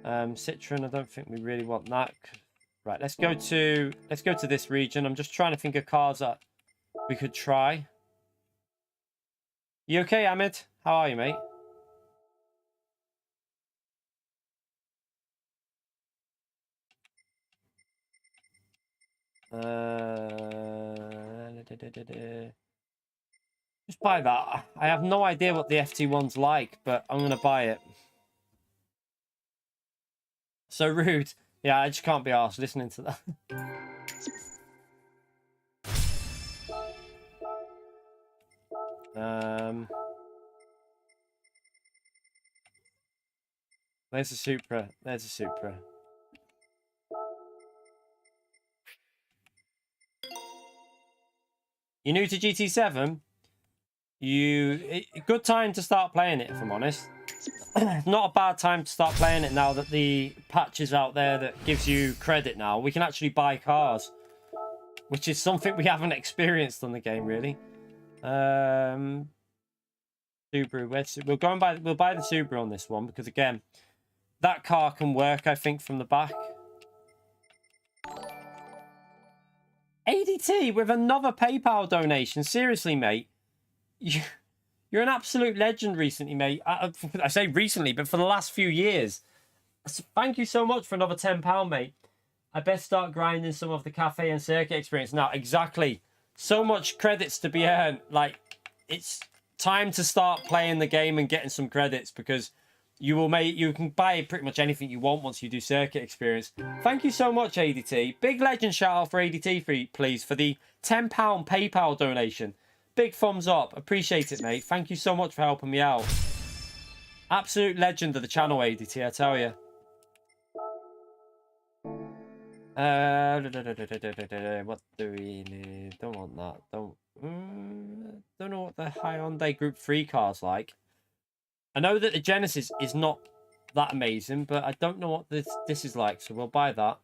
Speaker 1: Citroen. I don't think we really want that. Right. Let's go to this region. I'm just trying to think of cars that we could try. You okay, Ahmed? How are you, mate? Just buy that. I have no idea what the FT1's like, but I'm going to buy it. So rude. Yeah, I just can't be arsed listening to that. There's a Supra. There's a Supra. You're new to GT7? Good time to start playing it, if I'm honest. Not a bad time to start playing it now that the patch is out there that gives you credit now. We can actually buy cars, which is something we haven't experienced on the game, really. Subaru. We'll buy the Subaru on this one because, again, that car can work, I think, from the back. ADT with another PayPal donation. Seriously, mate. You're an absolute legend recently, mate. I say recently, but for the last few years. Thank you so much for another £10, mate. I best start grinding some of the cafe and circuit experience now. Exactly. So much credits to be earned. Like, it's time to start playing the game and getting some credits because you can buy pretty much anything you want once you do circuit experience. Thank you so much, ADT. Big legend shout out for ADT, please, for the £10 PayPal donation. Big thumbs up. Appreciate it, mate. Thank you so much for helping me out. Absolute legend of the channel, ADT, I tell you. What do we need? Don't want that. Don't know what the Hyundai Group 3 car's like. I know that the Genesis is not that amazing, but I don't know what this is like, so we'll buy that.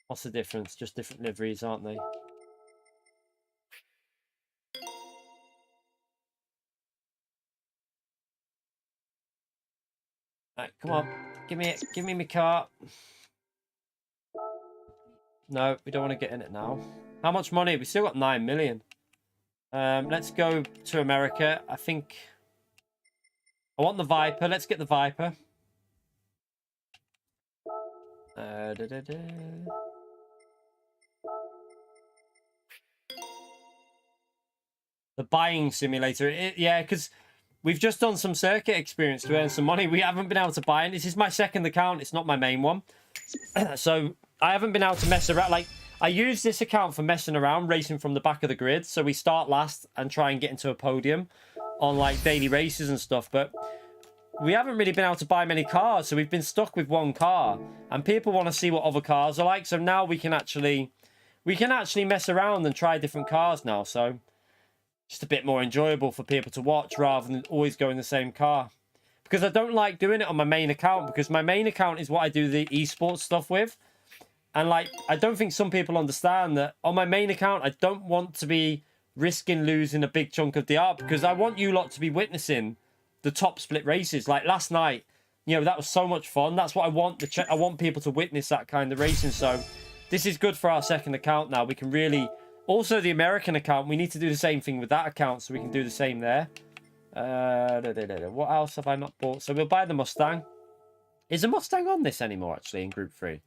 Speaker 1: What's the difference? Just different liveries, aren't they? Right, come on. Give me my car. No, we don't want to get in it now. How much money? We still got 9 million. Let's go to America. I think I want the Viper. Let's get the Viper. The buying simulator. Yeah, because we've just done some circuit experience to earn some money. We haven't been able to buy it. This is my second account. It's not my main one. So I haven't been able to mess around. Like, I use this account for messing around, racing from the back of the grid. So we start last and try and get into a podium on like daily races and stuff. But we haven't really been able to buy many cars. So we've been stuck with one car. And people want to see what other cars are like. So now we can actually we can actually mess around and try different cars now. So just a bit more enjoyable for people to watch rather than always go in the same car. Because I don't like doing it on my main account, because my main account is what I do the esports stuff with. And like, I don't think some people understand that on my main account, I don't want to be risking losing a big chunk of the art, because I want you lot to be witnessing the top split races. Like last night, you know, that was so much fun. That's what I want. I want people to witness that kind of racing. So this is good for our second account now. We can really... Also, the American account, we need to do the same thing with that account, so we can do the same there. What else have I not bought? So we'll buy the Mustang. Is the Mustang on this anymore, actually, in Group 3?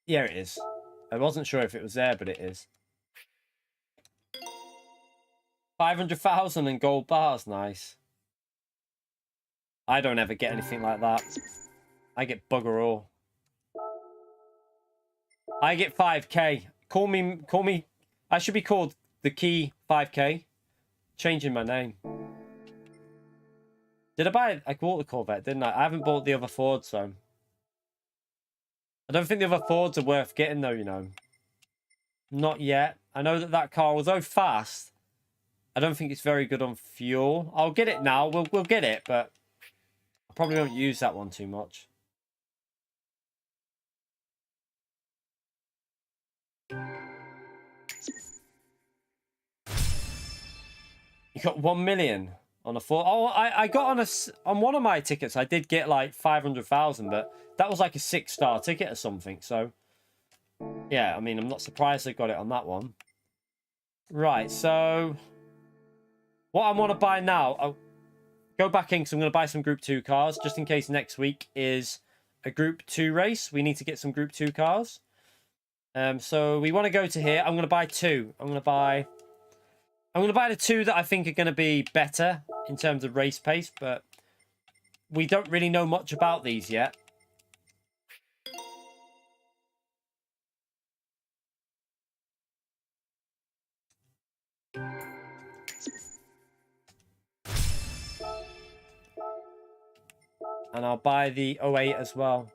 Speaker 1: Yeah, it is. I wasn't sure if it was there, but it is. 500,000 and gold bars, nice. I don't ever get anything like that. I get bugger all. I get 5k. Call me. I should be called the Key 5k. Changing my name. Did I buy? I bought the Corvette, didn't I? I haven't bought the other Ford, so. I don't think the other Fords are worth getting, though, you know. Not yet. I know that car, although fast, I don't think it's very good on fuel. I'll get it now. We'll get it, but I probably won't use that one too much. You got 1 million on a Ford. Oh, I got on one of my tickets. I did get like 500,000, but that was like a 6-star ticket or something. So yeah, I mean, I'm not surprised they got it on that one. Right, so what I want to buy now, I'll go back in because I'm going to buy some Group 2 cars just in case next week is a Group 2 race. We need to get some Group 2 cars. So we want to go to here. I'm going to buy 2. I'm going to buy the 2 that I think are going to be better in terms of race pace, but we don't really know much about these yet. And I'll buy the 08 as well.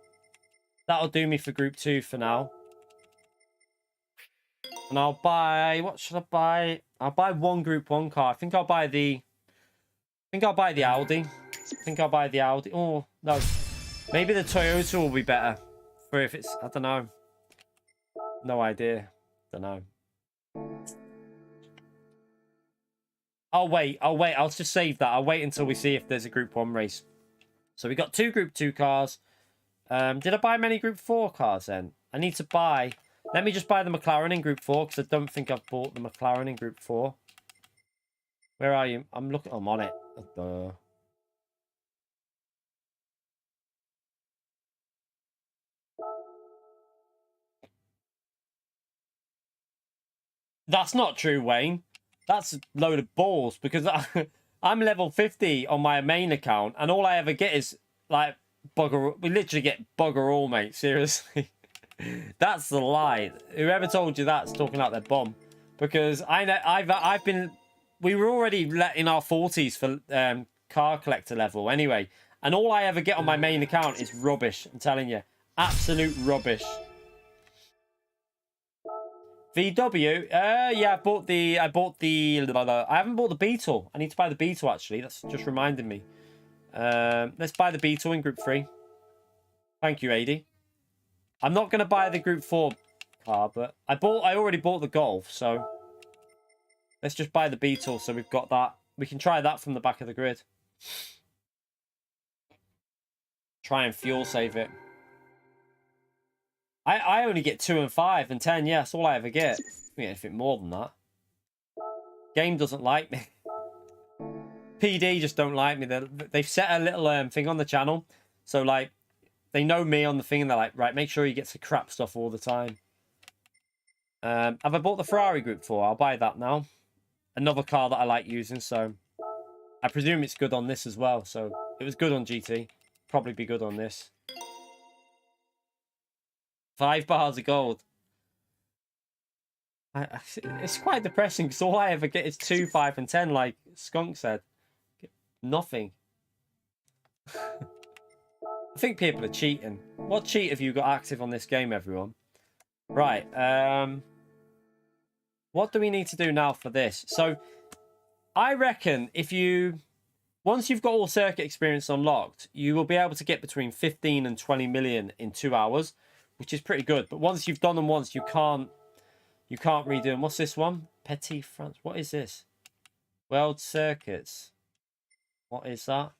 Speaker 1: That'll do me for Group 2 for now. And I'll buy... What should I buy? I'll buy one Group 1 car. I think I'll buy the Audi. Oh, no. Maybe the Toyota will be better. For if it's... I don't know. No idea. Don't know. I'll wait. I'll just save that. I'll wait until we see if there's a Group 1 race. So we got 2 Group 2 cars. Did I buy many Group 4 cars then? I need to buy... Let me just buy the McLaren in Group 4 because I don't think I've bought the McLaren in Group 4. Where are you? I'm looking... I'm on it. That's not true, Wayne. That's a load of balls because I'm level 50 on my main account and all I ever get is like bugger. We literally get bugger all, mate. Seriously. That's the lie. Whoever told you that's talking out their bum. Because I've been... We were already in our 40s for car collector level anyway. And all I ever get on my main account is rubbish. I'm telling you. Absolute rubbish. VW? Yeah, I bought the... I haven't bought the Beetle. I need to buy the Beetle, actually. That's just reminded me. Let's buy the Beetle in Group 3. Thank you, AD. I'm not going to buy the Group 4 car, but I already bought the Golf, so let's just buy the Beetle so we've got that. We can try that from the back of the grid. Try and fuel save it. I only get 2 and 5 and 10, yeah, that's all I ever get. I don't get anything more than that. Game doesn't like me. PD just don't like me. They've set a little thing on the channel, so like, they know me on the thing and they're like, right, make sure he gets the crap stuff all the time. Have I bought the Ferrari Group 4? I'll buy that now. Another car that I like using, so I presume it's good on this as well. So it was good on GT. Probably be good on this. 5 bars of gold. It's quite depressing because all I ever get is 2, 5, and 10, like Skunk said. Nothing. I think people are cheating. What cheat have you got active on this game, everyone? Right. What do we need to do now for this? So, I reckon once you've got all circuit experience unlocked, you will be able to get between 15 and 20 million in 2 hours, which is pretty good. But once you've done them once, you can't redo them. What's this one? Petit France. What is this? World Circuits. What is that?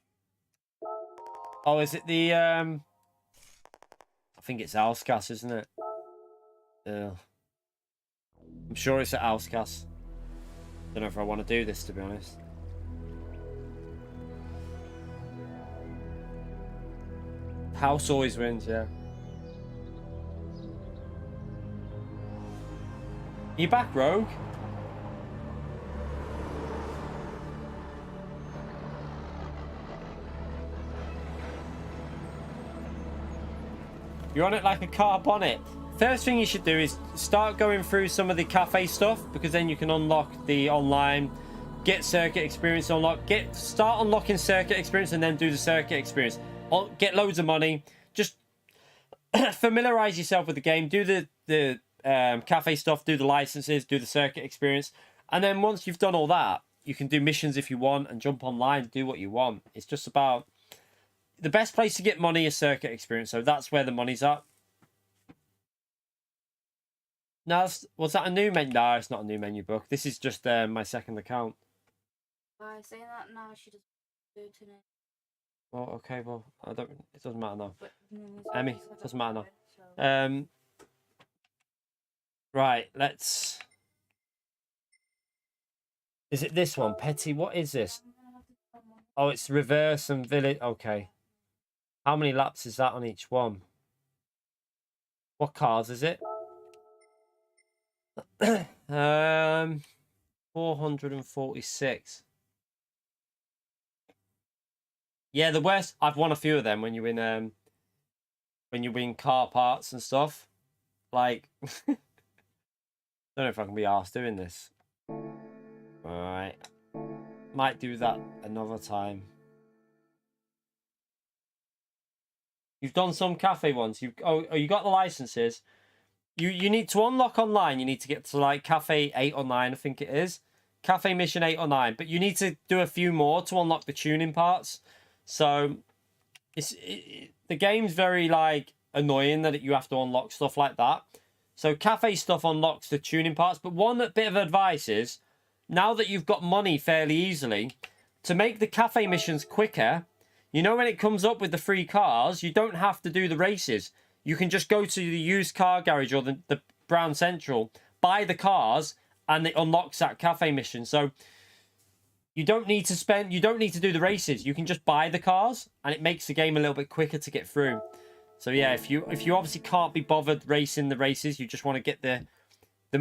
Speaker 1: Oh, is it the I think it's Ausgas, isn't it? I'm sure it's at Ausgas. Don't know if I want to do this, to be honest. House always wins, yeah. You back, Rogue? You're on it like a car bonnet. First thing you should do is start going through some of the cafe stuff, because then you can unlock the online, get circuit experience unlocked, start unlocking circuit experience and then do the circuit experience. Get loads of money. Just familiarize yourself with the game. Do the cafe stuff, do the licenses, do the circuit experience. And then once you've done all that, you can do missions if you want and jump online, do what you want. It's just about... The best place to get money is circuit experience, so that's where the money's at. Now, was that a new menu? No, it's not a new menu book. This is just my second account.
Speaker 3: By saying that now, she doesn't do it today.
Speaker 1: Well, okay, well, it doesn't matter now.
Speaker 3: But,
Speaker 1: Emmy, it doesn't matter now. Right, let's... Is it this one? Petty, what is this? Oh, it's reverse and village. Okay. How many laps is that on each one? What cars is it? 446. Yeah, the worst. I've won a few of them when you win car parts and stuff. Like, don't know if I can be arsed doing this. All right, might do that another time. You've done some cafe ones. You got the licenses. You need to unlock online. You need to get to like Cafe 8 or 9, I think it is. Cafe Mission 8 or 9. But you need to do a few more to unlock the tuning parts. So the game's very like annoying that you have to unlock stuff like that. So cafe stuff unlocks the tuning parts. But one bit of advice is, now that you've got money fairly easily, to make the cafe missions quicker, you know when it comes up with the free cars, you don't have to do the races. You can just go to the used car garage or the Brown Central, buy the cars, and it unlocks that cafe mission. So you don't need to do the races. You can just buy the cars, and it makes the game a little bit quicker to get through. So yeah, if you obviously can't be bothered racing the races, you just want to get them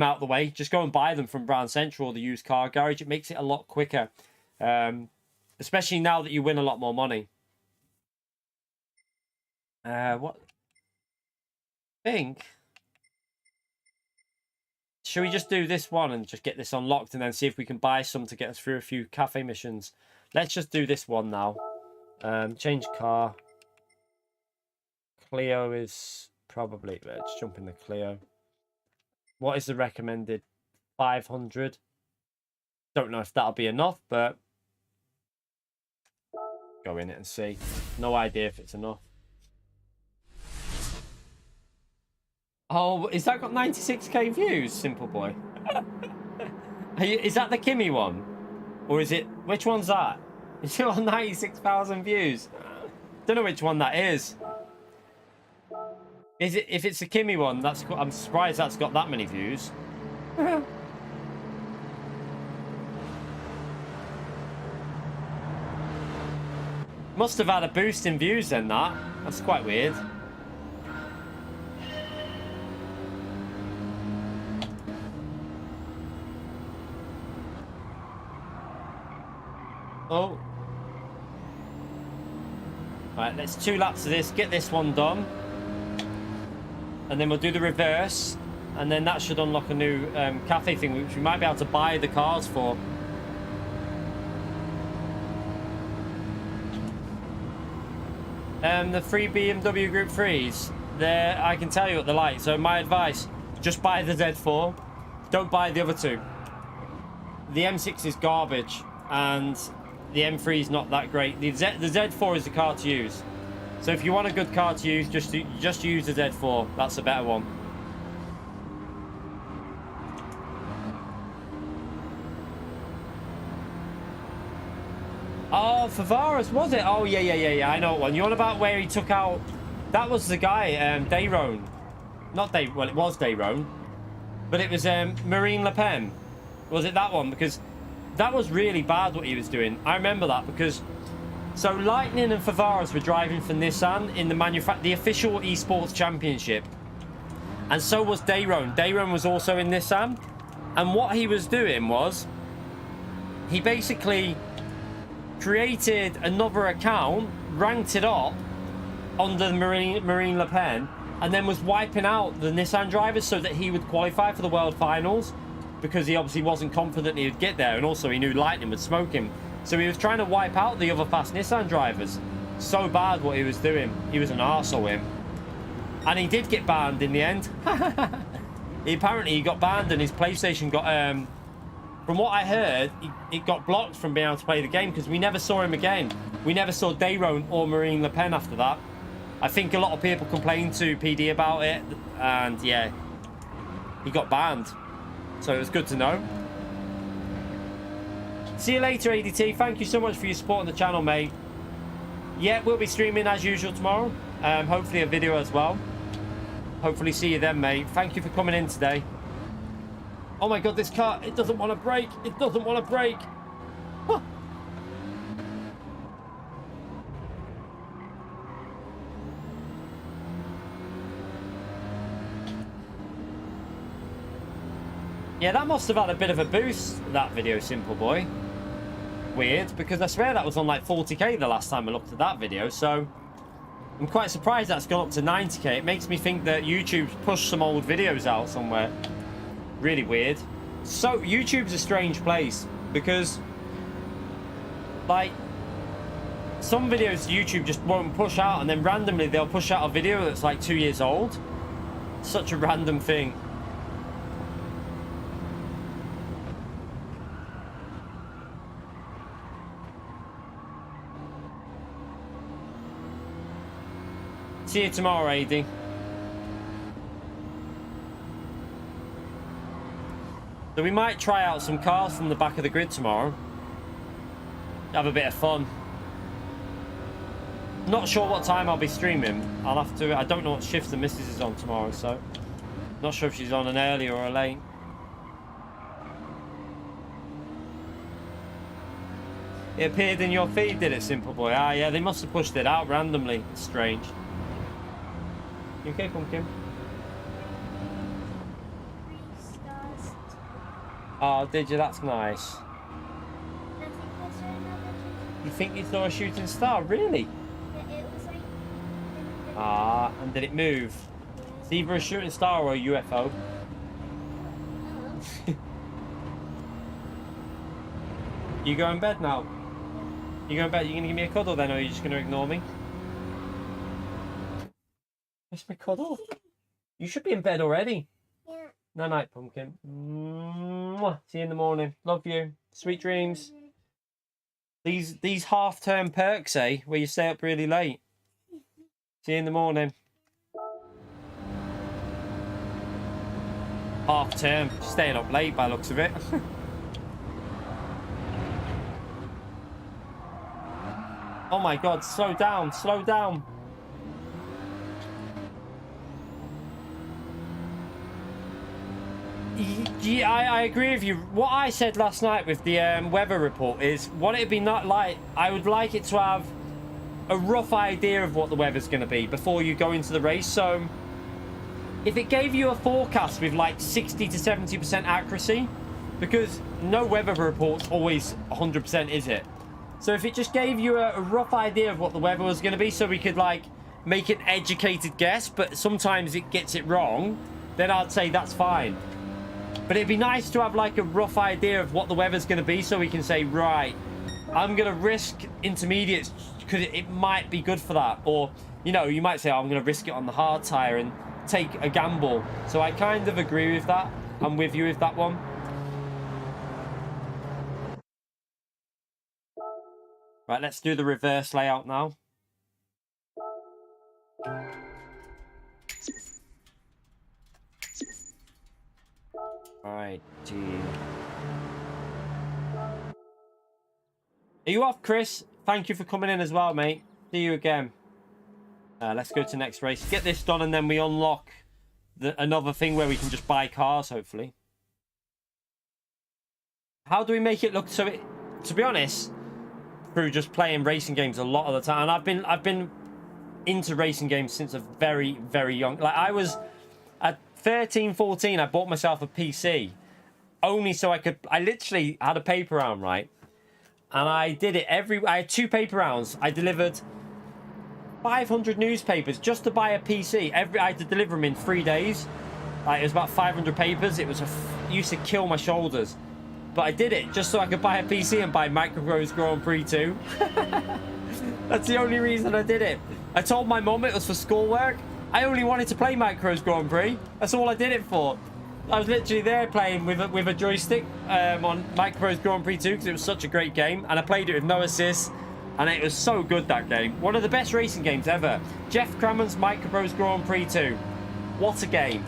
Speaker 1: out of the way, just go and buy them from Brown Central or the used car garage. It makes it a lot quicker, especially now that you win a lot more money. What? Think. Should we just do this one and just get this unlocked and then see if we can buy some to get us through a few cafe missions? Let's just do this one now. Change car. Clio is probably... Let's jump in the Clio. What is the recommended? 500. Don't know if that'll be enough, but... Go in it and see. No idea if it's enough. Oh, is that got 96k views, Simple Boy? Is that the Kimmy one? Or is it... Which one's that? Is it on 96,000 views? Don't know which one that is. Is it... If it's the Kimmy one, that's... I'm surprised that's got that many views. Must have had a boost in views then, that. That's quite weird. Oh. Right, let's 2 laps of this. Get this one done. And then we'll do the reverse. And then that should unlock a new cafe thing, which we might be able to buy the cars for. The free BMW Group 3s, I can tell you what they're like. So my advice, Just buy the Z4. Don't buy the other two. The M6 is garbage, and the M3 is not that great. The Z4 is the car to use. So if you want a good car to use, just use the Z4. That's a better one. Oh, Favaris, was it? Oh, yeah. I know one. You on about where he took out... That was the guy, Dayrone. Not Day... Well, it was Dayrone. But it was Marine Le Pen. Was it that one? Because that was really bad what he was doing. I remember that because... So Lightning and Favaris were driving for Nissan in the official esports championship. And so was Dayrone. Dayrone was also in Nissan. And what he was doing was... He basically... created another account, ranked it up under the Marine Le Pen, and then was wiping out the Nissan drivers so that he would qualify for the World Finals, because he obviously wasn't confident he would get there, and also he knew Lightning would smoke him. So he was trying to wipe out the other fast Nissan drivers. So bad what he was doing. He was an arsehole, him. And he did get banned in the end. Apparently he got banned and his PlayStation got... From what I heard, it got blocked from being able to play the game because we never saw him again. We never saw Dayrone or Marine Le Pen after that. I think a lot of people complained to PD about it, and yeah, he got banned. So it was good to know. See you later, ADT. Thank you so much for your support on the channel, mate. Yeah, we'll be streaming as usual tomorrow. Hopefully a video as well. Hopefully see you then, mate. Thank you for coming in today. Oh my god, this car, it doesn't want to brake. It doesn't want to brake. Huh. Yeah, that must have had a bit of a boost, that video, Simple Boy. Weird, because I swear that was on like 40k the last time I looked at that video, so... I'm quite surprised that's gone up to 90k. It makes me think that YouTube's pushed some old videos out somewhere. Really weird. So YouTube's a strange place because like some videos YouTube just won't push out, and then randomly they'll push out a video that's like 2 years old. Such a random thing. See you tomorrow, AD. So we might try out some cars from the back of the grid tomorrow. Have a bit of fun. Not sure what time I'll be streaming. I'll have to... I don't know what shift the missus is on tomorrow, so... Not sure if she's on an early or a late. It appeared in your feed, did it, Simple Boy? Ah, yeah, they must have pushed it out randomly. It's strange. You okay, Pumpkin? Oh, did you? That's nice. You think you saw a shooting star? Really?
Speaker 2: It was like...
Speaker 1: Ah, and did it move? It's either a shooting star or a UFO. You go in bed now? You go in bed? You gonna give me a cuddle then, or are you just gonna ignore me? Where's my cuddle? You should be in bed already.
Speaker 2: Yeah.
Speaker 1: Night night, Pumpkin. Mwah. See you in the morning. Love you. Sweet dreams. These half-term perks, eh? Where you stay up really late. See you in the morning. Half-term. Staying up late by the looks of it. Oh my god, slow down, slow down. Yeah, I agree with you. What I said last night with the weather report is what it'd be not like. I would like it to have a rough idea of what the weather's going to be before you go into the race. So if it gave you a forecast with like 60 to 70% accuracy, because no weather report's always 100%, is it? So if it just gave you a rough idea of what the weather was going to be, so we could like make an educated guess, but sometimes it gets it wrong, then I'd say that's fine. But it'd be nice to have like a rough idea of what the weather's going to be, so we can say, right, I'm going to risk intermediates because it might be good for that. Or, you know, you might say, oh, I'm going to risk it on the hard tyre and take a gamble. So I kind of agree with that. I'm with you with that one. Right, let's do the reverse layout now. Alright, gee. Are you off, Chris? Thank you for coming in as well, mate. See you again. Let's go to next race. Get this done, and then we unlock another thing where we can just buy cars, hopefully. How do we make it look so it... To be honest, through just playing racing games a lot of the time, and I've been into racing games since a very, very young... Like, I was... At 13, 14, I bought myself a PC. Only so I could... I literally had a paper round, right? And I did it I had 2 paper rounds. I delivered 500 newspapers just to buy a PC. I had to deliver them in 3 days. Like, it was about 500 papers. It was used to kill my shoulders. But I did it just so I could buy a PC and buy Microprose Grand Prix 2. That's the only reason I did it. I told my mum it was for schoolwork. I only wanted to play Microprose Grand Prix. That's all I did it for. I was literally there playing with a joystick on Microprose Grand Prix 2 because it was such a great game. And I played it with no assists. And it was so good, that game. One of the best racing games ever. Jeff Crammond's Microprose Grand Prix 2. What a game.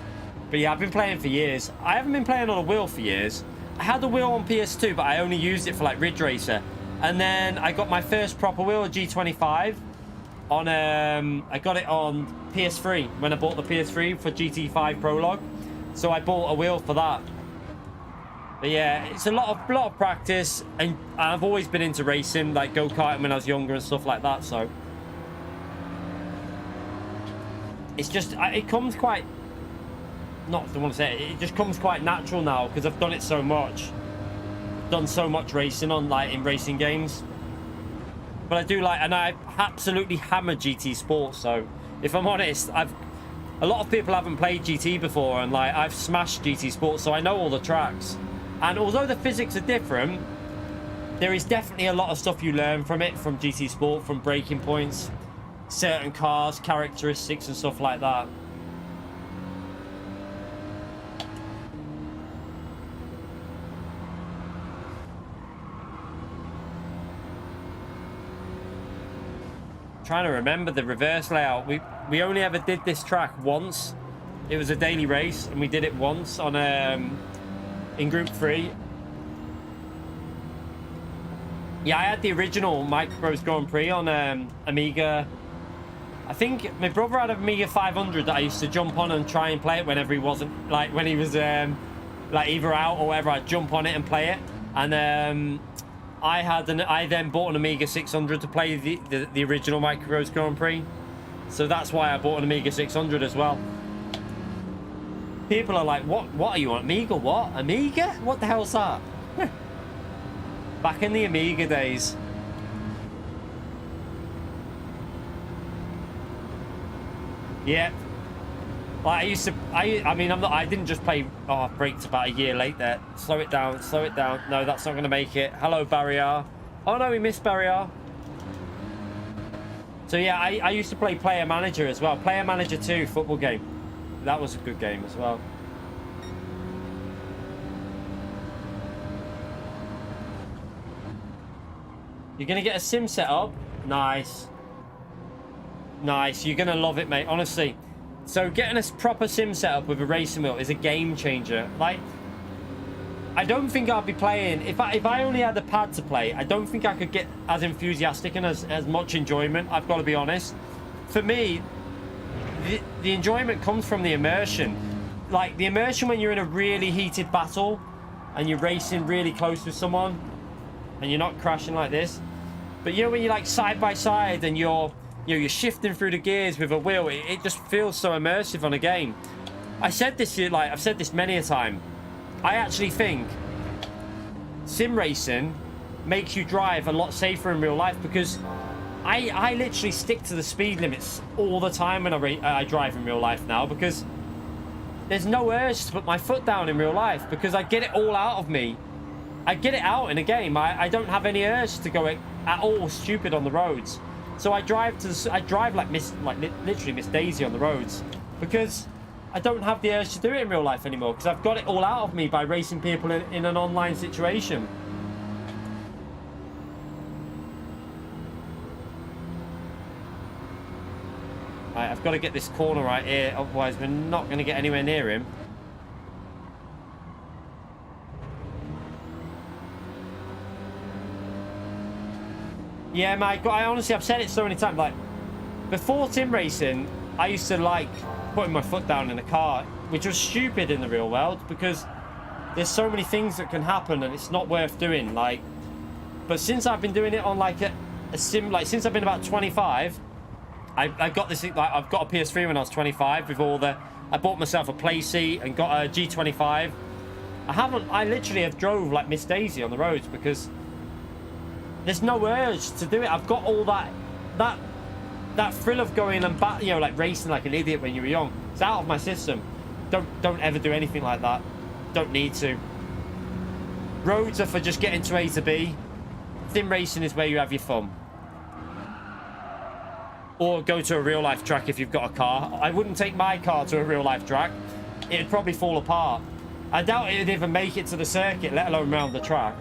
Speaker 1: But yeah, I've been playing for years. I haven't been playing on a wheel for years. I had a wheel on PS2, but I only used it for like Ridge Racer. And then I got my first proper wheel, a G25. On I got it on PS3 when I bought the PS3 for GT5 Prologue. So I bought a wheel for that. But yeah, it's a lot of practice, and I've always been into racing, like go-karting when I was younger and stuff like that. So it's just it comes quite, not I want to say it just comes quite natural now because I've done it so much. I've done so much racing on in racing games. But I do and I absolutely hammer GT Sports. So if I'm honest, a lot of people haven't played GT before, and I've smashed GT Sports, so I know all the tracks. And although the physics are different, there is definitely a lot of stuff you learn from it, from GT Sport, from braking points, certain cars, characteristics, and stuff like that. Trying to remember the reverse layout. We only ever did this track once. It was a daily race, and we did it once on in Group 3. Yeah, I had the original Microprose Grand Prix on Amiga. I think my brother had an Amiga 500 that I used to jump on and try and play it whenever he wasn't, when he was either out or whatever. I'd jump on it and play it. And I then bought an Amiga 600 to play the original Microprose Grand Prix. So that's why I bought an Amiga 600 as well. People are like, what are you on? Amiga what? Amiga? What the hell's that? Back in the Amiga days. Yeah. I used to, I mean, I didn't just play, I braked about a year late there. Slow it down, slow it down. No, that's not going to make it. Hello, Barrier. Oh no, we missed Barrier. So yeah, I used to play Player Manager as well. Player Manager 2 football game. That was a good game as well. You're going to get a sim set up? Nice. Nice. You're going to love it, mate. Honestly. So getting a proper sim setup with a racing wheel is a game changer. I don't think I'll be playing, if I only had a pad to play, I don't think I could get as enthusiastic and as much enjoyment, I've got to be honest. For me, the enjoyment comes from the immersion. The immersion when you're in a really heated battle and you're racing really close with someone and you're not crashing like this. But when you're side by side and you're shifting through the gears with a wheel, it just feels so immersive on a game. I said this here, I've said this many a time. I actually think sim racing makes you drive a lot safer in real life because I literally stick to the speed limits all the time when I drive in real life now, because there's no urge to put my foot down in real life because I get it all out of me. I get it out in a game. I don't have any urge to go at all stupid on the roads. So I drive like literally Miss Daisy on the roads, because I don't have the urge to do it in real life anymore because I've got it all out of me by racing people in an online situation. Right, I've got to get this corner right here, otherwise we're not going to get anywhere near him. Yeah, mate, I honestly, I've said it so many times, like, before sim racing, I used to like putting my foot down in a car, which was stupid in the real world, because there's so many things that can happen and it's not worth doing, like, but since I've been doing it on, like, a sim, like, since I've been about 25, I got this, like, I've got a PS3 when I was 25 with all the, I bought myself a play seat and got a G25. I literally have drove like Miss Daisy on the roads because there's no urge to do it. I've got all that thrill of going and back, you know, like racing like an idiot when you were young. It's out of my system. Don't ever do anything like that. Don't need to. Roads are for just getting to A to B. Sim racing is where you have your fun. Or go to a real life track if you've got a car. I wouldn't take my car to a real life track. It'd probably fall apart. I doubt it'd even make it to the circuit, let alone around the track.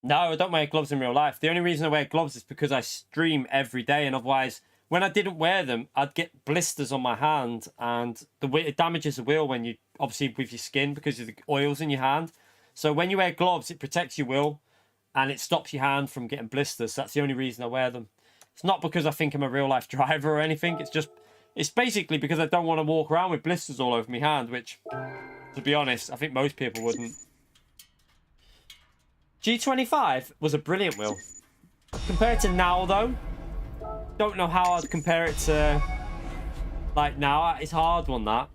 Speaker 1: No, I don't wear gloves in real life. The only reason I wear gloves is because I stream every day, and otherwise, when I didn't wear them, I'd get blisters on my hand, and it damages the wheel when you, obviously with your skin, because of the oils in your hand. So when you wear gloves, it protects your wheel, and it stops your hand from getting blisters. That's the only reason I wear them. It's not because I think I'm a real life driver or anything. It's basically because I don't want to walk around with blisters all over my hand, which, to be honest, I think most people wouldn't. G25 was a brilliant wheel. Compared to now, though, don't know how I'd compare it to, like, now. It's a hard one, that.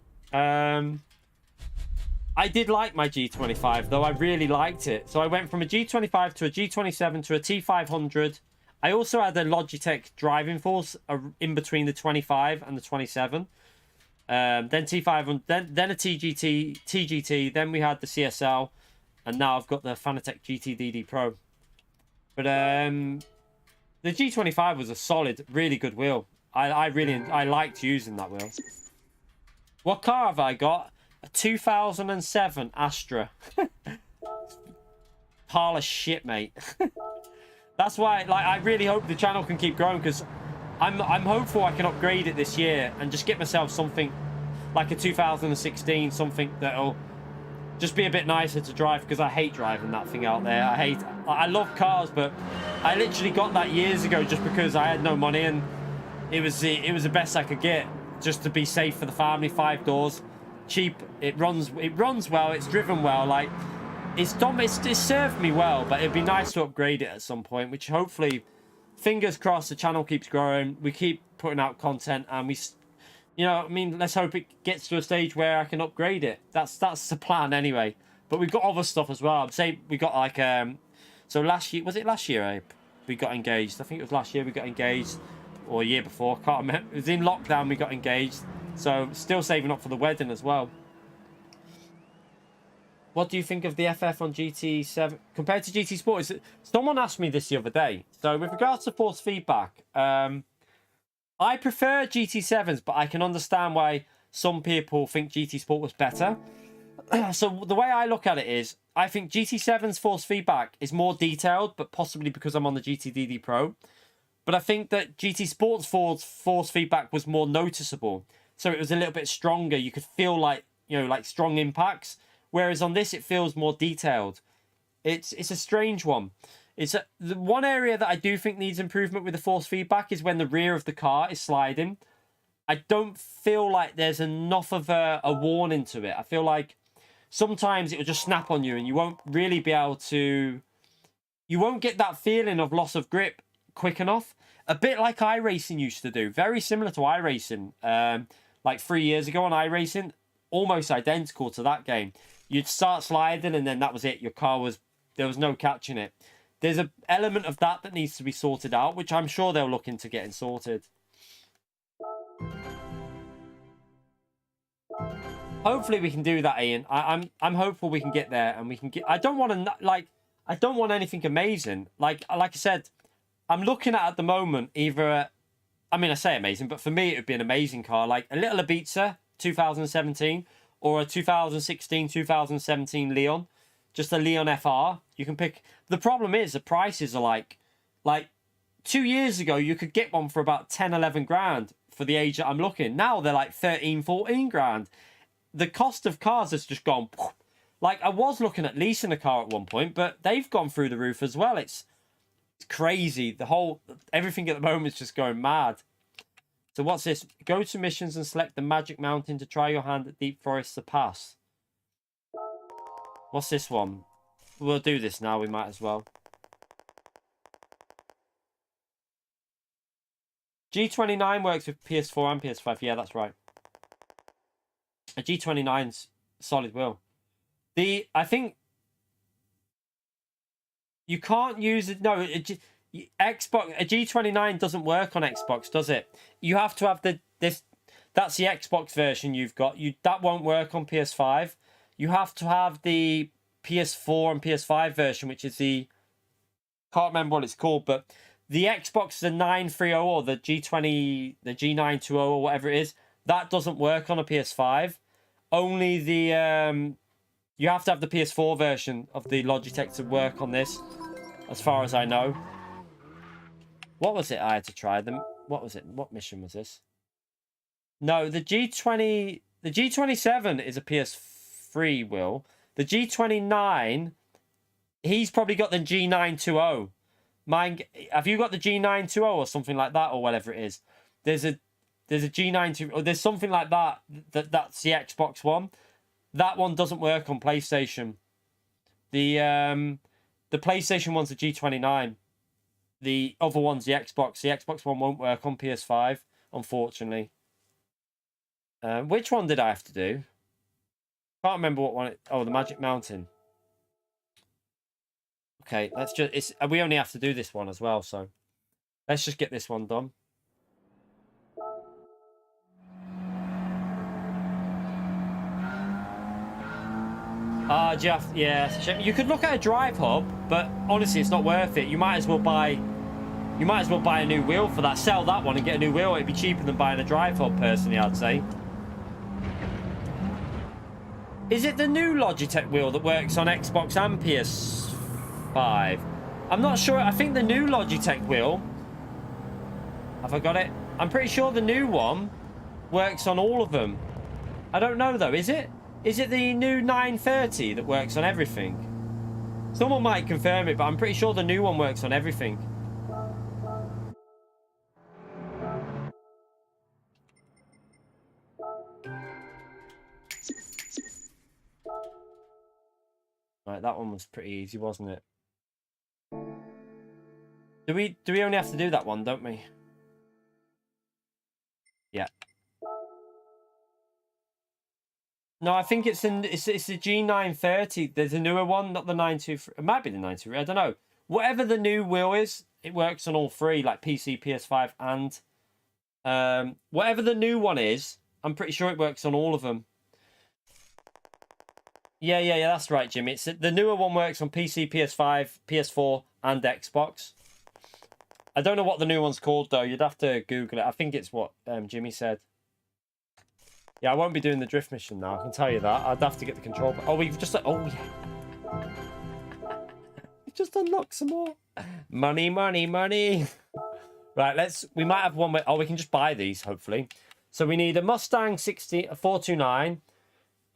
Speaker 1: I did like my G25, though. I really liked it. So I went from a G25 to a G27 to a T500. I also had a Logitech driving force in between the 25 and the 27. Then T500, then a TGT, then we had the CSL. And now I've got the Fanatec GT Pro. But the G25 was a solid, really good wheel. I liked using that wheel. What car have I got? A 2007 Astra. Pile of shit, mate. That's why, like, I really hope the channel can keep growing, because I'm hopeful I can upgrade it this year and just get myself something like a 2016, something that'll just be a bit nicer to drive, because I hate driving that thing out there. I love cars, but I literally got that years ago just because I had no money, and it was the best I could get just to be safe for the family. 5 doors, cheap. It runs well. It's driven well. Like, it's served me well, but it'd be nice to upgrade it at some point, which hopefully, fingers crossed, the channel keeps growing. We keep putting out content, and you know, I mean, let's hope it gets to a stage where I can upgrade it. That's the plan anyway. But we've got other stuff as well. I'm saying we got like so last year, was it last year, Abe? We got engaged. I think it was last year we got engaged, or a year before. Can't remember. It was in lockdown we got engaged. So still saving up for the wedding as well. What do you think of the FF on GT7 compared to GT Sport? Someone asked me this the other day. So with regards to force feedback, I prefer GT7s, but I can understand why some people think GT Sport was better. So the way I look at it is, I think GT7's force feedback is more detailed, but possibly because I'm on the GT Pro. But I think that GT Sport's force feedback was more noticeable. So it was a little bit stronger. You could feel like, you know, like strong impacts. Whereas on this, it feels more detailed. It's a strange one. The one area that I do think needs improvement with the force feedback is when the rear of the car is sliding. I don't feel like there's enough of a warning to it. I feel like sometimes it will just snap on you and you won't really be able to... You won't get that feeling of loss of grip quick enough. A bit like iRacing used to do. Very similar to iRacing. Like 3 years ago on iRacing. Almost identical to that game. You'd start sliding and then that was it. Your car was... There was no catching it. There's an element of that needs to be sorted out, which I'm sure they'll look into getting sorted. hopefully we can do that, Ian. I'm hopeful we can get there, and we can get. I don't want to I don't want anything amazing. Like I said, I'm looking at the moment either. I mean, I say amazing, but for me it would be an amazing car, like a little Ibiza 2017 or a 2016, 2017 Leon, just a Leon FR. You can pick. The problem is the prices are like 2 years ago you could get one for about 10, 11 grand for the age that I'm looking. Now they're like 13, 14 grand. The cost of cars has just gone. Like, I was looking at leasing a car at one point, but they've gone through the roof as well. It's crazy. Everything at the moment is just going mad. So what's this? Go to missions and select the Magic Mountain to try your hand at Deep Forest to pass. What's this one? We'll do this now. We might as well. G29 works with PS4 and PS5. Yeah, that's right. A G29's solid wheel. I think you can't use it. No, Xbox. A G29 doesn't work on Xbox, does it? You have to have this. That's the Xbox version you've got. That won't work on PS5. You have to have the PS4 and PS5 version, which is can't remember what it's called, but the Xbox, the 930 or the G20, the G920 or whatever it is, that doesn't work on a PS5. Only the you have to have the PS4 version of the Logitech to work on this, as far as I know. What was it I had to try? What was it? What mission was this? No, the G27 is a PS3 wheel. The G29, he's probably got the G920. Mine, have you got the G920 or something like that, or whatever it is? There's a G920, or there's something like that. That's the Xbox one. That one doesn't work on PlayStation. The PlayStation one's the G29. The other one's the Xbox. The Xbox one won't work on PS5, unfortunately. Which one did I have to do? Can't remember what one. Oh, the Magic Mountain. Okay, let's just. We only have to do this one as well, so let's just get this one done. Jeff, yeah, you could look at a drive hub, but honestly, it's not worth it. You might as well buy a new wheel for that. Sell that one and get a new wheel. It'd be cheaper than buying a drive hub, personally, I'd say. Is it the new Logitech wheel that works on Xbox and PS5? I'm not sure. I think the new Logitech wheel. Have I got it? I'm pretty sure the new one works on all of them. I don't know though. Is it? Is it the new 930 that works on everything? Someone might confirm it, but I'm pretty sure the new one works on everything. Right, that one was pretty easy, wasn't it? Do we only have to do that one, don't we? Yeah. No, I think it's the G930. There's a newer one, not the 923. It might be the 923. I don't know. Whatever the new wheel is, it works on all three, like PC, PS5, and whatever the new one is, I'm pretty sure it works on all of them. Yeah, that's right, Jimmy. The newer one works on PC, PS5, PS4, and Xbox. I don't know what the new one's called though. You'd have to Google it. I think it's what Jimmy said. Yeah, I won't be doing the drift mission now. I can tell you that. I'd have to get the control. Oh, we've just. Oh, yeah. We just unlocked some more. Money. Right, we might have one. We can just buy these, hopefully. So we need a Mustang 429,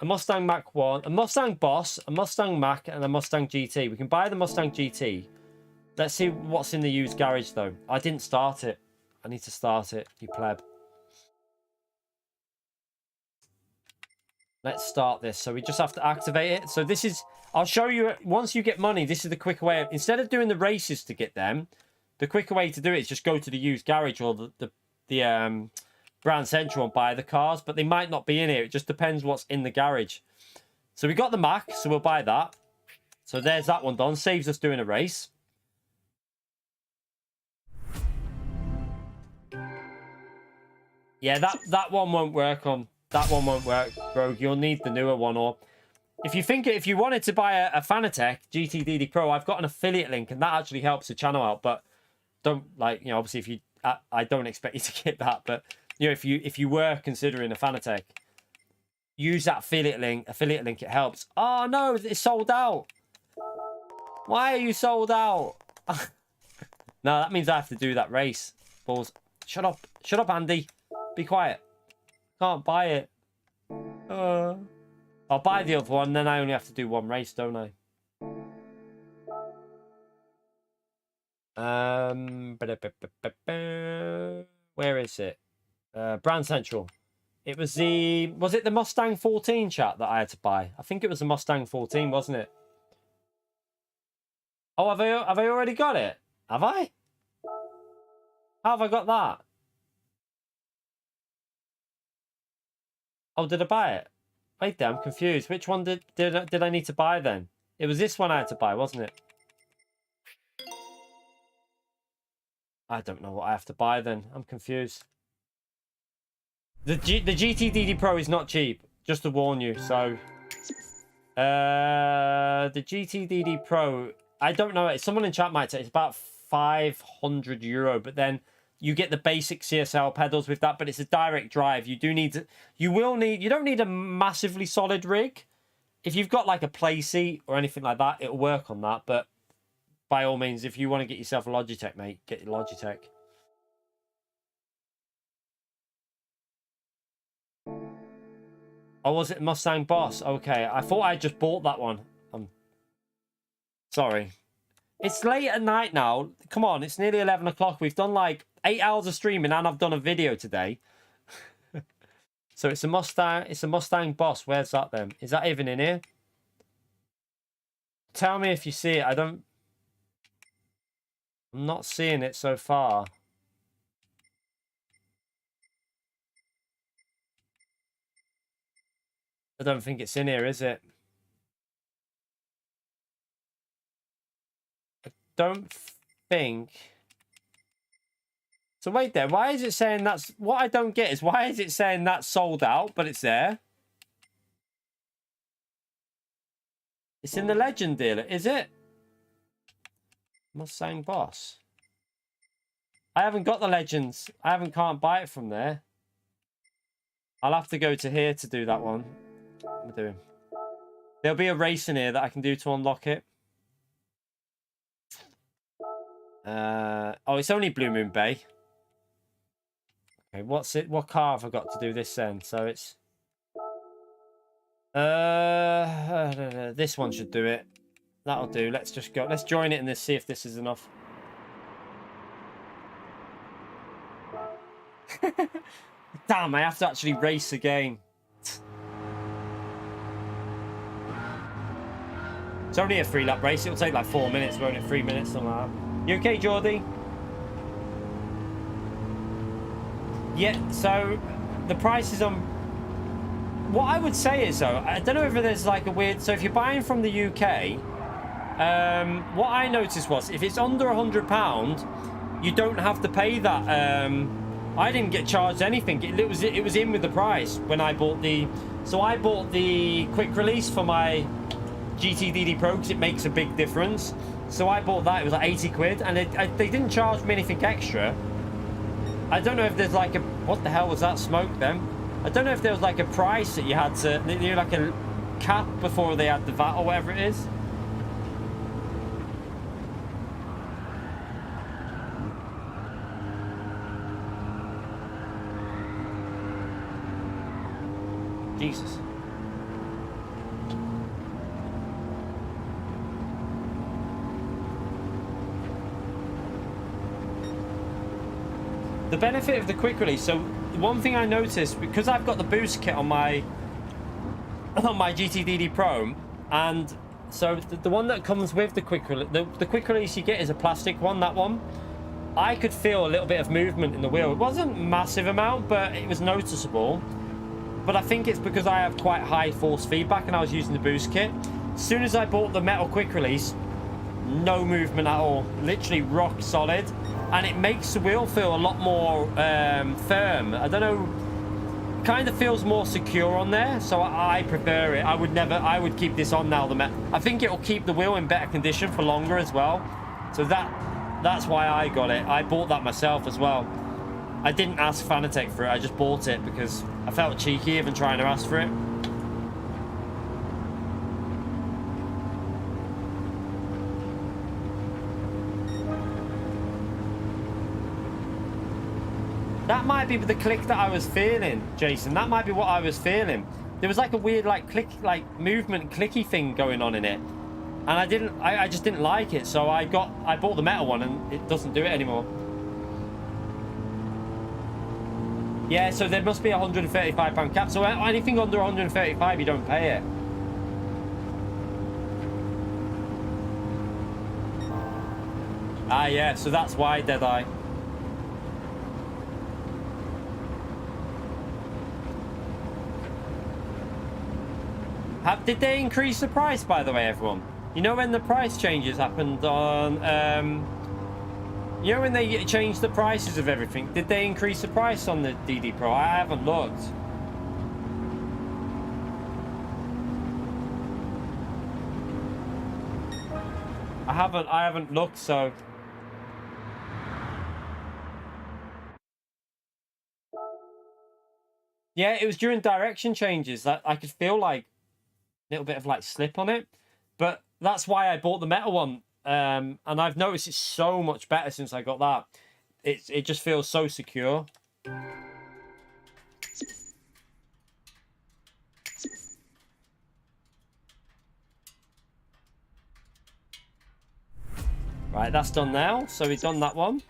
Speaker 1: a Mustang Mach 1, a Mustang Boss, a Mustang Mach, and a Mustang GT. We can buy the Mustang GT. Let's see what's in the used garage, though. I didn't start it. I need to start it, you pleb. Let's start this. So we just have to activate it. So this is, I'll show you, once you get money, this is the quicker way. Instead of doing the races to get them, the quicker way to do it is just go to the used garage or the Grand Central and buy the cars. But they might not be in here. It just depends what's in the garage. So we got the Mac, so we'll buy that. So there's that one done. Saves us doing a race. Yeah, that one won't work on that one won't work, Rogue. You'll need the newer one. Or if you wanted to buy a Fanatec GTDD Pro, I've got an affiliate link, and that actually helps the channel out. But don't, like, you know, obviously if you, I don't expect you to get that, but you know, if you were considering a Fanatec, use that affiliate link. It helps. Oh no, it's sold out. Why are you sold out? No, that means I have to do that race. Balls. Shut up, Andy. Be quiet. Can't buy it. I'll buy the other one, then I only have to do one race, don't I? Where is it? Brand Central. It was it the Mustang 14, chat, that I had to buy? I think it was the Mustang 14, wasn't it? Oh, have I already got it? Have I? How have I got that? Oh, did I buy it? Wait there, I'm confused. Which one did I need to buy then? It was this one I had to buy, wasn't it? I don't know what I have to buy then. I'm confused. The GTDD Pro is not cheap, just to warn you. So, the GTDD Pro, I don't know. Don't in chat might say it's about €500, but then you get the basic CSL pedals with that. But it's a direct drive. You don't need a massively solid rig. If you've got like a play seat or anything like that, it'll work on that. But by all means, if you want to get yourself a Logitech, mate, get your Logitech. Oh, was it Mustang Boss? Okay, I thought I just bought that one. I'm sorry. It's late at night now. Come on, it's nearly 11 o'clock. We've done like 8 hours of streaming and I've done a video today. So it's a Mustang. It's a Mustang Boss. Where's that then? Is that even in here? Tell me if you see it. I'm not seeing it so far. I don't think it's in here, is it? I don't think. So wait there. Why is it saying that's... What I don't get is why is it saying that's sold out, but it's there? It's in the Legend dealer, is it? Mustang Boss. I haven't got the Legends. Can't buy it from there. I'll have to go to here to do that one. What am I doing? There'll be a race in here that I can do to unlock it. Oh, it's only Blue Moon Bay. Okay, what's it? What car have I got to do this then? So it's this one should do it. That'll do. Let's just go. Let's join it and let's see if this is enough. Damn, I have to actually race again. It's only a 3-lap race. It'll take like 4 minutes, won't it? 3 minutes, something like that. You okay, Geordie? Yeah, so the price is on... What I would say is, though, I don't know if there's like a weird... So if you're buying from the UK, what I noticed was if it's under £100, you don't have to pay that. I didn't get charged anything. It was in with the price when I bought the... So I bought the quick release for my GTDD Pro because it makes a big difference. So I bought that. It was like 80 quid, and they didn't charge me anything extra. I don't know if there's like a... What the hell was that smoke then? I don't know if there was like a price that you had to... You know, like a cap before they had the VAT or whatever it is. Jesus. The benefit of the quick release, so one thing I noticed, because I've got the boost kit on my GTDD Pro, and so the one that comes with the quick release, the quick release you get is a plastic one, that one. I could feel a little bit of movement in the wheel. It wasn't a massive amount, but it was noticeable. But I think it's because I have quite high force feedback and I was using the boost kit. As soon as I bought the metal quick release, no movement at all. Literally rock solid. And it makes the wheel feel a lot more firm. I don't know, kind of feels more secure on there, so I prefer it. I would keep this on now. I think it'll keep the wheel in better condition for longer as well. So that's why I got it. I bought that myself as well. I didn't ask Fanatec for it. I just bought it because I felt cheeky even trying to ask for it. That might be the click that I was feeling, Jason. That might be what I was feeling. There was like a weird like click, like movement clicky thing going on in it. And I just didn't like it. So I bought the metal one and it doesn't do it anymore. Yeah, so there must be a £135 cap. So anything under 135, you don't pay it. Ah, yeah, so that's why, Deadeye. Did they increase the price, by the way, everyone? You know when the price changes happened on... you know when they changed the prices of everything? Did they increase the price on the DD Pro? I haven't looked. I haven't looked, so... Yeah, it was during direction changes that I could feel like a little bit of like slip on it. But that's why I bought the metal one. And I've noticed it's so much better since I got that. It just feels so secure. Right, that's done now. So we've done that one.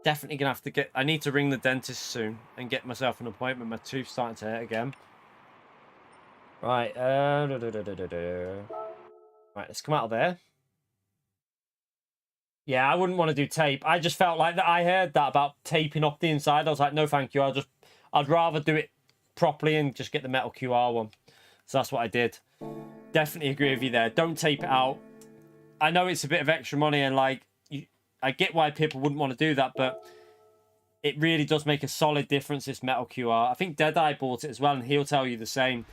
Speaker 1: Definitely gonna have to get... I need to ring the dentist soon and get myself an appointment. My tooth's starting to hurt again. Right, right, let's come out of there. Yeah, I wouldn't want to do tape. I just felt like that. I heard that about taping off the inside. I was like, no, thank you. I'd rather do it properly and just get the metal QR one. So that's what I did. Definitely agree with you there. Don't tape it out. I know it's a bit of extra money and like, I get why people wouldn't want to do that, but it really does make a solid difference, this metal QR. I think Deadeye bought it as well, and he'll tell you the same.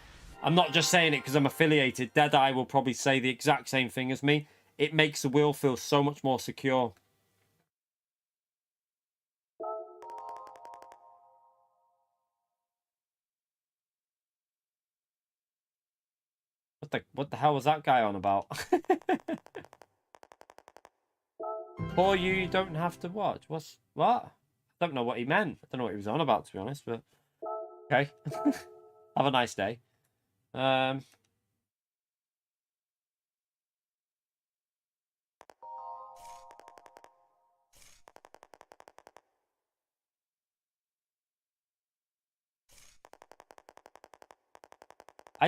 Speaker 1: I'm not just saying it because I'm affiliated. Deadeye will probably say the exact same thing as me. It makes the wheel feel so much more secure. What the hell was that guy on about? Or you don't have to watch. What? I don't know what he meant. I don't know what he was on about, to be honest, but okay. Have a nice day. I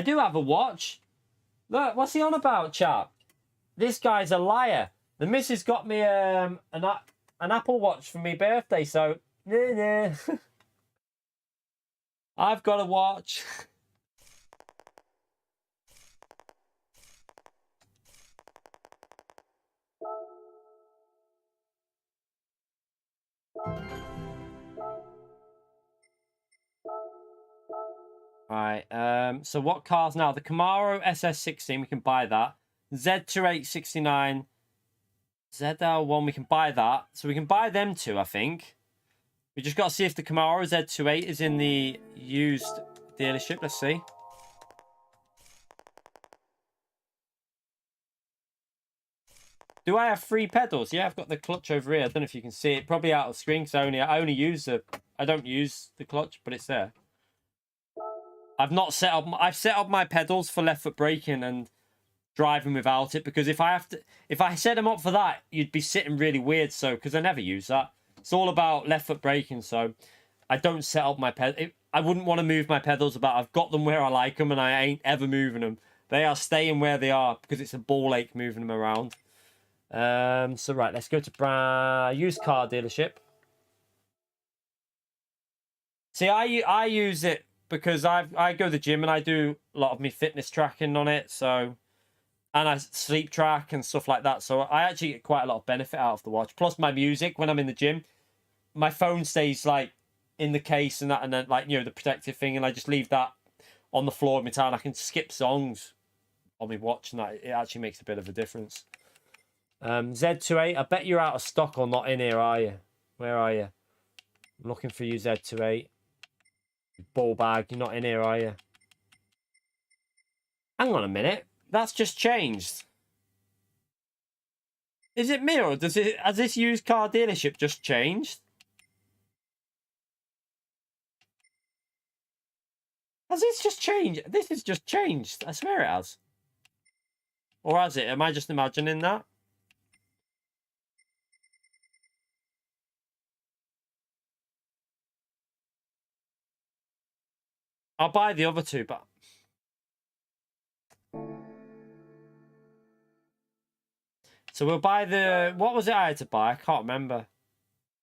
Speaker 1: do have a watch. Look, what's he on about, chap? This guy's a liar. The missus got me an Apple Watch for my birthday, so nah. I've got a watch. Right, so what cars now? The Camaro SS16, we can buy that. Z2869, ZL1, we can buy that. So we can buy them two, I think. We just got to see if the Camaro Z28 is in the used dealership. Let's see. Do I have 3 pedals? Yeah, I've got the clutch over here. I don't know if you can see it. Probably out of screen because I only use I don't use the clutch, but it's there. I've set up my pedals for left foot braking and driving without it, because if I set them up for that, you'd be sitting really weird. So because I never use that, it's all about left foot braking. So I don't set up my pedal. I wouldn't want to move my pedals about. I've got them where I like them, and I ain't ever moving them. They are staying where they are because it's a ball ache moving them around. So right, let's go to used car dealership. See, I use it because I go to the gym and I do a lot of my fitness tracking on it. So and I sleep track and stuff like that. So I actually get quite a lot of benefit out of the watch. Plus my music when I'm in the gym, my phone stays like in the case and that, and then like, you know, the protective thing, and I just leave that on the floor of my town. I can skip songs on my watch, and that it actually makes a bit of a difference. Z28, I bet you're out of stock or not in here, are you? Where are you? I'm looking for you, Z28. Ball bag, you're not in here, are you? Hang on a minute. That's just changed. Is it me, or has this used car dealership just changed? Has this just changed? This has just changed. I swear it has. Or has it? Am I just imagining that? I'll buy the other two, but... So we'll buy the... What was it I had to buy? I can't remember.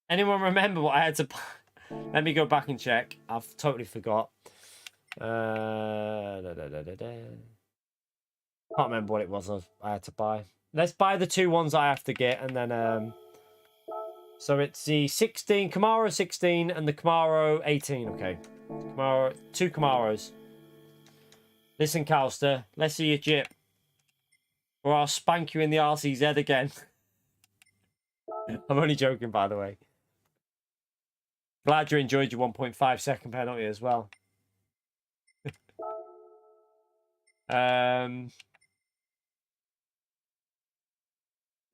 Speaker 1: Anyone remember what I had to buy? Let me go back and check. I've totally forgot. Can't remember what it was I had to buy. Let's buy the two ones I have to get, and then... So it's the 16, Camaro 16 and the Camaro 18. Okay. Camaro, two Camaros. Listen, Calster, let's see your jip. Or I'll spank you in the RCZ again. I'm only joking, by the way. Glad you enjoyed your 1.5 second penalty as well.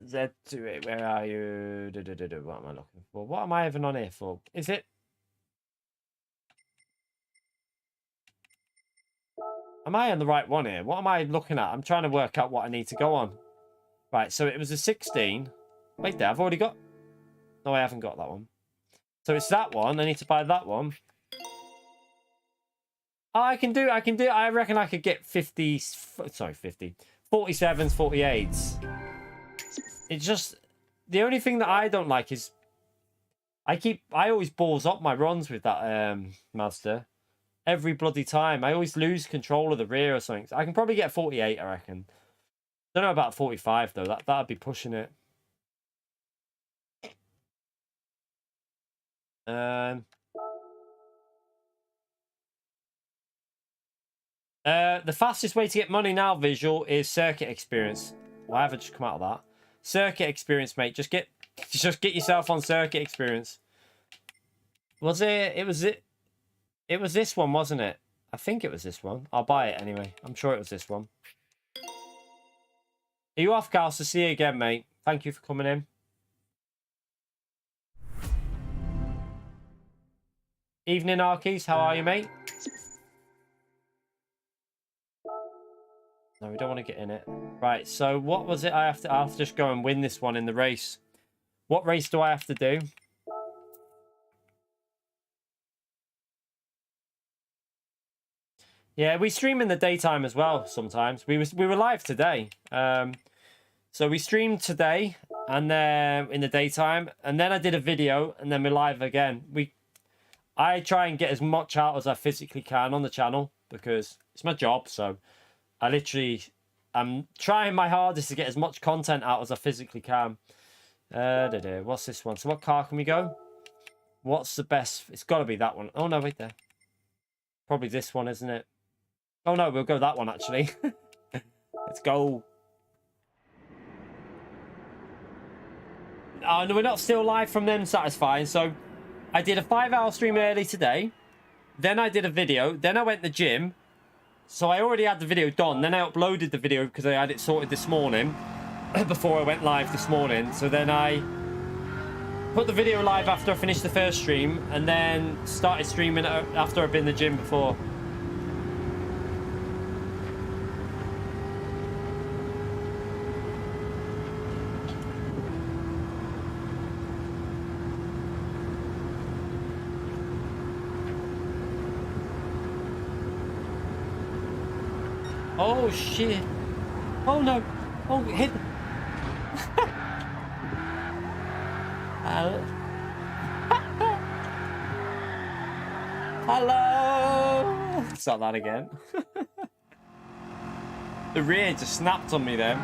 Speaker 1: Z28, where are you? What am I looking for? What am I even on here for? Is it? Am I on the right one here? What am I looking at? I'm trying to work out what I need to go on. Right, so it was a 16. Wait there, I've already got... No, I haven't got that one. So it's that one. I need to buy that one. Oh, I can do. I reckon I could get 50... Sorry, 50. 47s, 48s. It's just... The only thing that I don't like is... I always balls up my runs with that Mazda. Every bloody time. I always lose control of the rear or something. I can probably get 48, I reckon. Don't know about 45, though. That'd be pushing it. The fastest way to get money now, Visual, is circuit experience. Why have I just come out of that? Circuit experience, mate. Just get yourself on circuit experience. Was it? It was this one, wasn't it? I think it was this one. I'll buy it anyway. I'm sure it was this one. Are you off, Gal? So see you again, mate. Thank you for coming in. Evening, Arkies. How are you, mate? No, we don't want to get in it. Right, so what was it I have to... I'll have to just go and win this one in the race. What race do I have to do? Yeah, we stream in the daytime as well sometimes. We were live today. So we streamed today and then in the daytime, and then I did a video, and then we're live again. I try and get as much out as I physically can on the channel because it's my job. So I'm trying my hardest to get as much content out as I physically can. What's this one? So what car can we go? What's the best? It's got to be that one. Oh no, wait there. Probably this one, isn't it? Oh no, we'll go that one actually. Let's go. Oh no, we're not still live from them. Satisfying. So I did a 5-hour stream early today. Then I did a video. Then I went to the gym. So I already had the video done. Then I uploaded the video because I had it sorted this morning. Before I went live this morning. So then I put the video live after I finished the first stream. And then started streaming after I've been in the gym before. Oh shit. Oh no. Oh, hit. Hello. Start that again. The rear just snapped on me then.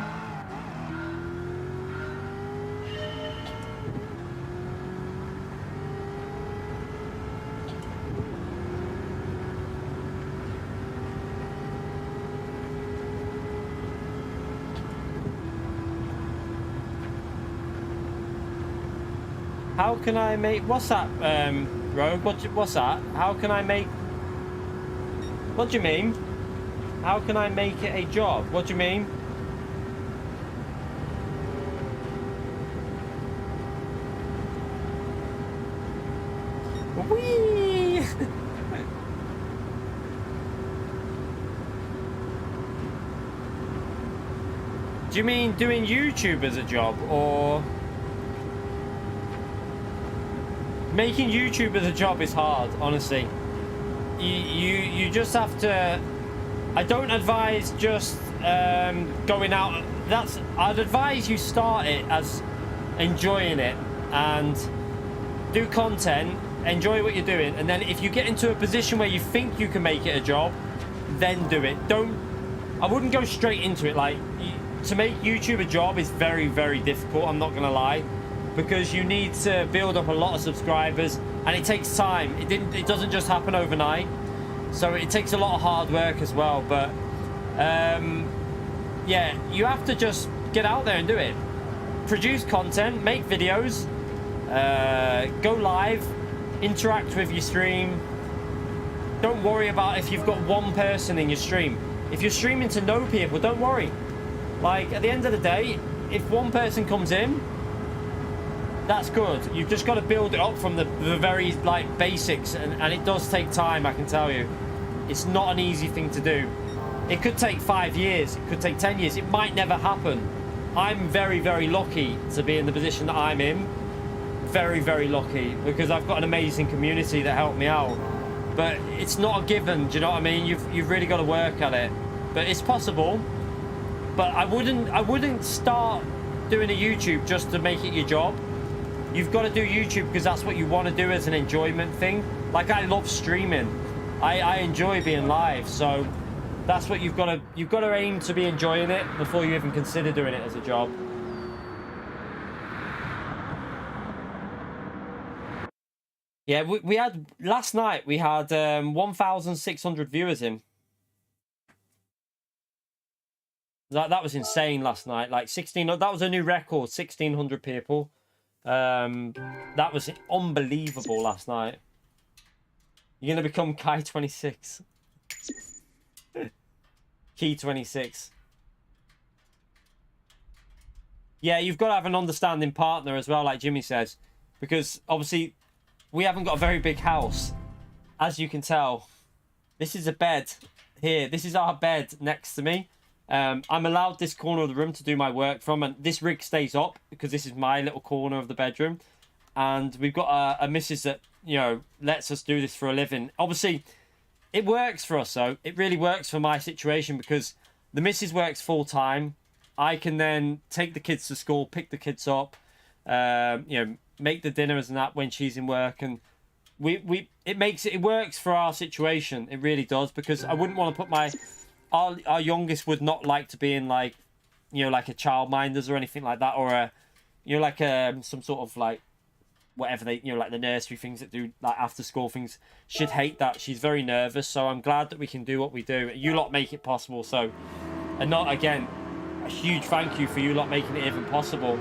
Speaker 1: How can I make... What's that, Rogue? What's that? How can I make... What do you mean? How can I make it a job? What do you mean? Whee! Do you mean doing YouTube as a job, or... Making YouTube as a job is hard, honestly. You just have to... I don't advise just going out. I'd advise you start it as enjoying it and do content, enjoy what you're doing, and then if you get into a position where you think you can make it a job, then do it. I wouldn't go straight into it. Like, to make YouTube a job is very, very difficult, I'm not gonna lie, because you need to build up a lot of subscribers and it takes time. It doesn't just happen overnight, so it takes a lot of hard work as well. But yeah, you have to just get out there and do it. Produce content, make videos, go live, interact with your stream. Don't worry about if you've got one person in your stream. If you're streaming to no people, don't worry. Like, at the end of the day, if one person comes in, that's good. You've just got to build it up from the very, like, basics, and it does take time, I can tell you. It's not an easy thing to do. It could take 5 years, it could take 10 years, it might never happen. I'm very, very lucky to be in the position that I'm in. Very, very lucky, because I've got an amazing community that helped me out. But it's not a given, do you know what I mean? You've really got to work at it. But it's possible. But I wouldn't start doing a YouTube just to make it your job. You've got to do YouTube because that's what you want to do as an enjoyment thing. Like, I love streaming. I enjoy being live, so that's what you've got to aim to be enjoying it before you even consider doing it as a job. Yeah, we had last night, we had 1,600 viewers in. That was insane last night. Like 16, that was a new record, 1,600 people. That was unbelievable last night. You're gonna become Kai 26. Key 26. Yeah, you've got to have an understanding partner as well, like Jimmy says, because obviously we haven't got a very big house, as you can tell. This is a bed here. This is our bed next to me. I'm allowed this corner of the room to do my work from, and this rig stays up because this is my little corner of the bedroom. And we've got a missus that, you know, lets us do this for a living. Obviously, it works for us, though. It really works for my situation because the missus works full time. I can then take the kids to school, pick the kids up, you know, make the dinners and that when she's in work, and it works for our situation. It really does, because I wouldn't want to put our youngest would not like to be in, like, you know, like a childminders or anything like that, or a, you know, like some sort of, like, whatever they, you know, like the nursery things that do, like, after school things. She'd hate that. She's very nervous, so I'm glad that we can do what we do. You lot make it possible, so, and not, again, a huge thank you for you lot making it even possible.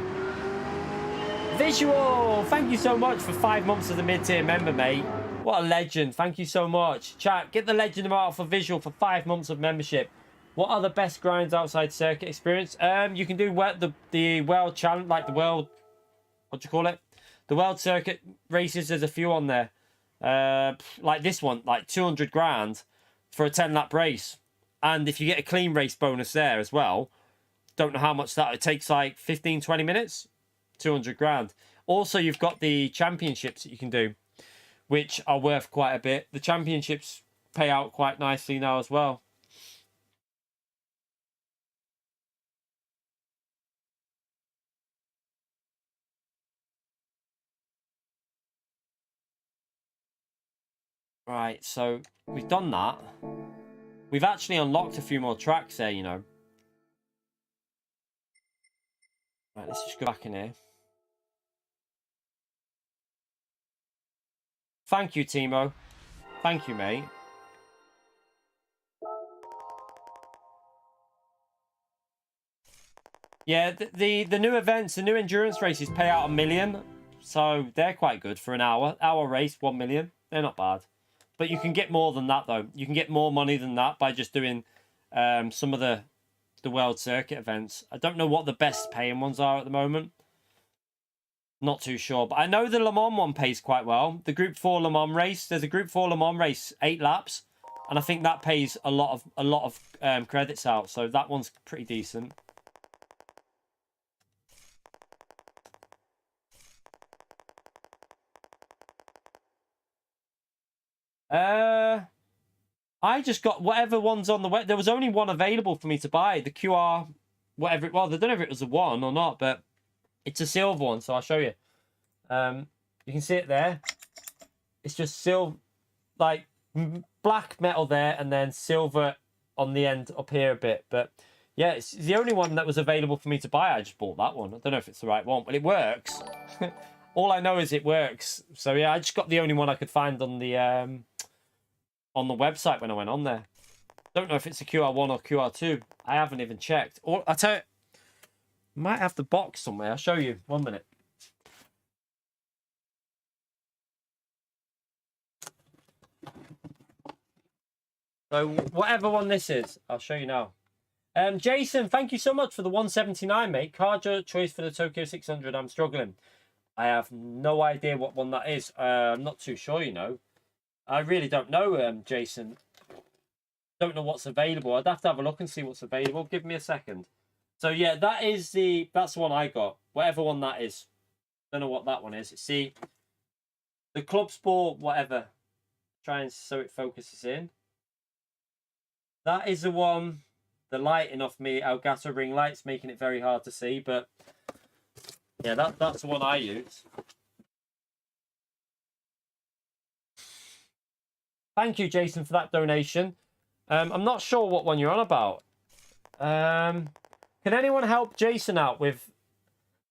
Speaker 1: Visual, thank you so much for 5 months of the mid-tier member, mate. What a legend. Thank you so much. Chat, get the legend out for Visual for 5 months of membership. What are the best grinds outside circuit experience? You can do the world challenge, like the world, what do you call it? The world circuit races. There's a few on there. Like this one, like 200 grand for a 10-lap race. And if you get a clean race bonus there as well, don't know how much that, it takes like 15, 20 minutes, 200 grand. Also, you've got the championships that you can do, which are worth quite a bit. The championships pay out quite nicely now as well. Right, so we've done that. We've actually unlocked a few more tracks there, you know. Right, let's just go back in here. Thank you, Timo. Thank you, mate. Yeah, the new events, the new endurance races pay out 1 million. So they're quite good for an hour. Hour race, 1 million. They're not bad. But you can get more than that, though. You can get more money than that by just doing some of the World Circuit events. I don't know what the best paying ones are at the moment. Not too sure. But I know the Le Mans one pays quite well. The Group 4 Le Mans race. There's a Group 4 Le Mans race, 8 laps. And I think that pays a lot of credits out. So that one's pretty decent. I just got whatever one's on the web. There was only one available for me to buy. The QR, whatever. Well, I don't know if it was a 1 or not, but it's a silver one. So I'll show you. You can see it there. It's just silver, like black metal there, and then silver on the end up here a bit. But yeah, it's the only one that was available for me to buy. I just bought that one. I don't know if it's the right one, but it works. All I know is it works. So yeah, I just got the only one I could find on the website when I went on there. Don't know if it's a QR1 or QR2. I haven't even checked. Or I tell you, might have the box somewhere. I'll show you. 1 minute. So whatever one this is, I'll show you now. Jason, thank you so much for the 179, mate. Card choice for the Tokyo 600. I'm struggling. I have no idea what one that is. I'm not too sure, you know. I really don't know, Jason. Don't know what's available. I'd have to have a look and see what's available. Give me a second. So yeah, that's the one I got. Whatever one that is. Don't know what that one is. See, the Club Sport, whatever. Try and so it focuses in. That is the one. The lighting off me, Elgato ring lights, making it very hard to see. But yeah, that's the one I use. Thank you, Jason, for that donation. I'm not sure what one you're on about. Can anyone help Jason out with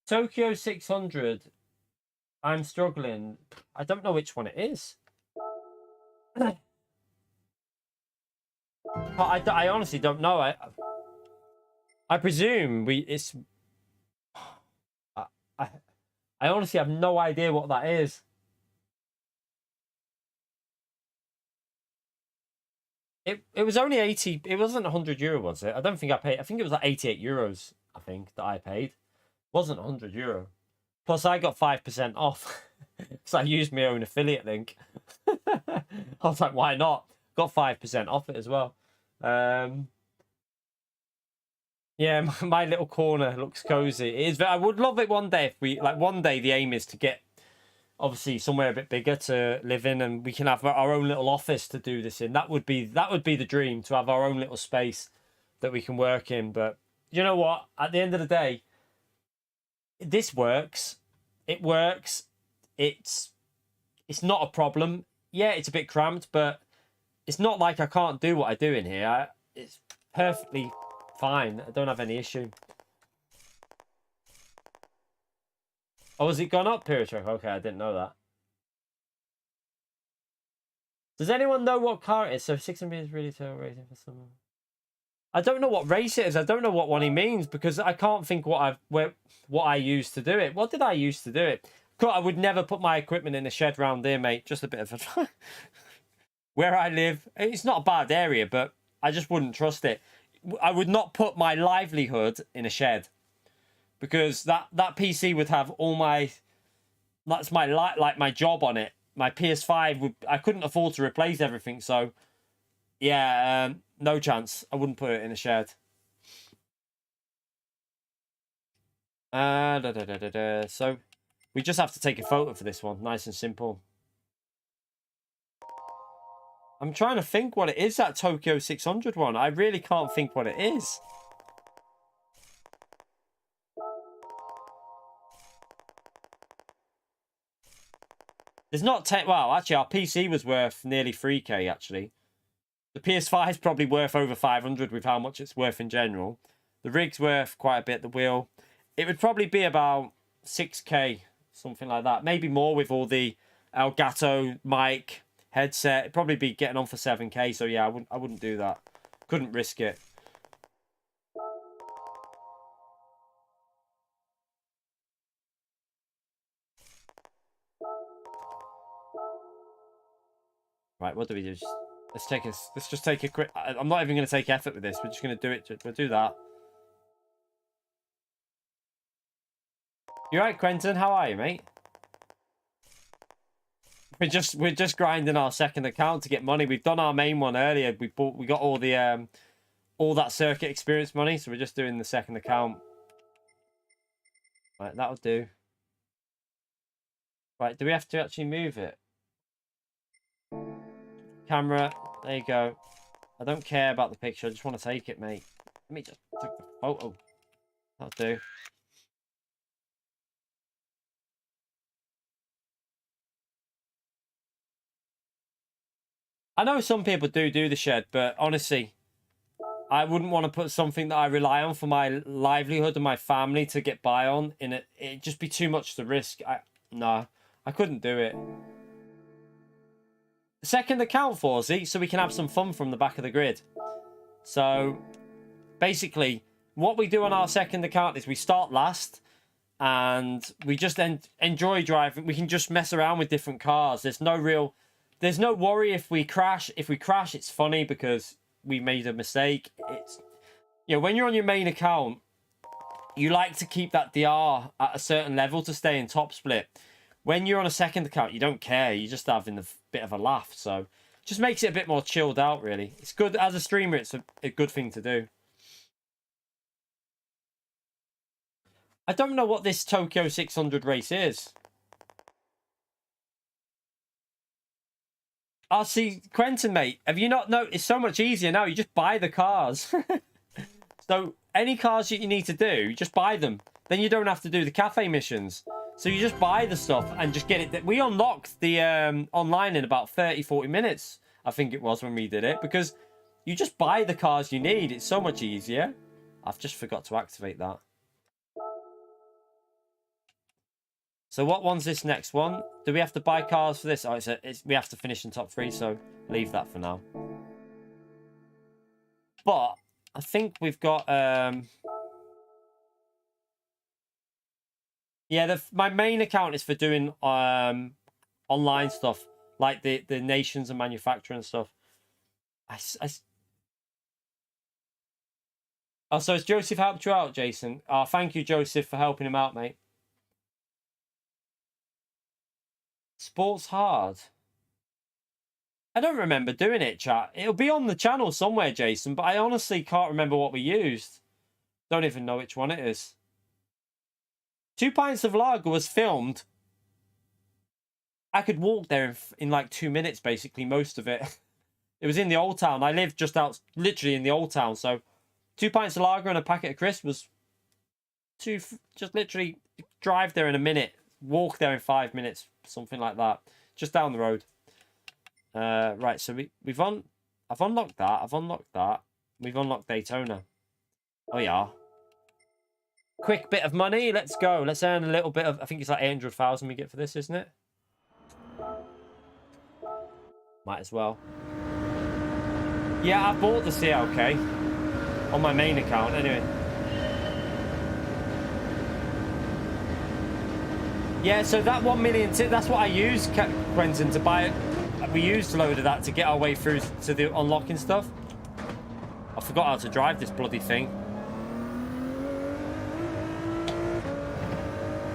Speaker 1: Tokyo 600? I'm struggling. I don't know which one it is. I honestly don't know. I presume it's. I honestly have no idea what that is. It was only 80. It wasn't €100, was it? I don't think I paid. I think it was like €88. I think that I paid. It wasn't €100. Plus, I got 5% off because I used my own affiliate link. I was like, why not? Got 5% off it as well. Yeah, my little corner looks cozy. It is. I would love it one day if we one day the aim is to get obviously somewhere a bit bigger to live in, and we can have our own little office to do this in. That would be the dream, to have our own little space that we can work in. But you know what? At the end of the day, this works. It works. It's not a problem. Yeah, it's a bit cramped, but it's not like I can't do what I do in here. It's perfectly fine. I don't have any issue. Oh, has it gone up, Pyrotech? Okay, I didn't know that. Does anyone know what car it is? So 600 is really tail racing for someone. I don't know what race it is. I don't know what one he means because I can't think what I used to do it. What did I use to do it? I would never put my equipment in a shed round there, mate. Just a bit of a... Where I live, it's not a bad area, but I just wouldn't trust it. I would not put my livelihood in a shed because that PC would have all my... That's my my job on it. My PS5 would... I couldn't afford to replace everything, so... Yeah, no chance. I wouldn't put it in a shed. So... We just have to take a photo for this one. Nice and simple. I'm trying to think what it is, that Tokyo 600 one. I really can't think what it is. There's not... Well, actually, our PC was worth nearly 3k, actually. The PS5 is probably worth over 500 with how much it's worth in general. The rig's worth quite a bit, the wheel. it would probably be about 6K, something like that. Maybe more with all the Elgato mic headset. It'd probably be getting on for 7K. So yeah, I wouldn't do that. Couldn't risk it. Right, what do we do? Let's just take a quick. I'm not even going to take effort with this. We're just going to do it. We'll do that. You right, Quentin? How are you, mate? We're just grinding our second account to get money. We've done our main one earlier. We got all the all that circuit experience money, so we're just doing the second account. Right, that'll do. Right, do we have to actually move it? Camera, there you go. I don't care about the picture. I just want to take it, mate. Let me just take the photo. That'll do. I know some people do the shed, but honestly, I wouldn't want to put something that I rely on for my livelihood and my family to get by on in it. It'd just be too much to risk. No, I couldn't do it. Second account, Forzy, so we can have some fun from the back of the grid. So basically, what we do on our second account is we start last and we just enjoy driving. We can just mess around with different cars. There's no worry if we crash. If we crash, it's funny because we made a mistake. It's, you know, when you're on your main account, you like to keep that DR at a certain level to stay in top split. When you're on a second account, you don't care. You're just having a bit of a laugh. So it just makes it a bit more chilled out, really. It's good. As a streamer, it's a good thing to do. I don't know what this Tokyo 600 race is. I'll see, Quentin, mate. Have you not noticed? It's so much easier now. You just buy the cars. So any cars that you need to do, you just buy them. Then you don't have to do the cafe missions. So you just buy the stuff and just get it. We unlocked the online in about 30-40 minutes, I think it was, when we did it. Because you just buy the cars you need. It's so much easier. I've just forgot to activate that. So what one's this next one? Do we have to buy cars for this? Oh, we have to finish in top 3, so leave that for now. But I think we've got... Yeah, my main account is for doing online stuff, like the nations and manufacturing and stuff. Oh, so has Joseph helped you out, Jason? Oh, thank you, Joseph, for helping him out, mate. Sports hard. I don't remember doing it, chat. It'll be on the channel somewhere, Jason, but I honestly can't remember what we used. Don't even know which one it is. 2 pints of lager was filmed. I could walk there in like 2 minutes, basically, most of it. It was in the old town. I lived just out, literally in the old town. So 2 pints of lager and a packet of crisps was just literally drive there in a minute. Walk there in 5 minutes, something like that. Just down the road. Right, so I've unlocked that. I've unlocked that. We've unlocked Daytona. Oh, yeah. Quick bit of money. Let's go. Let's earn a little bit of... I think it's like 800,000 we get for this, isn't it? Might as well. Yeah, I bought the CLK on my main account anyway. Yeah, so that 1 million tip, that's what I used, Quentin, to buy it. We used a load of that to get our way through to the unlocking stuff. I forgot how to drive this bloody thing.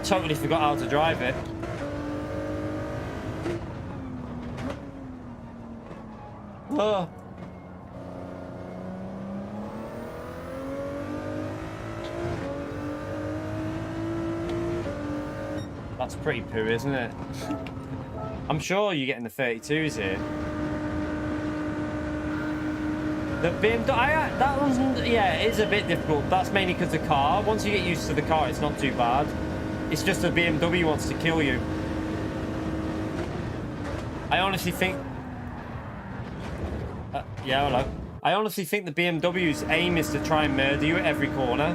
Speaker 1: Totally forgot how to drive it. Oh. That's pretty poo, isn't it? I'm sure you're getting the 32s here. The BMW, that one's, yeah, it is a bit difficult. That's mainly because the car. Once you get used to the car, it's not too bad. It's just the BMW wants to kill you. I honestly think... yeah, hello. I honestly think the BMW's aim is to try and murder you at every corner.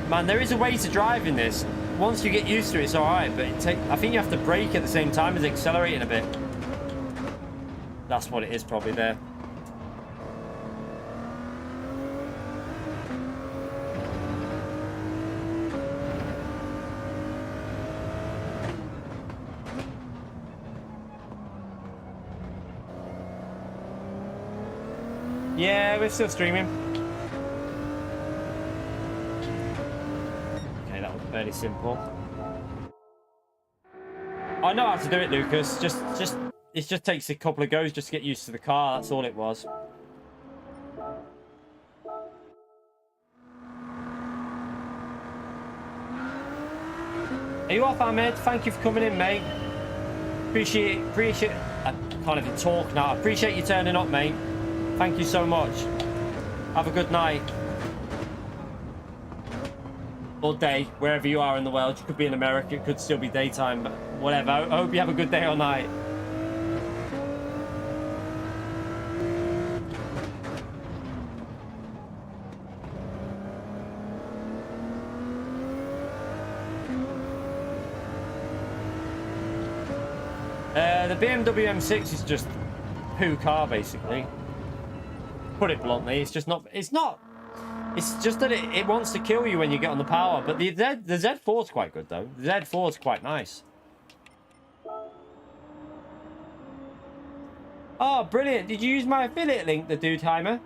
Speaker 1: Man, there is a way to drive in this. Once you get used to it, it's alright, but I think you have to brake at the same time as accelerating a bit. That's what it is probably there. Yeah, we're still streaming. Okay, that was fairly simple. I know how to do it, Lucas. It just takes a couple of goes just to get used to the car. That's all it was. Are you off, Ahmed? Thank you for coming in, mate. Appreciate. I can't even talk now. Appreciate you turning up, mate. Thank you so much. Have a good night. Or day, wherever you are in the world. You could be in America, it could still be daytime, but whatever. I hope you have a good day or night. The BMW M6 is just poo car, basically. Put it bluntly, it's just not. It's just that it wants to kill you when you get on the power. But the Z4 is quite good though. The Z4 is quite nice. Oh, brilliant! Did you use my affiliate link, the Dude Heimer?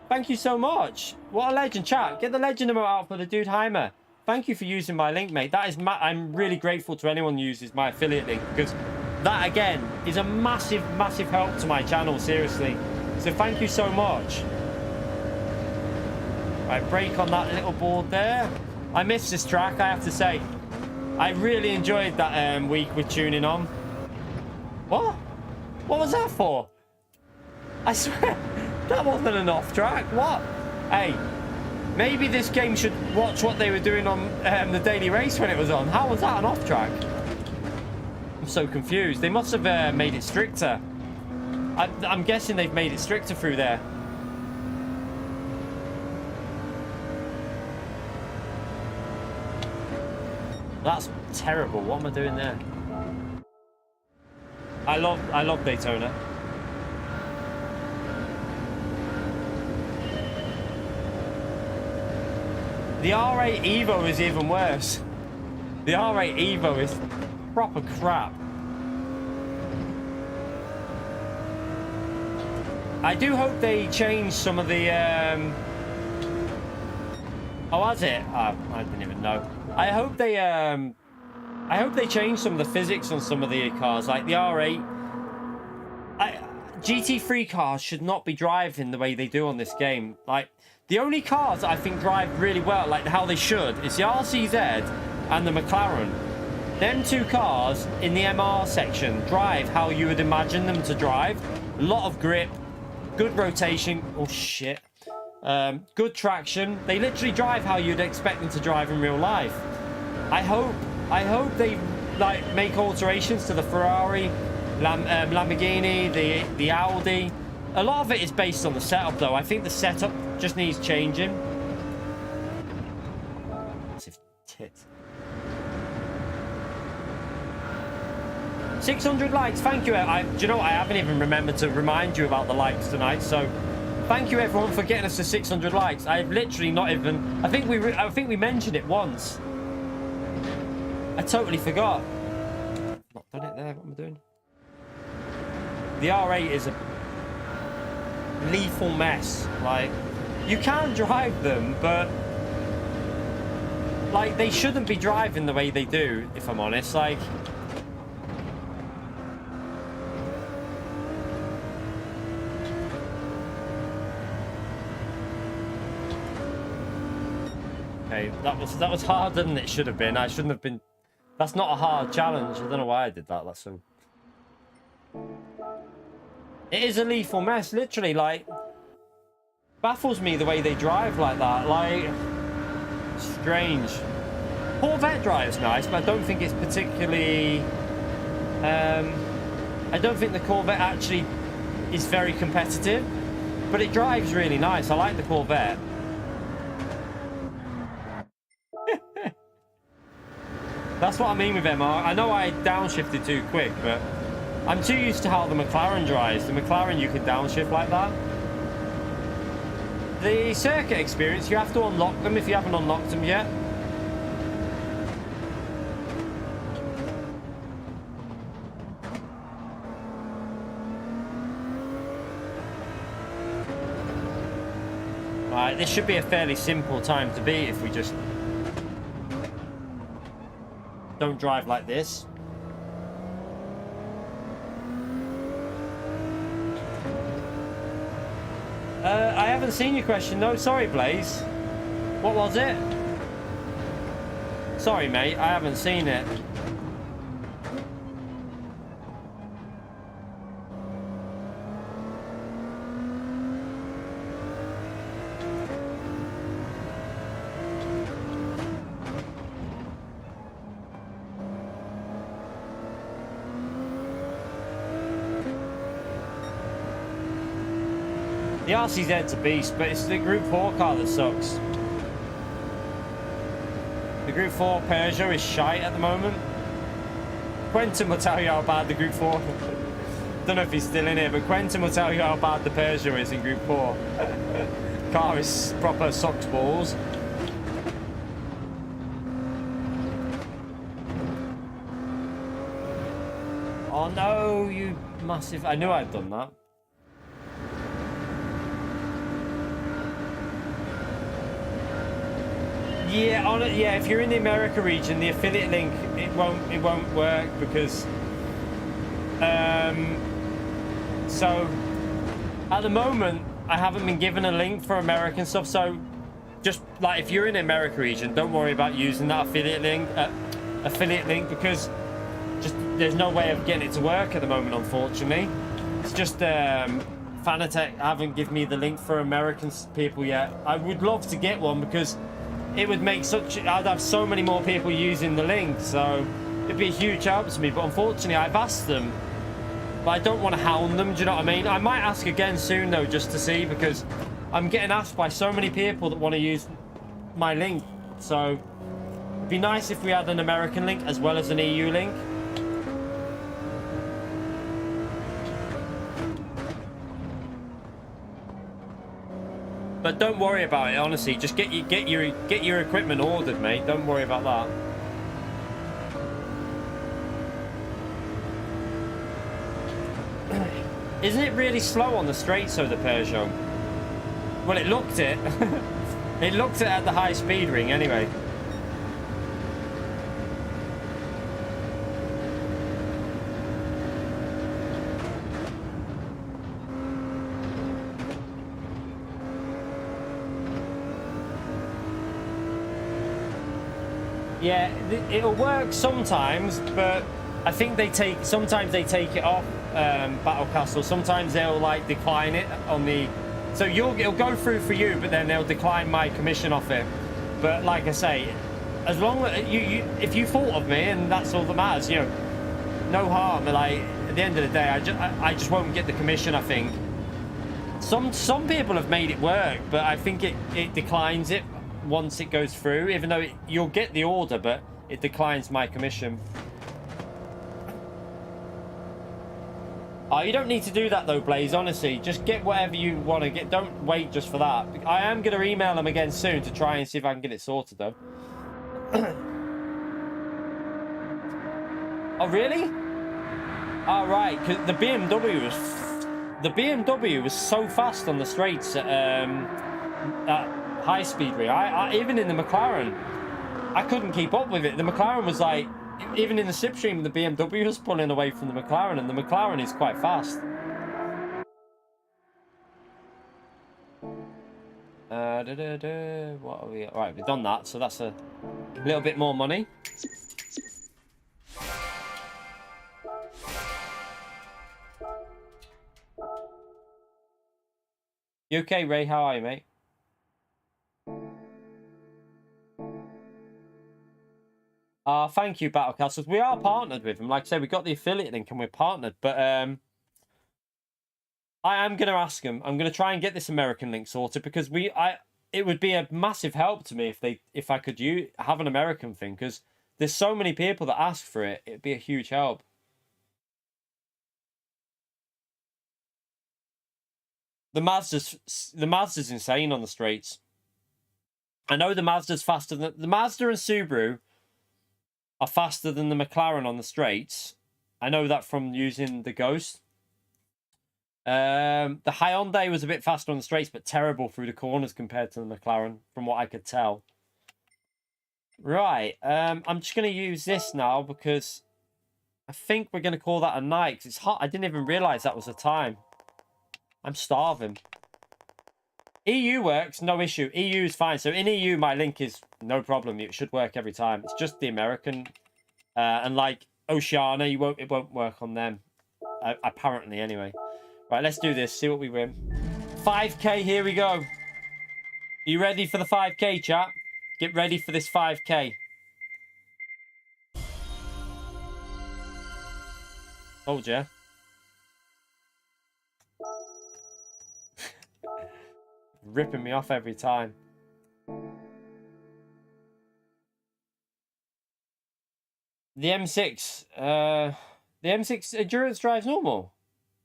Speaker 1: Thank you so much. What a legend, chat. Get the legend emote out for the Dude Heimer. Thank you for using my link, mate. That is I'm really grateful to anyone who uses my affiliate link, because that again is a massive, massive help to my channel. Seriously. So thank you so much. Right, brake on that little board there. I missed this track, I have to say. I really enjoyed that week with tuning on. What? What was that for? I swear, that wasn't an off track. What? Hey, maybe this game should watch what they were doing on the daily race when it was on. How was that an off track? I'm so confused. They must have made it stricter. I'm guessing they've made it stricter through there. That's terrible. What am I doing there? I love Daytona. The R8 Evo is even worse. The R8 Evo is proper crap. I do hope they change some of the oh, has it? I didn't even know. I hope they change some of the physics on some of the cars, like the R8. GT3 cars should not be driving the way they do on this game. Like, the only cars that I think drive really well, like how they should, is the RCZ and the McLaren. Them two cars in the MR section drive how you would imagine them to drive. A lot of grip, good rotation. Oh shit. Good traction. They literally drive how you'd expect them to drive in real life. I hope they like make alterations to the Ferrari, Lamborghini, the Audi. A lot of it is based on the setup though. I think the setup just needs changing. Massive tit. 600 likes, thank you. Do you know what? I haven't even remembered to remind you about the likes tonight, so thank you everyone for getting us to 600 likes. I've literally not even. I think we mentioned it once. I totally forgot. Not done it there. What am I doing? The R8 is a lethal mess. Like, you can drive them, but like they shouldn't be driving the way they do. If I'm honest, like. Okay, that was harder than it should have been. I shouldn't have been. That's not a hard challenge. I don't know why I did that. That's so. It is a lethal mess, literally. Like, baffles me the way they drive like that. Like, strange. Corvette drives nice, but I don't think it's particularly. I don't think the Corvette actually is very competitive, but it drives really nice. I like the Corvette. That's what I mean with MR. I know I downshifted too quick, but I'm too used to how the McLaren drives. The McLaren, you can downshift like that. The circuit experience, you have to unlock them if you haven't unlocked them yet. Right, this should be a fairly simple time to beat if we just don't drive like this. I haven't seen your question. No, sorry, Blaze. What was it? Sorry, mate. I haven't seen it. The RCZ's a beast, but it's the Group 4 car that sucks. The Group 4 Peugeot is shite at the moment. Quentin will tell you how bad the Group 4... Don't know if he's still in here, but Quentin will tell you how bad the Peugeot is in Group 4. Car is proper sucks balls. Oh no, you massive... I knew I'd done that. Yeah, if you're in the America region, the affiliate link it won't work because so at the moment I haven't been given a link for American stuff. So just like if you're in the America region, don't worry about using that affiliate link because just there's no way of getting it to work at the moment, unfortunately. It's just Fanatec haven't given me the link for American people yet. I would love to get one because it would make I'd have so many more people using the link, so it'd be a huge help to me. But unfortunately, I've asked them, but I don't want to hound them. Do you know what I mean? I might ask again soon though, just to see, because I'm getting asked by so many people that want to use my link. So it'd be nice if we had an American link as well as an EU link. But don't worry about it, honestly. Just get your equipment ordered, mate. Don't worry about that. Isn't it really slow on the straights though, the Peugeot? Well, it looked it. It looked it at the high speed ring anyway. Yeah, it'll work sometimes, but I think sometimes they take it off Battle Castle. Sometimes they'll like decline it on the, so it'll go through for you, but then they'll decline my commission off it. But like I say, as long as if you thought of me and that's all that matters, you know, no harm. Like at the end of the day, I just won't get the commission. I think some people have made it work, but I think it declines it once it goes through, even though you'll get the order, but it declines my commission. Oh, you don't need to do that though, Blaze, honestly. Just get whatever you want to get. Don't wait just for that. I am going to email them again soon to try and see if I can get it sorted though. Oh, really? Oh, right, because the BMW was so fast on the straights at high speed ring. Even in the McLaren, I couldn't keep up with it. The McLaren was like, even in the slipstream, the BMW was pulling away from the McLaren, and the McLaren is quite fast. What are we? All right, we've done that, so that's a little bit more money. You okay, Ray? How are you, mate? Thank you, Battle Castles. We are partnered with them. Like I said, we got the affiliate link and we're partnered. But I am going to ask them. I'm going to try and get this American link sorted because it would be a massive help to me if I could have an American thing, because there's so many people that ask for it. It'd be a huge help. The Mazda's insane on the straights. I know the Mazda's faster than the Mazda and Subaru are faster than the McLaren on the straights. I know that from using the Ghost. The Hyundai was a bit faster on the straights, but terrible through the corners compared to the McLaren, from what I could tell. Right, I'm just going to use this now because I think we're going to call that a night because it's hot. I didn't even realise that was the time. I'm starving. EU works, no issue. EU is fine. So in EU, my link is no problem. It should work every time. It's just the American. And like Oceania, it won't work on them. Apparently, anyway. Right, let's do this. See what we win. 5K, here we go. You ready for the 5K, chat? Get ready for this 5K. Told ya. Ripping me off every time. The M6. The M6 endurance drive's normal.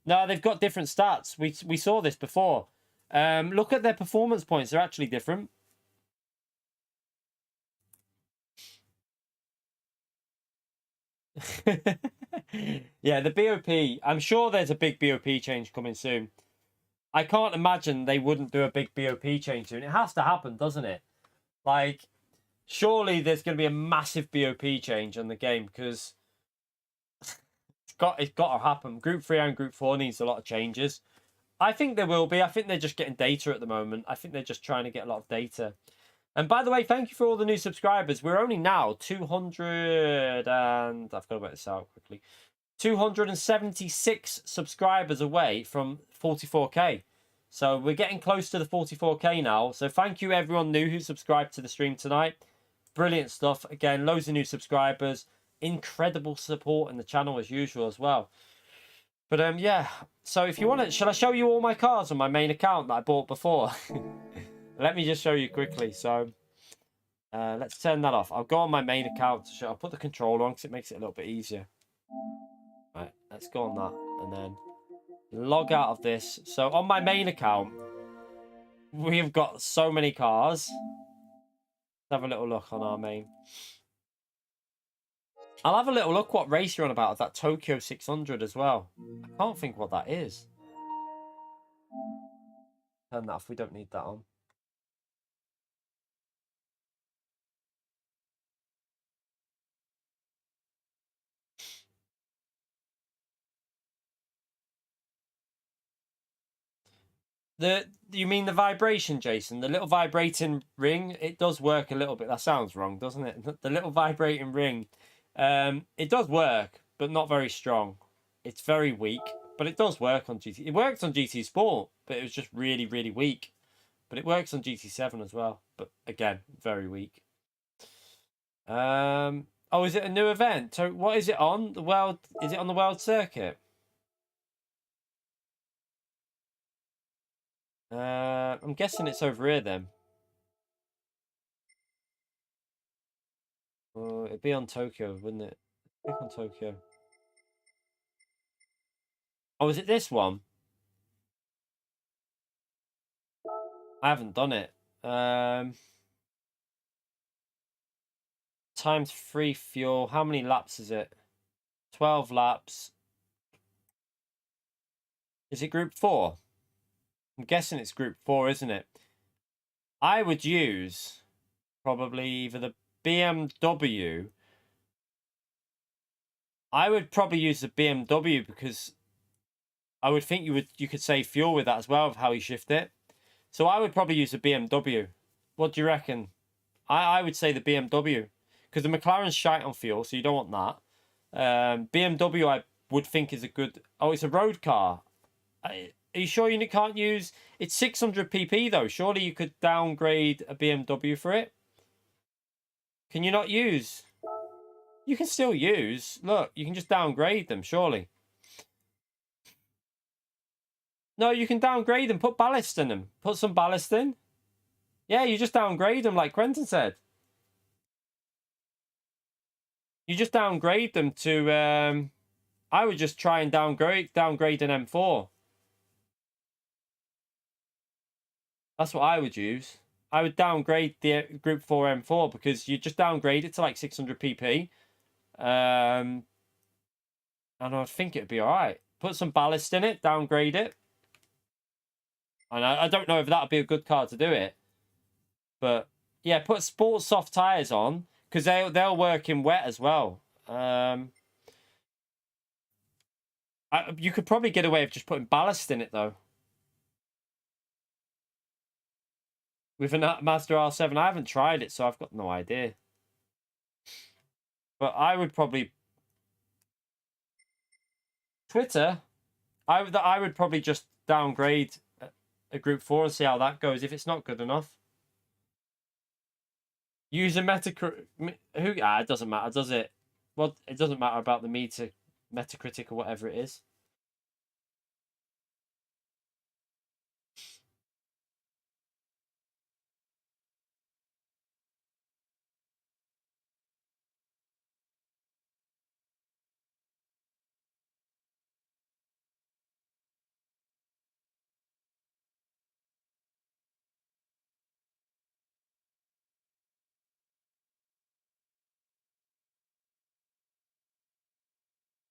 Speaker 1: No, they've got different stats. We saw this before. Look at their performance points. They're actually different. Yeah, the BOP. I'm sure there's a big BOP change coming soon. I can't imagine they wouldn't do a big BOP change soon. It has to happen, doesn't it? Like, surely there's going to be a massive BOP change on the game because it's got to happen. Group 3 and Group 4 needs a lot of changes. I think there will be. I think they're just getting data at the moment. I think they're just trying to get a lot of data. And by the way, thank you for all the new subscribers. We're only now 200 and... I've got to work this out quickly. 276 subscribers away from 44k. So we're getting close to the 44k now. So thank you everyone new who subscribed to the stream tonight. Brilliant stuff. Again, loads of new subscribers. Incredible support in the channel as usual as well. But yeah, so if you want to, shall I show you all my cars on my main account that I bought before? Let me just show you quickly. So let's turn that off. I'll go on my main account to show. I'll put the controller on because it makes it a little bit easier. Right, let's go on that and then log out of this. So on my main account, we've got so many cars. Let's have a little look on our main. I'll have a little look what race you're on about. That Tokyo 600 as well. I can't think what that is. Turn that off. We don't need that on. You mean the vibration, Jason? The little vibrating ring? It does work a little bit. That sounds wrong, doesn't it? The little vibrating ring. It does work, but not very strong. It's very weak, but it does work on GT. It works on GT Sport, but it was just really, really weak. But it works on GT7 as well. But again, very weak. Oh, is it a new event? So what is it on? The world? Is it on the world circuit? I'm guessing it's over here then. Oh, it'd be on Tokyo, wouldn't it? Click on Tokyo. Oh, is it this one? I haven't done it. Times 3 fuel. How many laps is it? 12 laps. Is it group 4? I'm guessing it's group 4, isn't it? I would use probably either the BMW. I would probably use the BMW because I would think you could save fuel with that as well, with how you shift it. So I would probably use the BMW. What do you reckon? I would say the BMW because the McLaren's shite on fuel, so you don't want that. BMW I would think is a good... Oh, it's a road car. Are you sure you can't use... It's 600 pp though. Surely you could downgrade a BMW for it. Can you not use... You can still use... Look, you can just downgrade them, surely. No, you can downgrade them. Put ballast in them. Put some ballast in. Yeah, you just downgrade them like Quentin said. You just downgrade them to. I would just try and downgrade an M4. That's what I would use. I would downgrade the Group 4 M4 because you just downgrade it to like 600 pp. And I think it'd be all right. Put some ballast in it, downgrade it. And I don't know if that would be a good car to do it. But yeah, put sports soft tyres on because they'll work in wet as well. You could probably get away with just putting ballast in it though. With a Mazda R7, I haven't tried it, so I've got no idea. But I would probably Twitter. I would probably just downgrade a Group 4 and see how that goes. If it's not good enough, use a Metacritic. It doesn't matter, does it? Well, it doesn't matter about the Metacritic or whatever it is.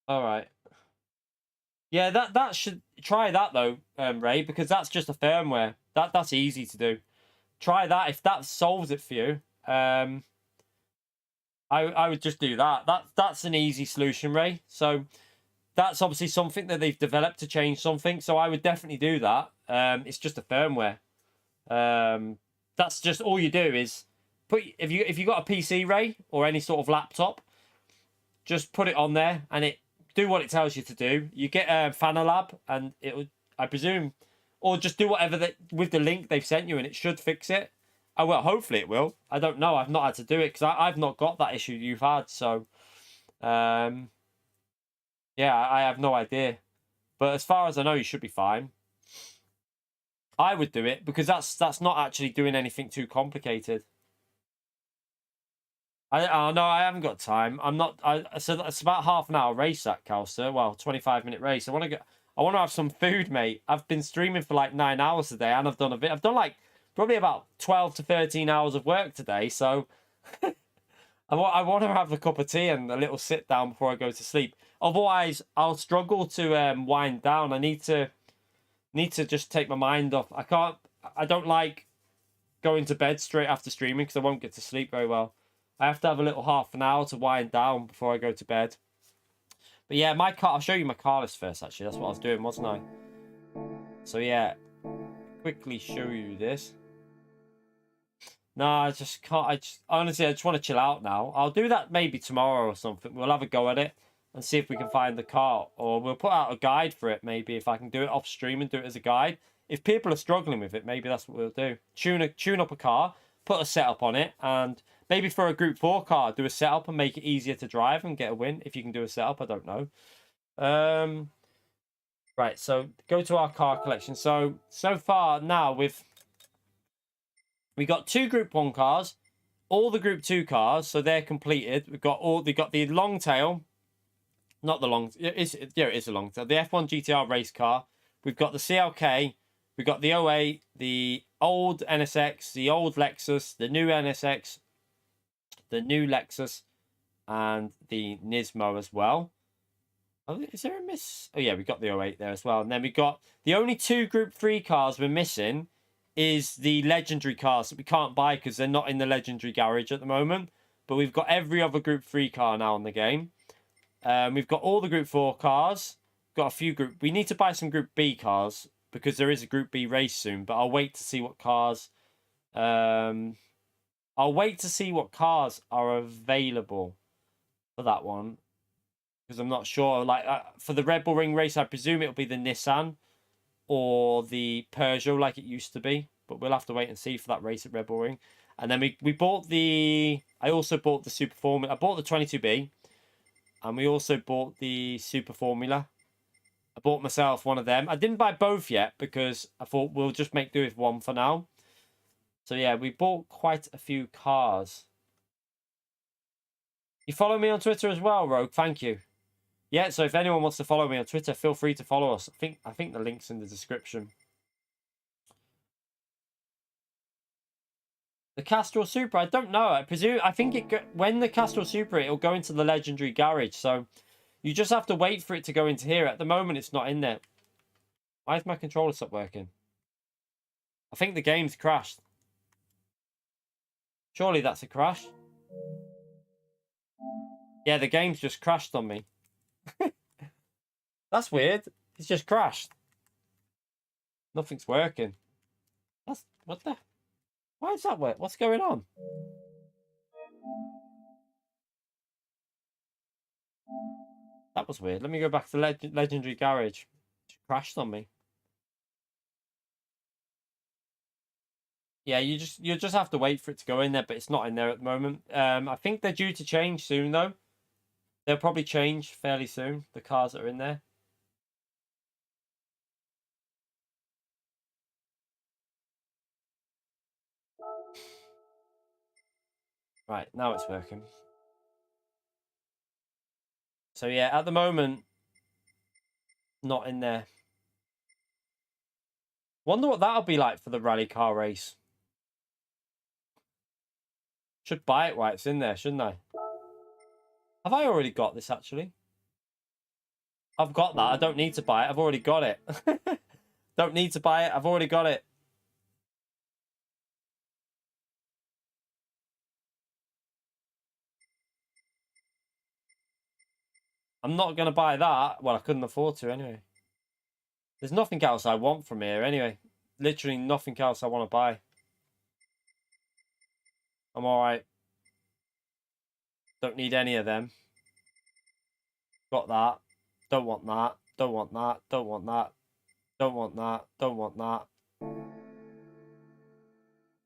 Speaker 1: All right. Yeah, that should try that though, Ray, because that's just a firmware. That's easy to do. Try that if that solves it for you. I would just do that. That's an easy solution, Ray. So that's obviously something that they've developed to change something. So I would definitely do that. It's just a firmware. That's just all you do is put if you got a PC, Ray, or any sort of laptop, just put it on there and it do what it tells you to do. You get a Fanalab and it would, I presume, or just do whatever with the link they've sent you and it should fix it. Oh, well, hopefully it will. I don't know. I've not had to do it because I've not got that issue you've had. So, yeah, I have no idea. But as far as I know, you should be fine. I would do it because that's not actually doing anything too complicated. No, I haven't got time. I'm not. So it's about half an hour race that Calcer. Well, 25-minute race. I want to have some food, mate. I've been streaming for like 9 hours today, and I've done like probably about 12 to 13 hours of work today. So I want to have a cup of tea and a little sit down before I go to sleep. Otherwise, I'll struggle to wind down. I need to just take my mind off. I don't like going to bed straight after streaming because I won't get to sleep very well. I have to have a little half an hour to wind down before I go to bed. But yeah, my car, I'll show you my car list first, actually. That's what I was doing, wasn't I? So yeah, quickly show you this. No, I just can't. Honestly, I just want to chill out now. I'll do that maybe tomorrow or something. We'll have a go at it and see if we can find the car. Or we'll put out a guide for it, maybe, if I can do it off stream and do it as a guide. If people are struggling with it, maybe that's what we'll do. Tune up a car, put a setup on it, and maybe for a Group 4 car, do a setup and make it easier to drive and get a win. If you can do a setup, I don't know. Right, so go to our car collection. So far now we got 2 Group 1 cars, all the Group 2 cars, so they're completed. They got the long tail, not the long. It is a long tail. The F1 GTR race car. We've got the CLK. We've got the 08, the old NSX, the old Lexus, the new NSX, the new Lexus, and the Nismo as well. Oh, is there a miss? Oh yeah, we got the 08 there as well. And then we got the only 2 Group 3 cars we're missing is the legendary cars that we can't buy because they're not in the legendary garage at the moment. But we've got every other Group 3 car now in the game. We've got all the Group 4 cars. Got a few we need to buy some Group B cars because there is a Group B race soon. But I'll wait to see what cars. I'll wait to see what cars are available for that one because I'm not sure. Like for the Red Bull Ring race, I presume it'll be the Nissan or the Peugeot like it used to be. But we'll have to wait and see for that race at Red Bull Ring. And then we bought the. I also bought the Super Formula. I bought the 22B, and we also bought the Super Formula. I bought myself one of them. I didn't buy both yet because I thought we'll just make do with one for now. So yeah, we bought quite a few cars. You follow me on Twitter as well, Rogue. Thank you. Yeah, so if anyone wants to follow me on Twitter, feel free to follow us. I think the link's in the description. The Castrol Super, I don't know. I think when the Castrol Super, it'll go into the legendary garage. So you just have to wait for it to go into here. At the moment, it's not in there. Why is my controller stop working? I think the game's crashed. Surely that's a crash. Yeah, the game's just crashed on me. That's weird. It's just crashed. Nothing's working. What the? Why is that work? What's going on? That was weird. Let me go back to legendary garage. It crashed on me. Yeah, you just have to wait for it to go in there, but it's not in there at the moment. I think they're due to change soon though. They'll probably change fairly soon, the cars that are in there. Right, now it's working. So yeah, at the moment, not in there. Wonder what that'll be like for the rally car race. Should buy it while it's in there, shouldn't I? Have I already got this, actually? I've got that. I don't need to buy it. I've already got it. Don't need to buy it. I've already got it. I'm not going to buy that. Well, I couldn't afford to anyway. There's nothing else I want from here anyway. Literally nothing else I want to buy. I'm alright. Don't need any of them. Got that. Don't want that. Don't want that. Don't want that. Don't want that. Don't want that.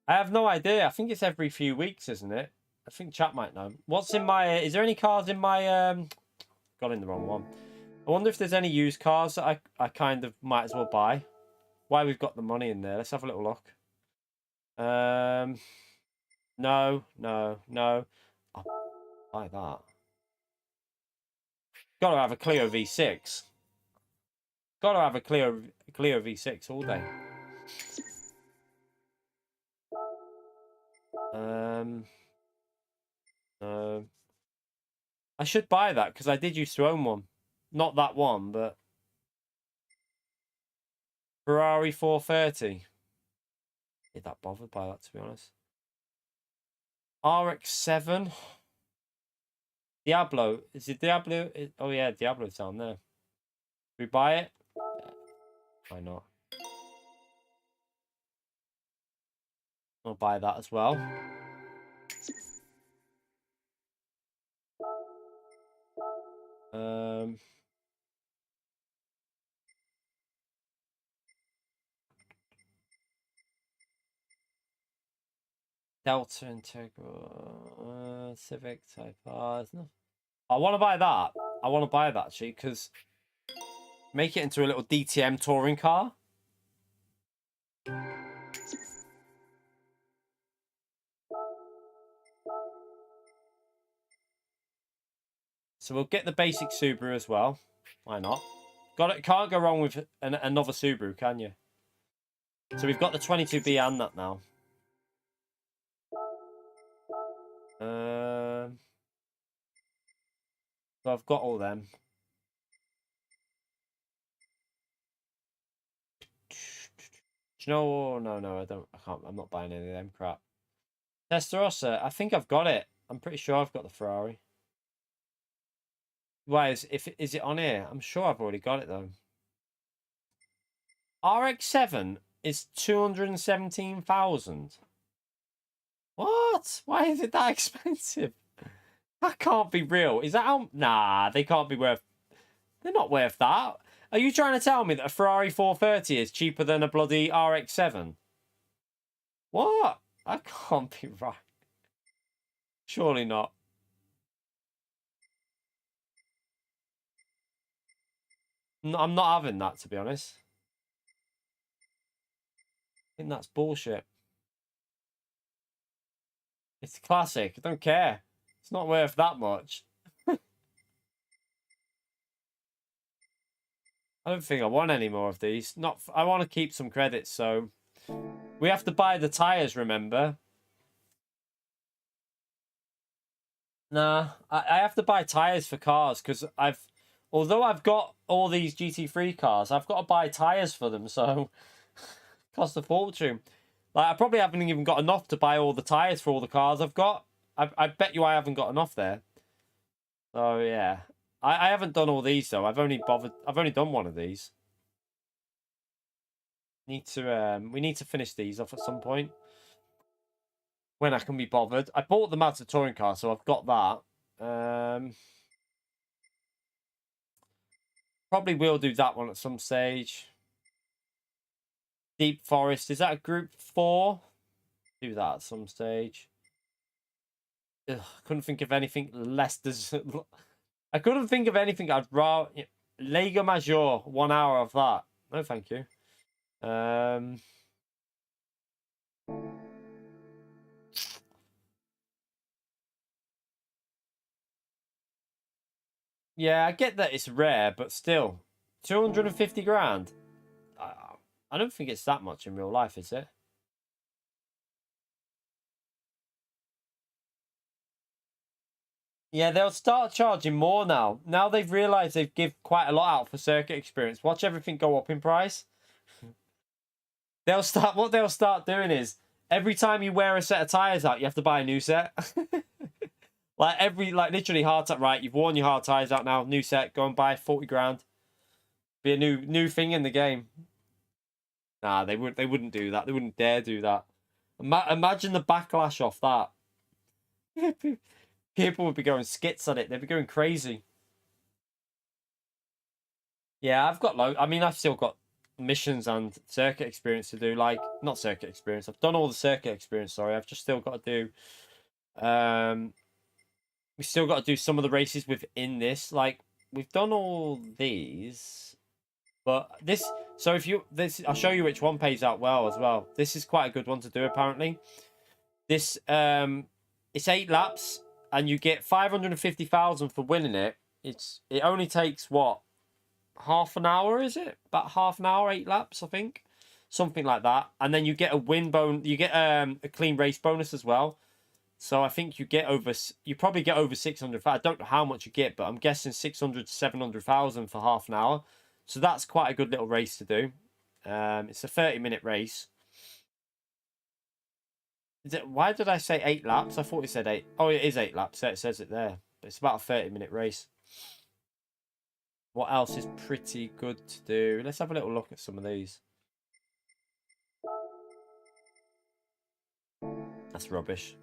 Speaker 1: I have no idea. I think it's every few weeks, isn't it? I think chat might know. What's in my... Is there any cars in my... Got in the wrong one. I wonder if there's any used cars that I kind of might as well buy. Why we've got the money in there. Let's have a little look. No. I'll buy that. Got to have a Clio V6. Got to have a Clio V6 all day. No. I should buy that because I did used to own one. Not that one, but Ferrari 430. Not that bothered by that, to be honest. RX-7. Diablo. Is it Diablo? Oh, yeah, Diablo's down there. We buy it? Yeah. Why not? I'll buy that as well. Delta Integral Civic Type R. No. I want to buy that. I want to buy that actually because make it into a little DTM touring car. So we'll get the basic Subaru as well. Why not? Got it. Can't go wrong with another Subaru, can you? So we've got the 22B and that now. So I've got all them. Do you know? No, I don't. I can't. I'm not buying any of them crap. Testarossa. I think I've got it. I'm pretty sure I've got the Ferrari. Why is it on here? I'm sure I've already got it though. RX-7 is 217,000. What? Why is it that expensive? That can't be real. Is that how? Nah, they can't be worth. They're not worth that. Are you trying to tell me that a Ferrari 430 is cheaper than a bloody RX-7? What? That can't be right. Surely not. No, I'm not having that, to be honest. I think that's bullshit. It's classic. I don't care. It's not worth that much. I don't think I want any more of these. Not. I want to keep some credits, so we have to buy the tires. Remember? Nah, I have to buy tires for cars because although I've got all these GT3 cars, I've got to buy tires for them, so cost a fortune. Like I probably haven't even got enough to buy all the tires for all the cars I've got. I bet you I haven't got enough there. So yeah. I haven't done all these though. I've only done one of these. We need to finish these off at some point. When I can be bothered. I bought the Mazda touring car, so I've got that. Probably will do that one at some stage. Deep Forest, is that a group 4? Do that at some stage. Ugh, couldn't think of anything less. I couldn't think of anything I'd rather. Lega Major, 1 hour of that. No, thank you. Yeah, I get that it's rare, but still, 250 grand. I don't think it's that much in real life, is it? Yeah, they'll start charging more now. Now they've realised they've give quite a lot out for circuit experience. Watch everything go up in price. What they'll start doing is every time you wear a set of tires out, you have to buy a new set. like literally hard tire. Right, you've worn your hard tires out now. New set. Go and buy 40 grand. Be a new thing in the game. Nah, they wouldn't do that. They wouldn't dare do that. Imagine the backlash off that. People would be going skits on it. They'd be going crazy. Yeah, I've got I mean, I've still got missions and circuit experience to do. Like, not circuit experience. I've done all the circuit experience. Sorry, I've just still got to do. We still got to do some of the races within this. Like, we've done all these, but this. So if you I'll show you which one pays out well as well. This is quite a good one to do apparently. This it's 8 laps. And you get 550,000 for winning it. It only takes what, half an hour? Is it about half an hour, 8 laps? I think something like that. And then you get a win bonus. You get a clean race bonus as well. So I think you probably get over 600. I don't know how much you get, but I'm guessing 600 to 700,000 for half an hour. So that's quite a good little race to do. It's a 30-minute race. Why did I say 8 laps? I thought it said 8. Oh, it is 8 laps. It says it there. But it's about a 30-minute race. What else is pretty good to do? Let's have a little look at some of these. That's rubbish.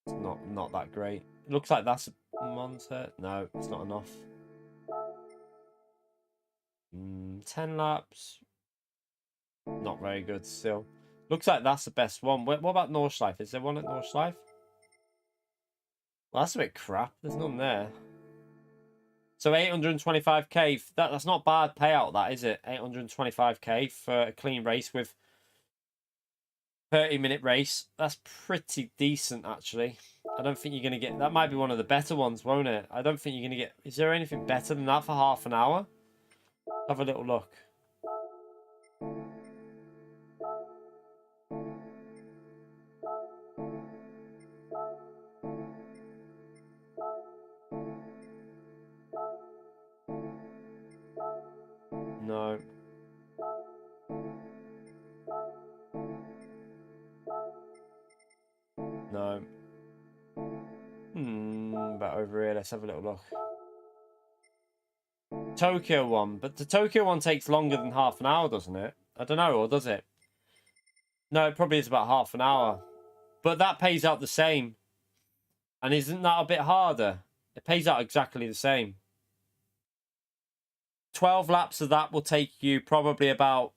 Speaker 1: It's not that great. It looks like that's a monster. No, it's not enough. 10 laps. Not very good still. Looks like that's the best one. What about Nordschleife? Is there one at Nordschleife? Well, that's a bit crap. There's none there. So 825k. That's not bad payout, that is it? 825k for a clean race with 30-minute race. That's pretty decent, actually. I don't think you're going to get... That might be one of the better ones, won't it? I don't think you're going to get... Is there anything better than that for half an hour? Have a little look. No. No. But over here, let's have a little look. Tokyo one, but the Tokyo one takes longer than half an hour, doesn't it? I don't know, or does it? No, it probably is about half an hour. But that pays out the same. And isn't that a bit harder? It pays out exactly the same. 12 laps of that will take you probably about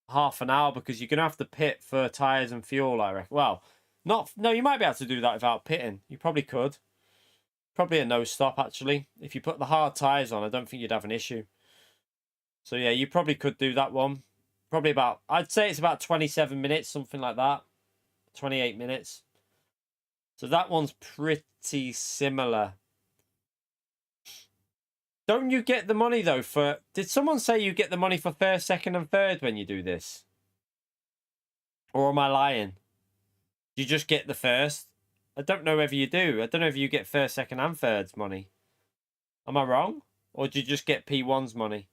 Speaker 1: half an hour because you're going to have to pit for tyres and fuel, I reckon. Well, no, you might be able to do that without pitting. You probably could. Probably a no stop, actually. If you put the hard tyres on, I don't think you'd have an issue. So, yeah, you probably could do that one. Probably about, I'd say it's about 27 minutes, something like that. 28 minutes. So that one's pretty similar. Don't you get the money though for... Did someone say you get the money for first, second and third when you do this? Or am I lying? Do you just get the first? I don't know whether you do. I don't know if you get first, second and third's money. Am I wrong? Or do you just get P1's money?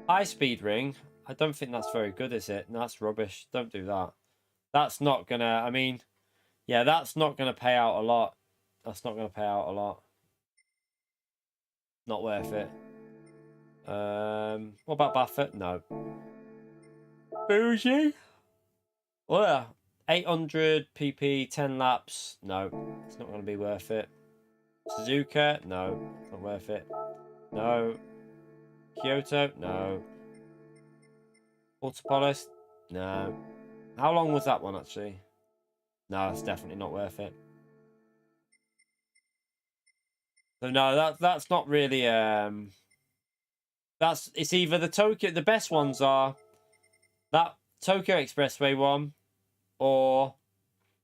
Speaker 1: High speed ring. I don't think that's very good, is it? No, that's rubbish. Don't do that. That's not gonna... I mean... Yeah, that's not going to pay out a lot. That's not going to pay out a lot. Not worth it. What about Buffett? No. Bougie? Well, 800 PP, 10 laps. No, it's not going to be worth it. Suzuka? No, it's not worth it. No. Kyoto? No. Autopolis? No. How long was that one, actually? No, it's definitely not worth it. So no, that's not really it's either the Tokyo, the best ones are that Tokyo Expressway one or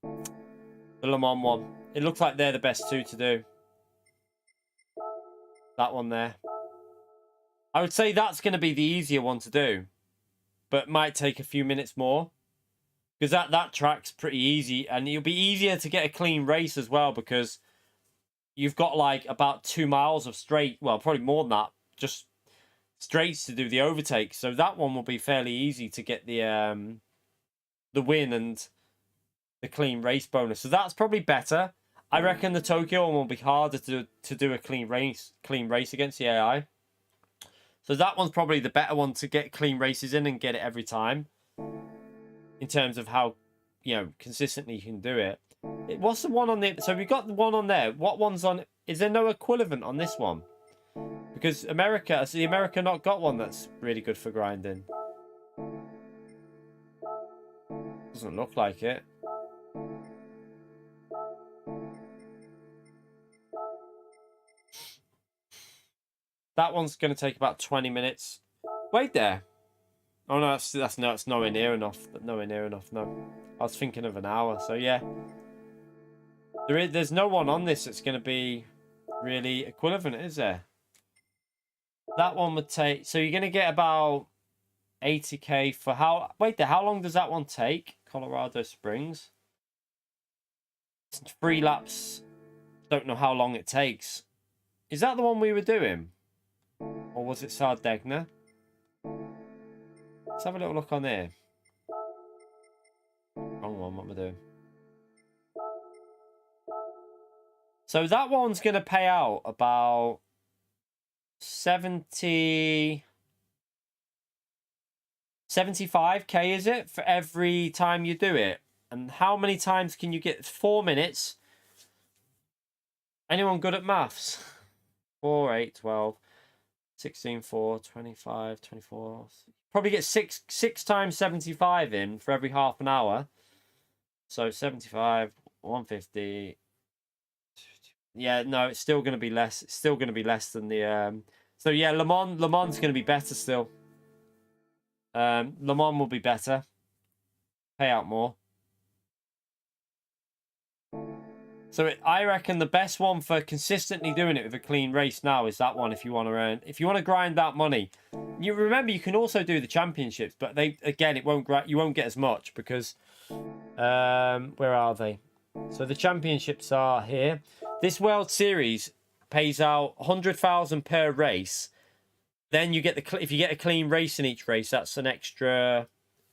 Speaker 1: the Le Mans one. It looks like they're the best two to do. That one there. I would say that's going to be the easier one to do, but might take a few minutes more. Because that track's pretty easy, and it'll be easier to get a clean race as well, because you've got like about 2 miles of straight, well, probably more than that, just straights to do the overtake. So that one will be fairly easy to get the win and the clean race bonus. So that's probably better. I reckon the Tokyo one will be harder to do a clean race against the AI. So that one's probably the better one to get clean races in and get it every time. In terms of how, consistently you can do it. What's the one on the... So we've got the one on there. What one's on... Is there no equivalent on this one? Because America... Has the America not got one that's really good for grinding? Doesn't look like it. That one's going to take about 20 minutes. Wait there. Oh no, that's nowhere near enough. Nowhere near enough. No, I was thinking of an hour. So yeah, there's no one on this that's going to be really equivalent, is there? That one would take. So you're going to get about 80k for how? Wait there. How long does that one take? Colorado Springs. 3 laps. Don't know how long it takes. Is that the one we were doing, or was it Sardegna? Let's have a little look on there. Wrong one, what am I doing? So that one's going to pay out about 75k, is it? For every time you do it. And how many times can you get? 4 minutes. Anyone good at maths? 4, 8, 12, 16, 4, 25, 24... Probably get six times 75 in for every half an hour. So 75, 150. Yeah, no, it's still going to be less. It's still going to be less than the... So yeah, Le Mans going to be better still. Le Mans will be better. Pay out more. So I reckon the best one for consistently doing it with a clean race now is that one. If you want to earn, if you want to grind that money, you remember you can also do the championships, but it won't you won't get as much because where are they? So the championships are here. This World Series pays out 100,000 per race. Then you get if you get a clean race in each race, that's an extra.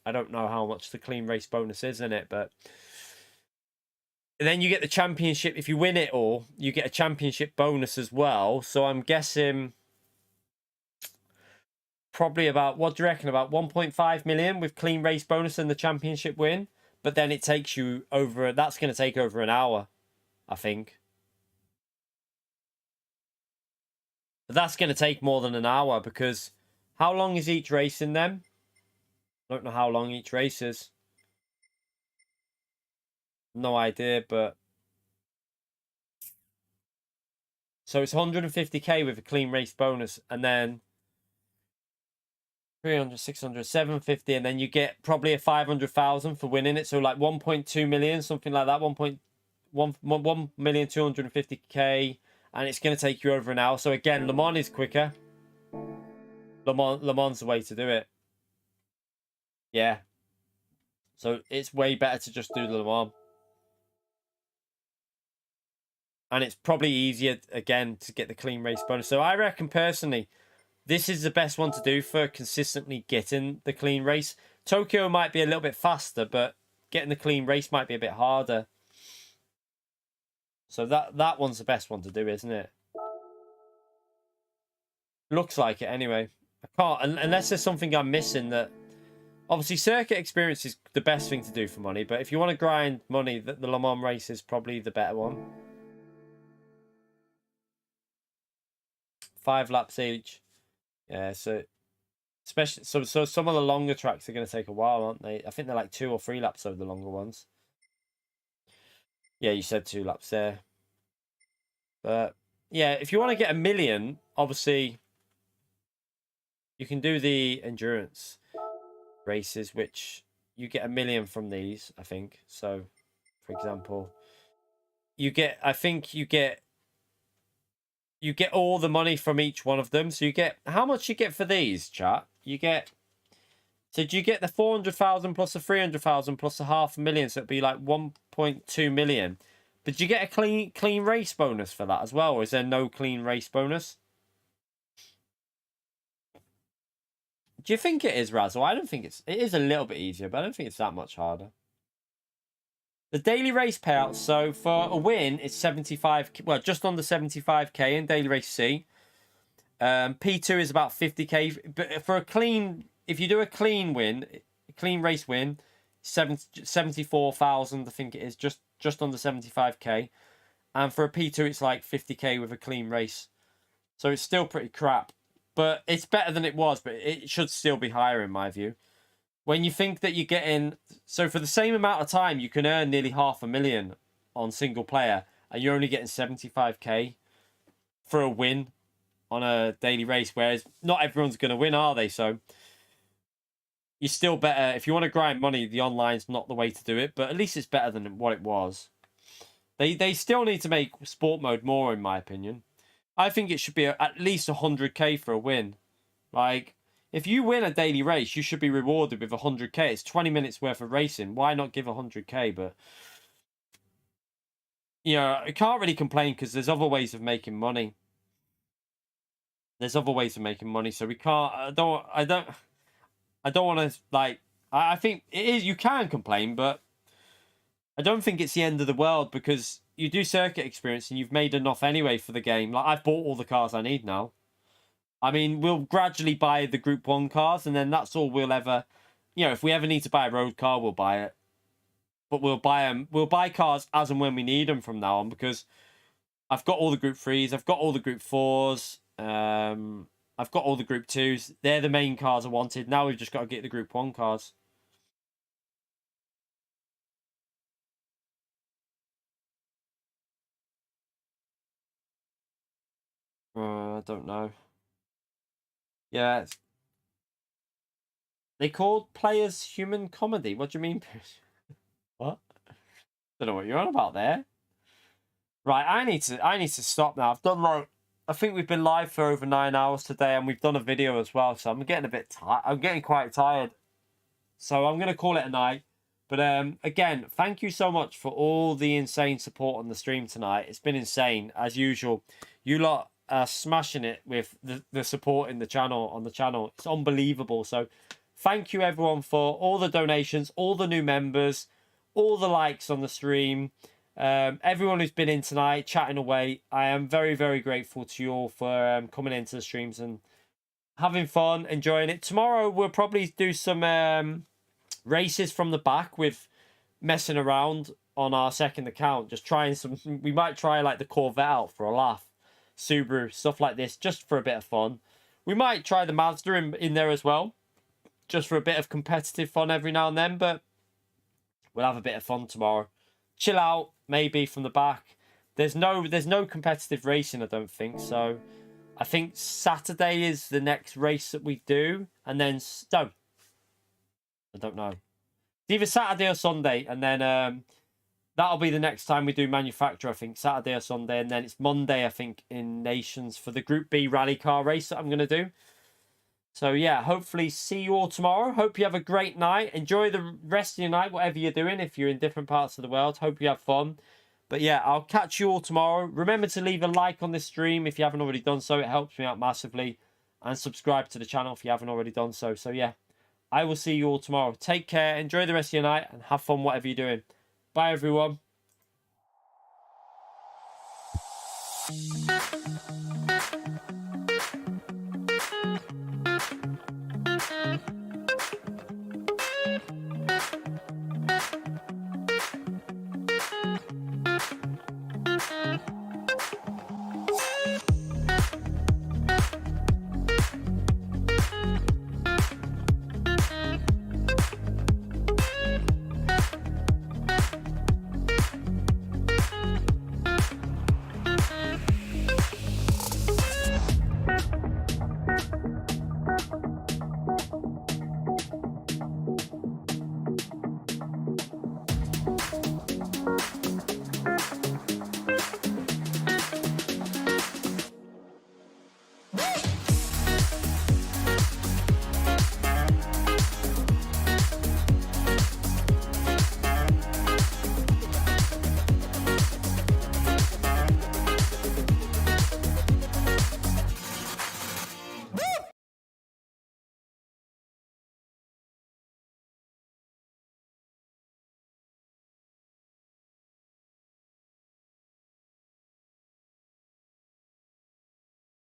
Speaker 1: I don't know how much the clean race bonus is in it, but. And then you get the championship. If you win it all, you get a championship bonus as well. So I'm guessing probably about, what do you reckon, about 1.5 million with clean race bonus and the championship win. But then it takes you over, that's going to take over an hour, I think. But that's going to take more than an hour because how long is each race in them? I don't know how long each race is. No idea, but so it's 150k with a clean race bonus, and then 300, 600, 750, and then you get probably a 500,000 for winning it. So like 1.2 million, something like that. 1,250,000, and it's going to take you over an hour. So again, Le Mans is quicker. Le Mans the way to do it. Yeah. So it's way better to just do the Le Mans. And it's probably easier, again, to get the clean race bonus. So I reckon, personally, this is the best one to do for consistently getting the clean race. Tokyo might be a little bit faster, but getting the clean race might be a bit harder. So that one's the best one to do, isn't it? Looks like it anyway. I can't, unless there's something I'm missing that... Obviously, circuit experience is the best thing to do for money, but if you want to grind money, the Le Mans race is probably the better one. 5 laps each. Yeah, so especially so some of the longer tracks are going to take a while, aren't they? I think they're like 2 or 3 laps over the longer ones. Yeah, you said 2 laps there. But yeah, if you want to get 1 million, obviously you can do the endurance races, which you get 1 million from these, I think. So, for example, you get, I think you get all the money from each one of them. So you get, how much you get for these, chat? You get, so do you get the 400,000 plus the 300,000 plus the 500,000? So it'd be like 1.2 million. But do you get a clean race bonus for that as well? Or is there no clean race bonus? Do you think it is, Razzle? I don't think it is a little bit easier, but I don't think it's that much harder. The daily race payouts, so for a win, it's 75, well, just under 75k in daily race C. P2 is about 50k, but for a clean, if you do a clean win, a clean race win, 74,000, I think it is, just under 75k. And for a P2, it's like 50k with a clean race. So it's still pretty crap, but it's better than it was, but it should still be higher in my view. When you think that you're getting... So for the same amount of time, you can earn nearly 500,000 on single player, and you're only getting 75k for a win on a daily race, whereas not everyone's going to win, are they? So you're still better. If you want to grind money, the online's not the way to do it, but at least it's better than what it was. They still need to make sport mode more, in my opinion. I think it should be at least 100k for a win. Like... If you win a daily race, you should be rewarded with 100k. It's 20 minutes worth of racing. Why not give 100k? But, you know, I can't really complain because there's other ways of making money. There's other ways of making money. So we can't, I don't want to, like, I think it is, you can complain, but I don't think it's the end of the world because you do circuit experience and you've made enough anyway for the game. Like, I've bought all the cars I need now. I mean, we'll gradually buy the Group 1 cars, and then that's all we'll ever... You know, if we ever need to buy a road car, we'll buy it. But we'll buy them. We'll buy cars as and when we need them from now on, because I've got all the Group 3s, I've got all the Group 4s, I've got all the Group 2s. They're the main cars I wanted. Now we've just got to get the Group 1 cars. I don't know. Yeah, they called players human comedy. What do you mean? What? Don't know what you're on about there. Right, I need to stop now. I've done like, I think we've been live for over 9 hours today, and we've done a video as well. So I'm getting a bit tired. I'm getting quite tired. So I'm gonna call it a night. But again, thank you so much for all the insane support on the stream tonight. It's been insane as usual. You lot are smashing it with the support in the channel, on the channel. It's unbelievable. So thank you everyone for all the donations, all the new members, all the likes on the stream, everyone who's been in tonight chatting away. I am very, very grateful to you all for coming into the streams and having fun, enjoying it. Tomorrow we'll probably do some races from the back with messing around on our second account, just trying some. We might try like the Corvette out for a laugh, Subaru, stuff like this, just for a bit of fun. We might try the Mazda in there as well, just for a bit of competitive fun every now and then, but we'll have a bit of fun tomorrow. Chill out, maybe, from the back. There's no competitive racing, I don't think, so I think Saturday is the next race that we do. And then... No. I don't know. It's either Saturday or Sunday. And then that'll be the next time we do manufacturer, I think. Saturday or Sunday. And then it's Monday, I think, in Nations for the Group B rally car race that I'm going to do. So, yeah, hopefully see you all tomorrow. Hope you have a great night. Enjoy the rest of your night, whatever you're doing, if you're in different parts of the world. Hope you have fun. But, yeah, I'll catch you all tomorrow. Remember to leave a like on this stream if you haven't already done so. It helps me out massively. And subscribe to the channel if you haven't already done so. So, yeah, I will see you all tomorrow. Take care. Enjoy the rest of your night. And have fun whatever you're doing. Bye, everyone.